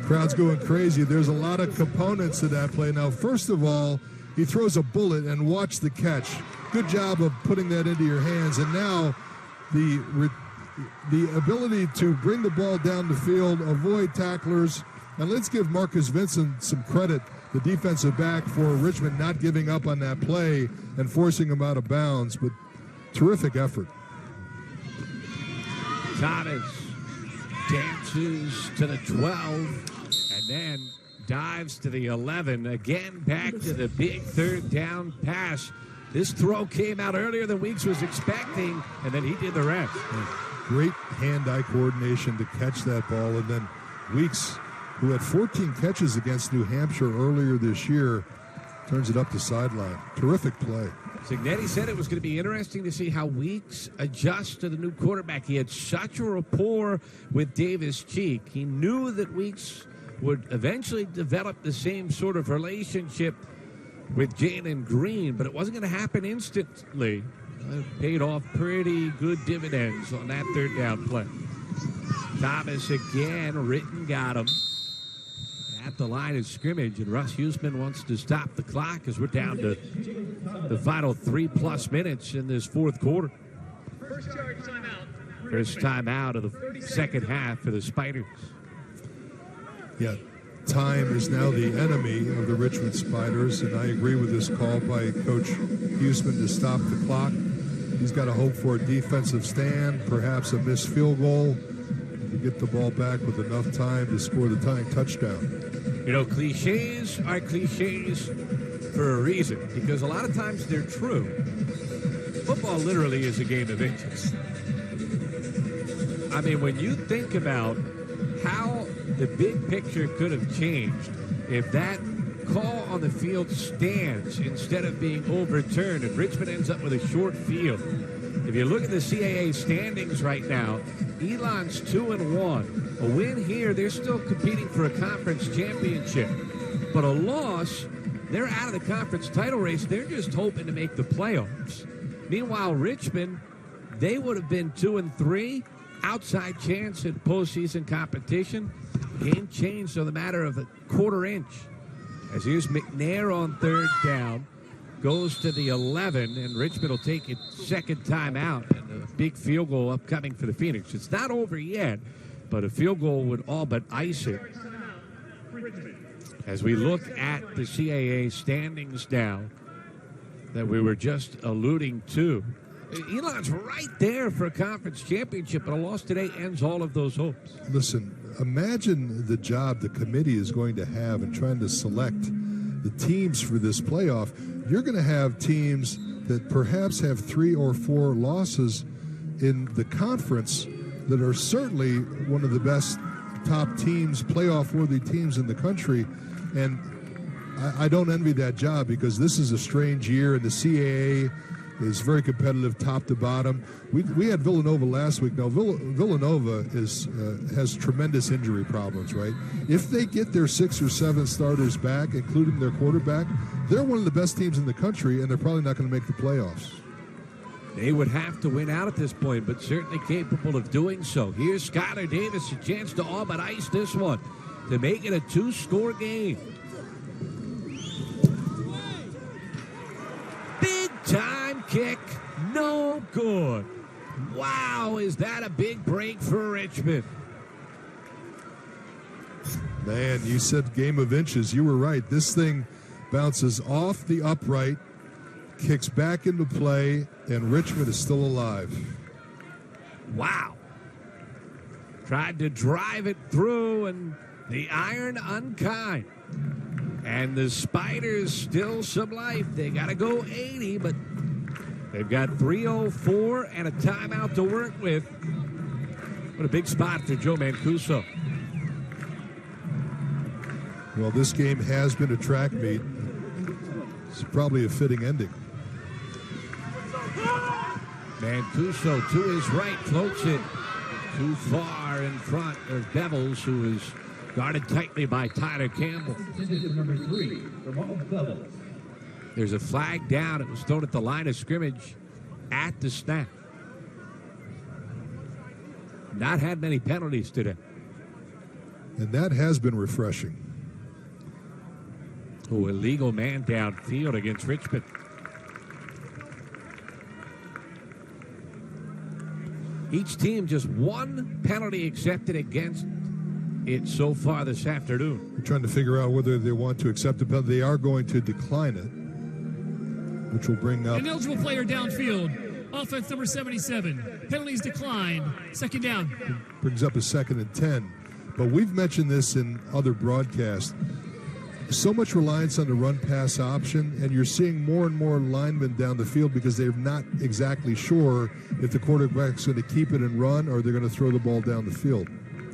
Crowd's going crazy. There's a lot of components to that play. Now, first of all, he throws a bullet and watch the catch. Good job of putting that into your hands. And now the ability to bring the ball down the field, avoid tacklers. And let's give Marcus Vincent some credit, the defensive back for Richmond, not giving up on that play and forcing him out of bounds. But terrific effort. Thomas dances to the 12 and then dives to the 11. Again, back to the big 3rd down pass. This throw came out earlier than Weeks was expecting, and then he did the rest. Great hand-eye coordination to catch that ball. And then Weeks, who had 14 catches against New Hampshire earlier this year, turns it up the sideline. Terrific play. Cignetti said it was going to be interesting to see how Weeks adjusts to the new quarterback. He had such a rapport with Davis Cheek. He knew that Weeks would eventually develop the same sort of relationship with Jalen Green, but it wasn't going to happen instantly. It paid off pretty good dividends on that 3rd down play. Thomas again, Ritten got him at the line of scrimmage, and Russ Huesman wants to stop the clock as we're down to the final 3+ minutes in this 4th quarter. First timeout of the second half for the Spiders. Yeah, time is now the enemy of the Richmond Spiders, and I agree with this call by Coach Huesman to stop the clock. He's got to hope for a defensive stand, perhaps a missed field goal, to get the ball back with enough time to score the tying touchdown. You know, cliches are cliches for a reason, because a lot of times they're true. Football literally is a game of inches. I mean, when you think about how the big picture could have changed if that call on the field stands instead of being overturned and Richmond ends up with a short field. If you look at the CAA standings right now, Elon's 2-1. A win here, they're still competing for a conference championship. But a loss, they're out of the conference title race. They're just hoping to make the playoffs. Meanwhile, Richmond, they would have been 2-3. Outside chance in postseason competition. Game changed on the matter of a quarter inch. As here's McNair on 3rd down. Goes to the 11, and Richmond will take its second time out. And a big field goal upcoming for the Phoenix. It's not over yet, but a field goal would all but ice it. As we look at the CAA standings now that we were just alluding to, Elon's right there for a conference championship, but a loss today ends all of those hopes. Listen, imagine the job the committee is going to have in trying to select the teams for this playoff. You're going to have teams that perhaps have 3 or 4 losses in the conference that are certainly one of the best top teams, playoff-worthy teams in the country. And I don't envy that job, because this is a strange year, and the CAA is very competitive top to bottom. We had Villanova last week. Now, Villanova has tremendous injury problems, right? If they get their 6 or 7 starters back, including their quarterback, they're one of the best teams in the country, and they're probably not going to make the playoffs. They would have to win out at this point, but certainly capable of doing so. Here's Skylar Davis, a chance to all but ice this one to make it a 2-score game. Big time kick, no good. Wow, is that a big break for Richmond? Man, you said game of inches. You were right. This thing bounces off the upright, kicks back into play, and Richmond is still alive. Wow. Tried to drive it through, and the iron unkind. And the Spiders still some life. They got to go 80, but they've got 3:04 and a timeout to work with. What a big spot for Joe Mancuso. Well, this game has been a track meet. It's probably a fitting ending. Mancuso to his right floats it too far in front of Devils, who is guarded tightly by Tyler Campbell. Number 3 from all Devils. There's a flag down. It was thrown at the line of scrimmage at the snap. Not had many penalties today. And that has been refreshing. Oh, illegal man downfield against Richmond. Each team just one penalty accepted against it so far this afternoon. We're trying to figure out whether they want to accept the penalty. They are going to decline it, which will bring up... Ineligible player downfield. Offense number 77. Penalties declined. Second down. Brings up a 2nd and 10. But we've mentioned this in other broadcasts. So much reliance on the run-pass option, and you're seeing more and more linemen down the field because they're not exactly sure if the quarterback's going to keep it and run or they're going to throw the ball down the field.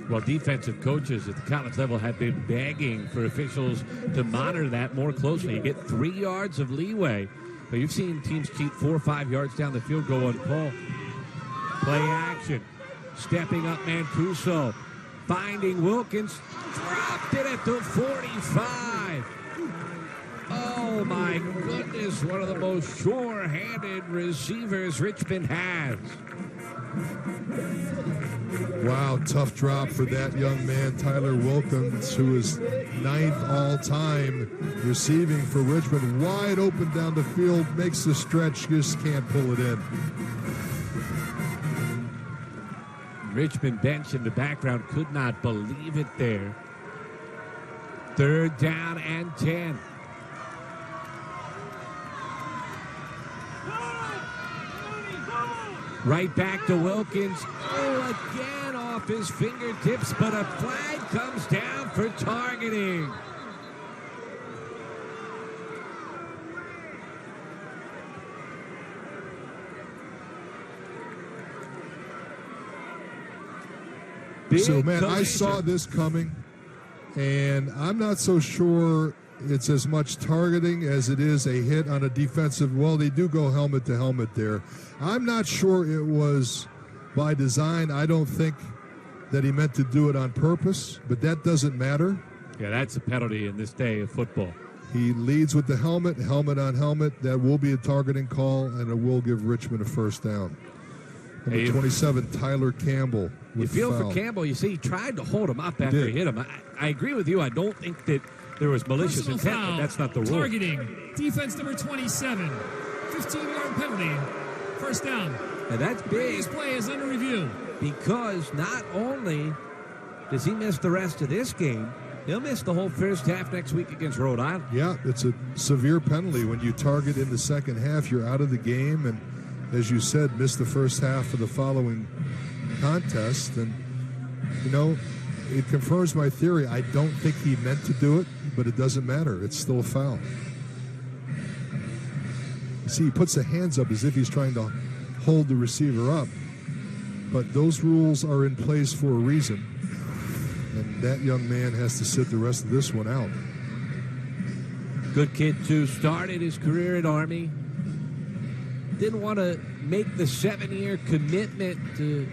Well, defensive coaches at the college level have been begging for officials to monitor that more closely. You get 3 yards of leeway, but you've seen teams cheat 4 or 5 yards down the field, go on call. Play action. Stepping up Mancuso. Finding Wilkins. Dropped it at the 45. Oh, my goodness. One of the most sure-handed receivers Richmond has. Wow, tough drop for that young man, Tyler Wilkins, who is 9th all-time receiving for Richmond. Wide open down the field, makes the stretch, just can't pull it in. Richmond bench in the background could not believe it there. 3rd down and 10. Right back to Wilkins. Oh, again off his fingertips, but a flag comes down for targeting. So, man, I saw this coming, and I'm not so sure it's as much targeting as it is a hit on a defensive. Well, they do go helmet to helmet there. I'm not sure it was by design. I don't think that he meant to do it on purpose, but that doesn't matter. Yeah, that's a penalty in this day of football. He leads with the helmet on helmet. That will be a targeting call, and it will give Richmond a first down. Number 27, Tyler Campbell. You feel for Campbell. You see, he tried to hold him up after he hit him. I agree with you. I don't think that there was malicious intent, but that's not the rule. Targeting. Defense number 27. 15-yard penalty. First down. And that's big. This play is under review. Because not only does he miss the rest of this game, he'll miss the whole first half next week against Rhode Island. Yeah, it's a severe penalty. When you target in the second half, you're out of the game, and as you said, missed the first half of the following contest. And, you know, it confirms my theory. I don't think he meant to do it, but it doesn't matter. It's still a foul. You see, he puts the hands up as if he's trying to hold the receiver up. But those rules are in place for a reason. And that young man has to sit the rest of this one out. Good kid, too. Started his career at Army. Didn't want to make the 7-year commitment to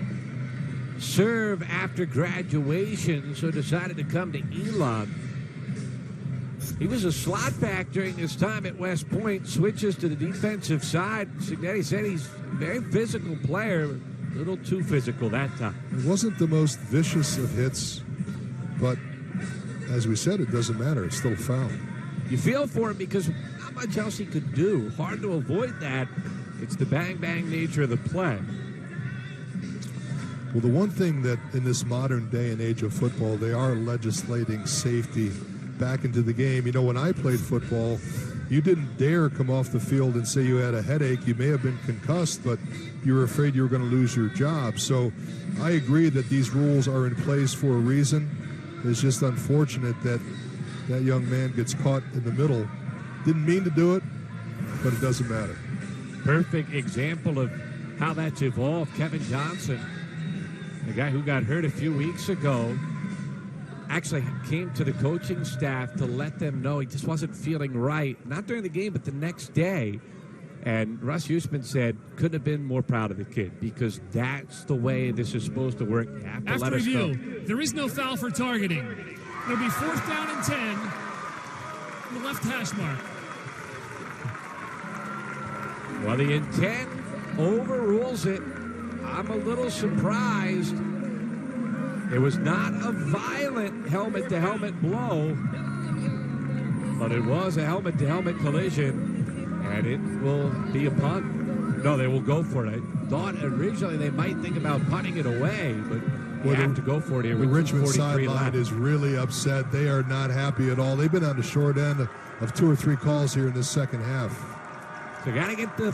serve after graduation, so decided to come to Elon. He was a slot back during his time at West Point, switches to the defensive side. Signetti said he's a very physical player, a little too physical that time. It wasn't the most vicious of hits, but as we said, it doesn't matter. It's still a foul. You feel for him because not much else he could do. Hard to avoid that. It's the bang-bang nature of the play. Well, the one thing that in this modern day and age of football, they are legislating safety back into the game. You know, when I played football, you didn't dare come off the field and say you had a headache. You may have been concussed, but you were afraid you were going to lose your job. So I agree that these rules are in place for a reason. It's just unfortunate that that young man gets caught in the middle. Didn't mean to do it, but it doesn't matter. Perfect example of how that's evolved. Kevin Johnson, the guy who got hurt a few weeks ago, actually came to the coaching staff to let them know he just wasn't feeling right, not during the game, but the next day. And Russ Huesman said, couldn't have been more proud of the kid because that's the way this is supposed to work. You have to After let us review, go. there is no foul for targeting. It'll be 4th down and 10 from the left hash mark. Well, the intent overrules it. I'm a little surprised. It was not a violent helmet-to-helmet blow, but it was a helmet-to-helmet collision. And it will be a punt. No, they will go for it. I thought originally they might think about punting it away, but they have to go for it here. The Richmond sideline left. is really upset. They are not happy at all. They've been on the short end of 2 or 3 calls here in this second half. So got to get the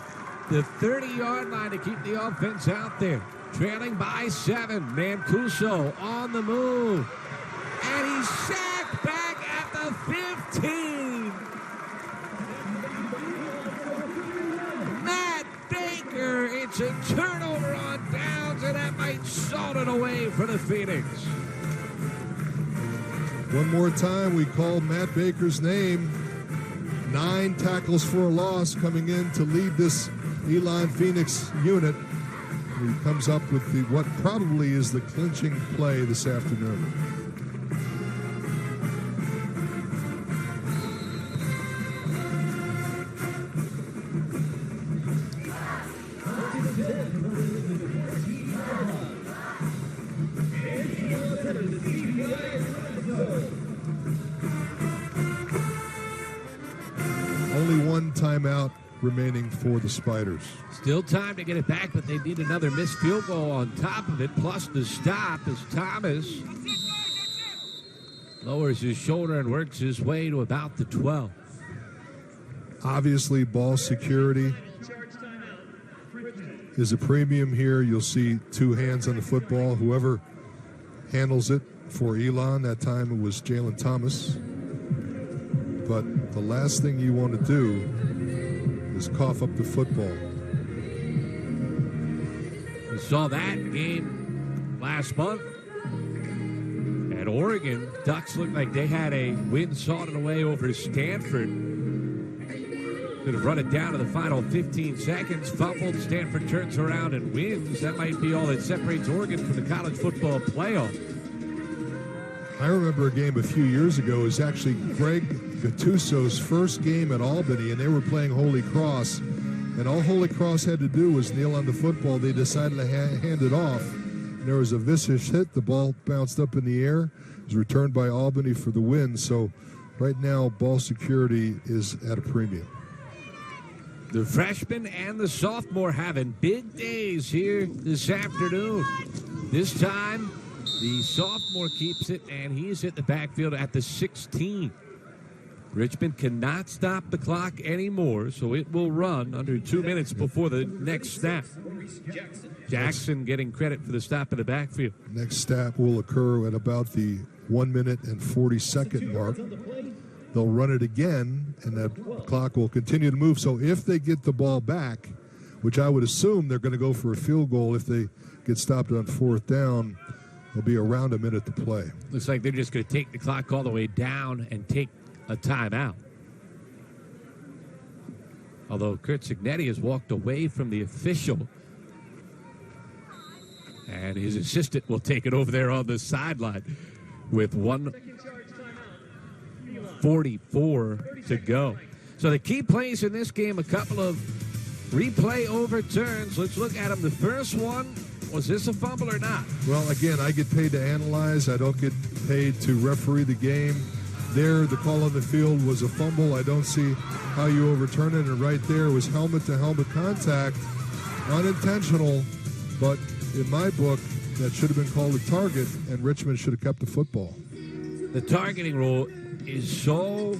30-yard line to keep the offense out there. Trailing by 7. Mancuso on the move. And he's sacked back at the 15. Matt Baker, it's a turnover on downs, and that might salt it away for the Phoenix. One more time, we call Matt Baker's name. 9 tackles for a loss coming in to lead this Elon Phoenix unit. He comes up with what probably is the clinching play this afternoon. Only 1 timeout remaining for the Spiders. Still time to get it back, but they need another missed field goal on top of it, plus the stop as Thomas lowers his shoulder and works his way to about the 12. Obviously, ball security is a premium here. You'll see 2 hands on the football. Whoever handles it for Elon, that time it was Jalen Thomas. But the last thing you want to do is cough up the football. We saw that game last month at Oregon. Ducks looked like they had a win salted away over Stanford. Could have run it down to the final 15 seconds. Fumbled. Stanford turns around and wins. That might be all that separates Oregon from the college football playoff. I remember a game a few years ago. It was actually Greg Gattuso's first game at Albany, and they were playing Holy Cross. And all Holy Cross had to do was kneel on the football. They decided to hand it off. And there was a vicious hit. The ball bounced up in the air. It was returned by Albany for the win. So right now, ball security is at a premium. The freshman and the sophomore having big days here this afternoon. This time, the sophomore keeps it, and he's hit the backfield at the 16. Richmond cannot stop the clock anymore, so it will run under 2 minutes before the next snap. Jackson getting credit for the stop in the backfield. Next snap will occur at about the 1 minute and 40-second mark. They'll run it again, and that clock will continue to move. So if they get the ball back, which I would assume they're going to go for a field goal if they get stopped on 4th down, there'll be around a minute to play. Looks like they're just going to take the clock all the way down and take a timeout. Although Curt Cignetti has walked away from the official, and his assistant will take it over there on the sideline with 1:44 to go. So the key plays in this game, a couple of replay overturns. Let's look at them. The first one, was this a fumble or not? Well, again, I get paid to analyze. I don't get paid to referee the game. There, the call on the field was a fumble. I don't see how you overturn it. And right there was helmet-to-helmet contact, unintentional, but in my book, that should have been called a target, and Richmond should have kept the football. The targeting rule is so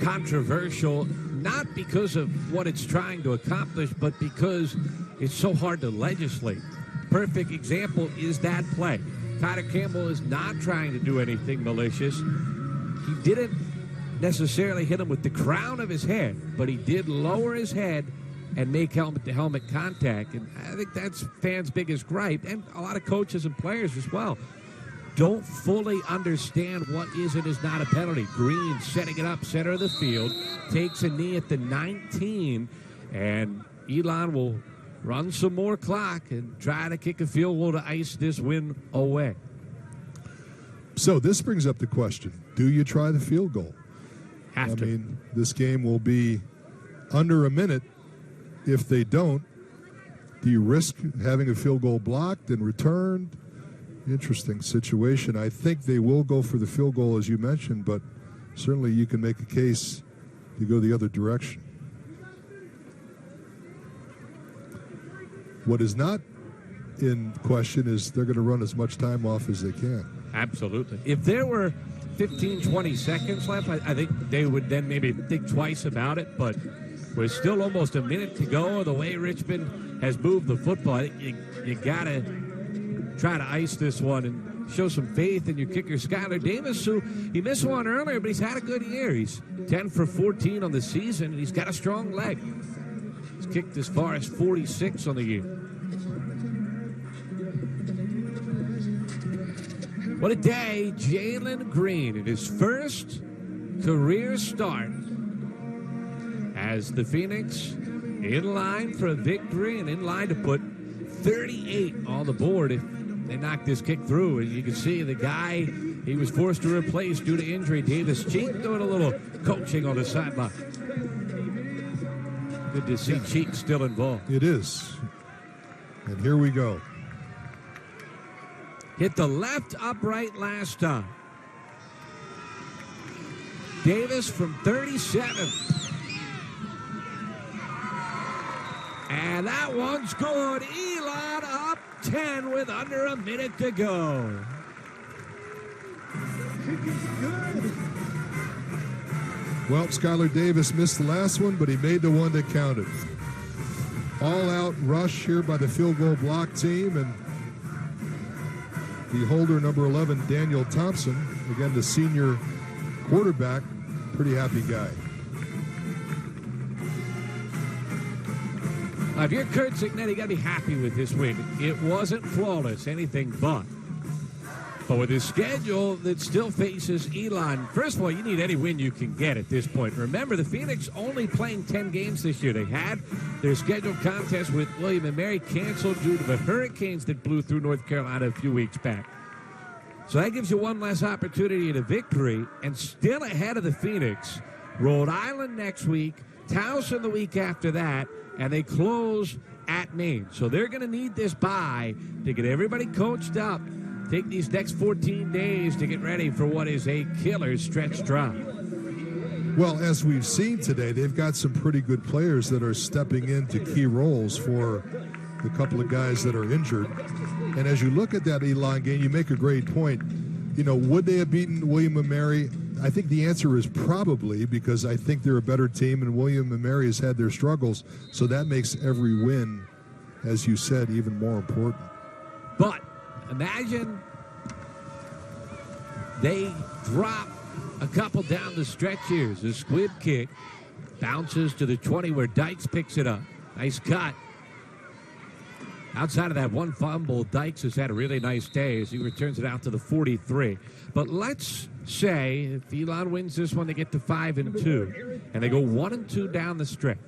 controversial, not because of what it's trying to accomplish, but because it's so hard to legislate. Perfect example is that play. Tyler Campbell is not trying to do anything malicious. He didn't necessarily hit him with the crown of his head, but he did lower his head and make helmet-to-helmet contact. And I think that's fans' biggest gripe, and a lot of coaches and players as well. don't fully understand what is and is not a penalty. Green setting it up center of the field, takes a knee at the 19, and Elon will run some more clock and try to kick a field goal to ice this win away. So this brings up the question, do you try the field goal? Have to. I mean, this game will be under a minute. If they don't, do you risk having a field goal blocked and returned? Interesting situation. I think they will go for the field goal, as you mentioned, but certainly you can make a case to go the other direction. What is not in question is they're going to run as much time off as they can. Absolutely. If there were 15, 20 seconds left, I think they would then maybe think twice about it, but with still almost a minute to go, the way Richmond has moved the football, I think you got to try to ice this one and show some faith in your kicker, Skylar Davis, who he missed one earlier, but he's had a good year. He's 10 for 14 on the season, and he's got a strong leg. He's kicked as far as 46 on the year. What a day, Jalen Green in his first career start as the Phoenix in line for a victory and in line to put 38 on the board if they knock this kick through. And you can see the guy he was forced to replace due to injury, Davis Cheek, doing a little coaching on the sideline. Good to see Cheek still involved. It is. And here we go. Hit the left upright last time. Davis from 37. And that one's good. Elon up 10 with under a minute to go. Well, Skylar Davis missed the last one, but he made the one that counted. All-out rush here by the field goal block team, and the holder, number 11, Daniel Thompson, again, the senior quarterback, pretty happy guy. Now, if you're Kurt Cignetti, you got to be happy with this win. It wasn't flawless, anything but. But with his schedule that still faces Elon, first of all, you need any win you can get at this point. Remember, the Phoenix only playing 10 games this year. They had their scheduled contest with William & Mary canceled due to the hurricanes that blew through North Carolina a few weeks back. So that gives you one less opportunity at a victory, and still ahead of the Phoenix. Rhode Island next week, Towson the week after that, and they close at Maine. So they're going to need this bye to get everybody coached up. Take these next 14 days to get ready for what is a killer stretch drive. Well, as we've seen today, they've got some pretty good players that are stepping into key roles for the couple of guys that are injured. And as you look at that Elon game, you make a great point. You know, would they have beaten William & Mary? I think the answer is probably, because I think they're a better team, and William & Mary has had their struggles. So that makes every win, as you said, even more important. But imagine they drop a couple down the stretch here. The squib kick bounces to the 20 where Dykes picks it up. Nice cut. Outside of that one fumble, Dykes has had a really nice day as he returns it out to the 43. But let's say if Elon wins this one, they get to 5-2, and they go 1-2 down the stretch,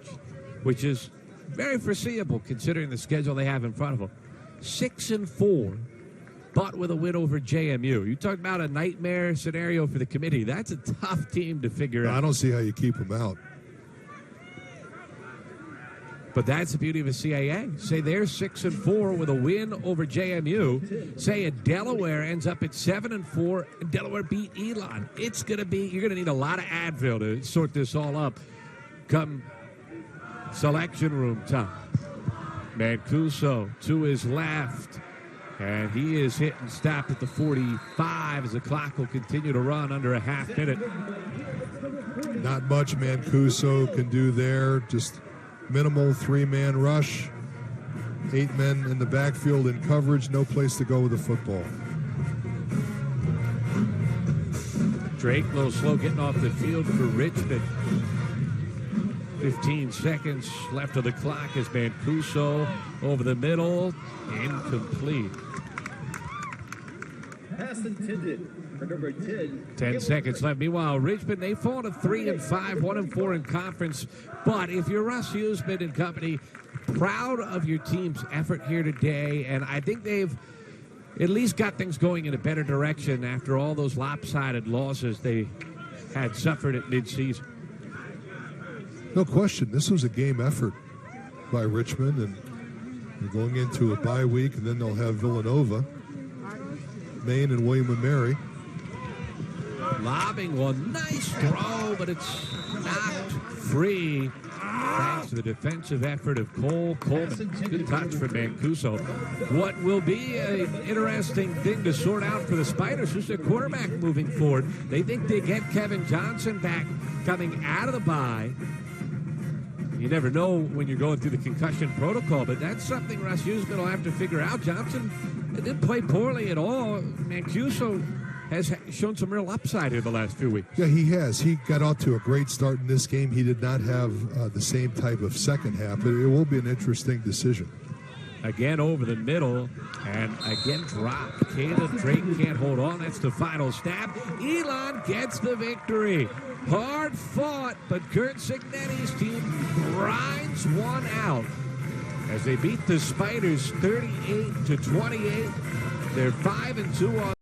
which is very foreseeable considering the schedule they have in front of them. 6-4. But with a win over JMU. You talk about a nightmare scenario for the committee. That's a tough team to figure out. I don't see how you keep them out. But that's the beauty of a CAA. Say they're 6-4 with a win over JMU. Say a Delaware ends up at 7-4, and Delaware beat Elon. It's going to be, you're going to need a lot of Advil to sort this all up come selection room time. Mancuso to his left. And he is hit and stopped at the 45 as the clock will continue to run under a half minute. Not much Mancuso can do there. Just minimal three-man rush. 8 men in the backfield in coverage. No place to go with the football. Drake a little slow getting off the field for Richmond. 15 seconds left of the clock as Mancuso over the middle. Incomplete. Preston Tindon for number 10. 10 seconds left. Meanwhile, Richmond, they fall to 3-5, 1-4 in conference. But if you're Russ Huesman and company, proud of your team's effort here today, and I think they've at least got things going in a better direction after all those lopsided losses they had suffered at midseason. No question, this was a game effort by Richmond, and they're going into a bye week, and then they'll have Villanova, Maine, and William & Mary. Lobbing one, nice throw, but it's knocked free. Thanks to the defensive effort of Cole Coleman. Good touch from Mancuso. What will be an interesting thing to sort out for the Spiders is their quarterback moving forward. They think they get Kevin Johnson back coming out of the bye. You never know when you're going through the concussion protocol, but that's something Russ Huesman will have to figure out. Johnson didn't play poorly at all. Mancuso has shown some real upside here the last few weeks. Yeah, he has. He got off to a great start in this game. He did not have the same type of second half, but it will be an interesting decision. Again over the middle, and again dropped. Caleb Drake can't hold on. That's the final stab. Elon gets the victory. Hard fought, but Kurt Cignetti's team grinds one out as they beat the Spiders 38-28. They're 5-2 on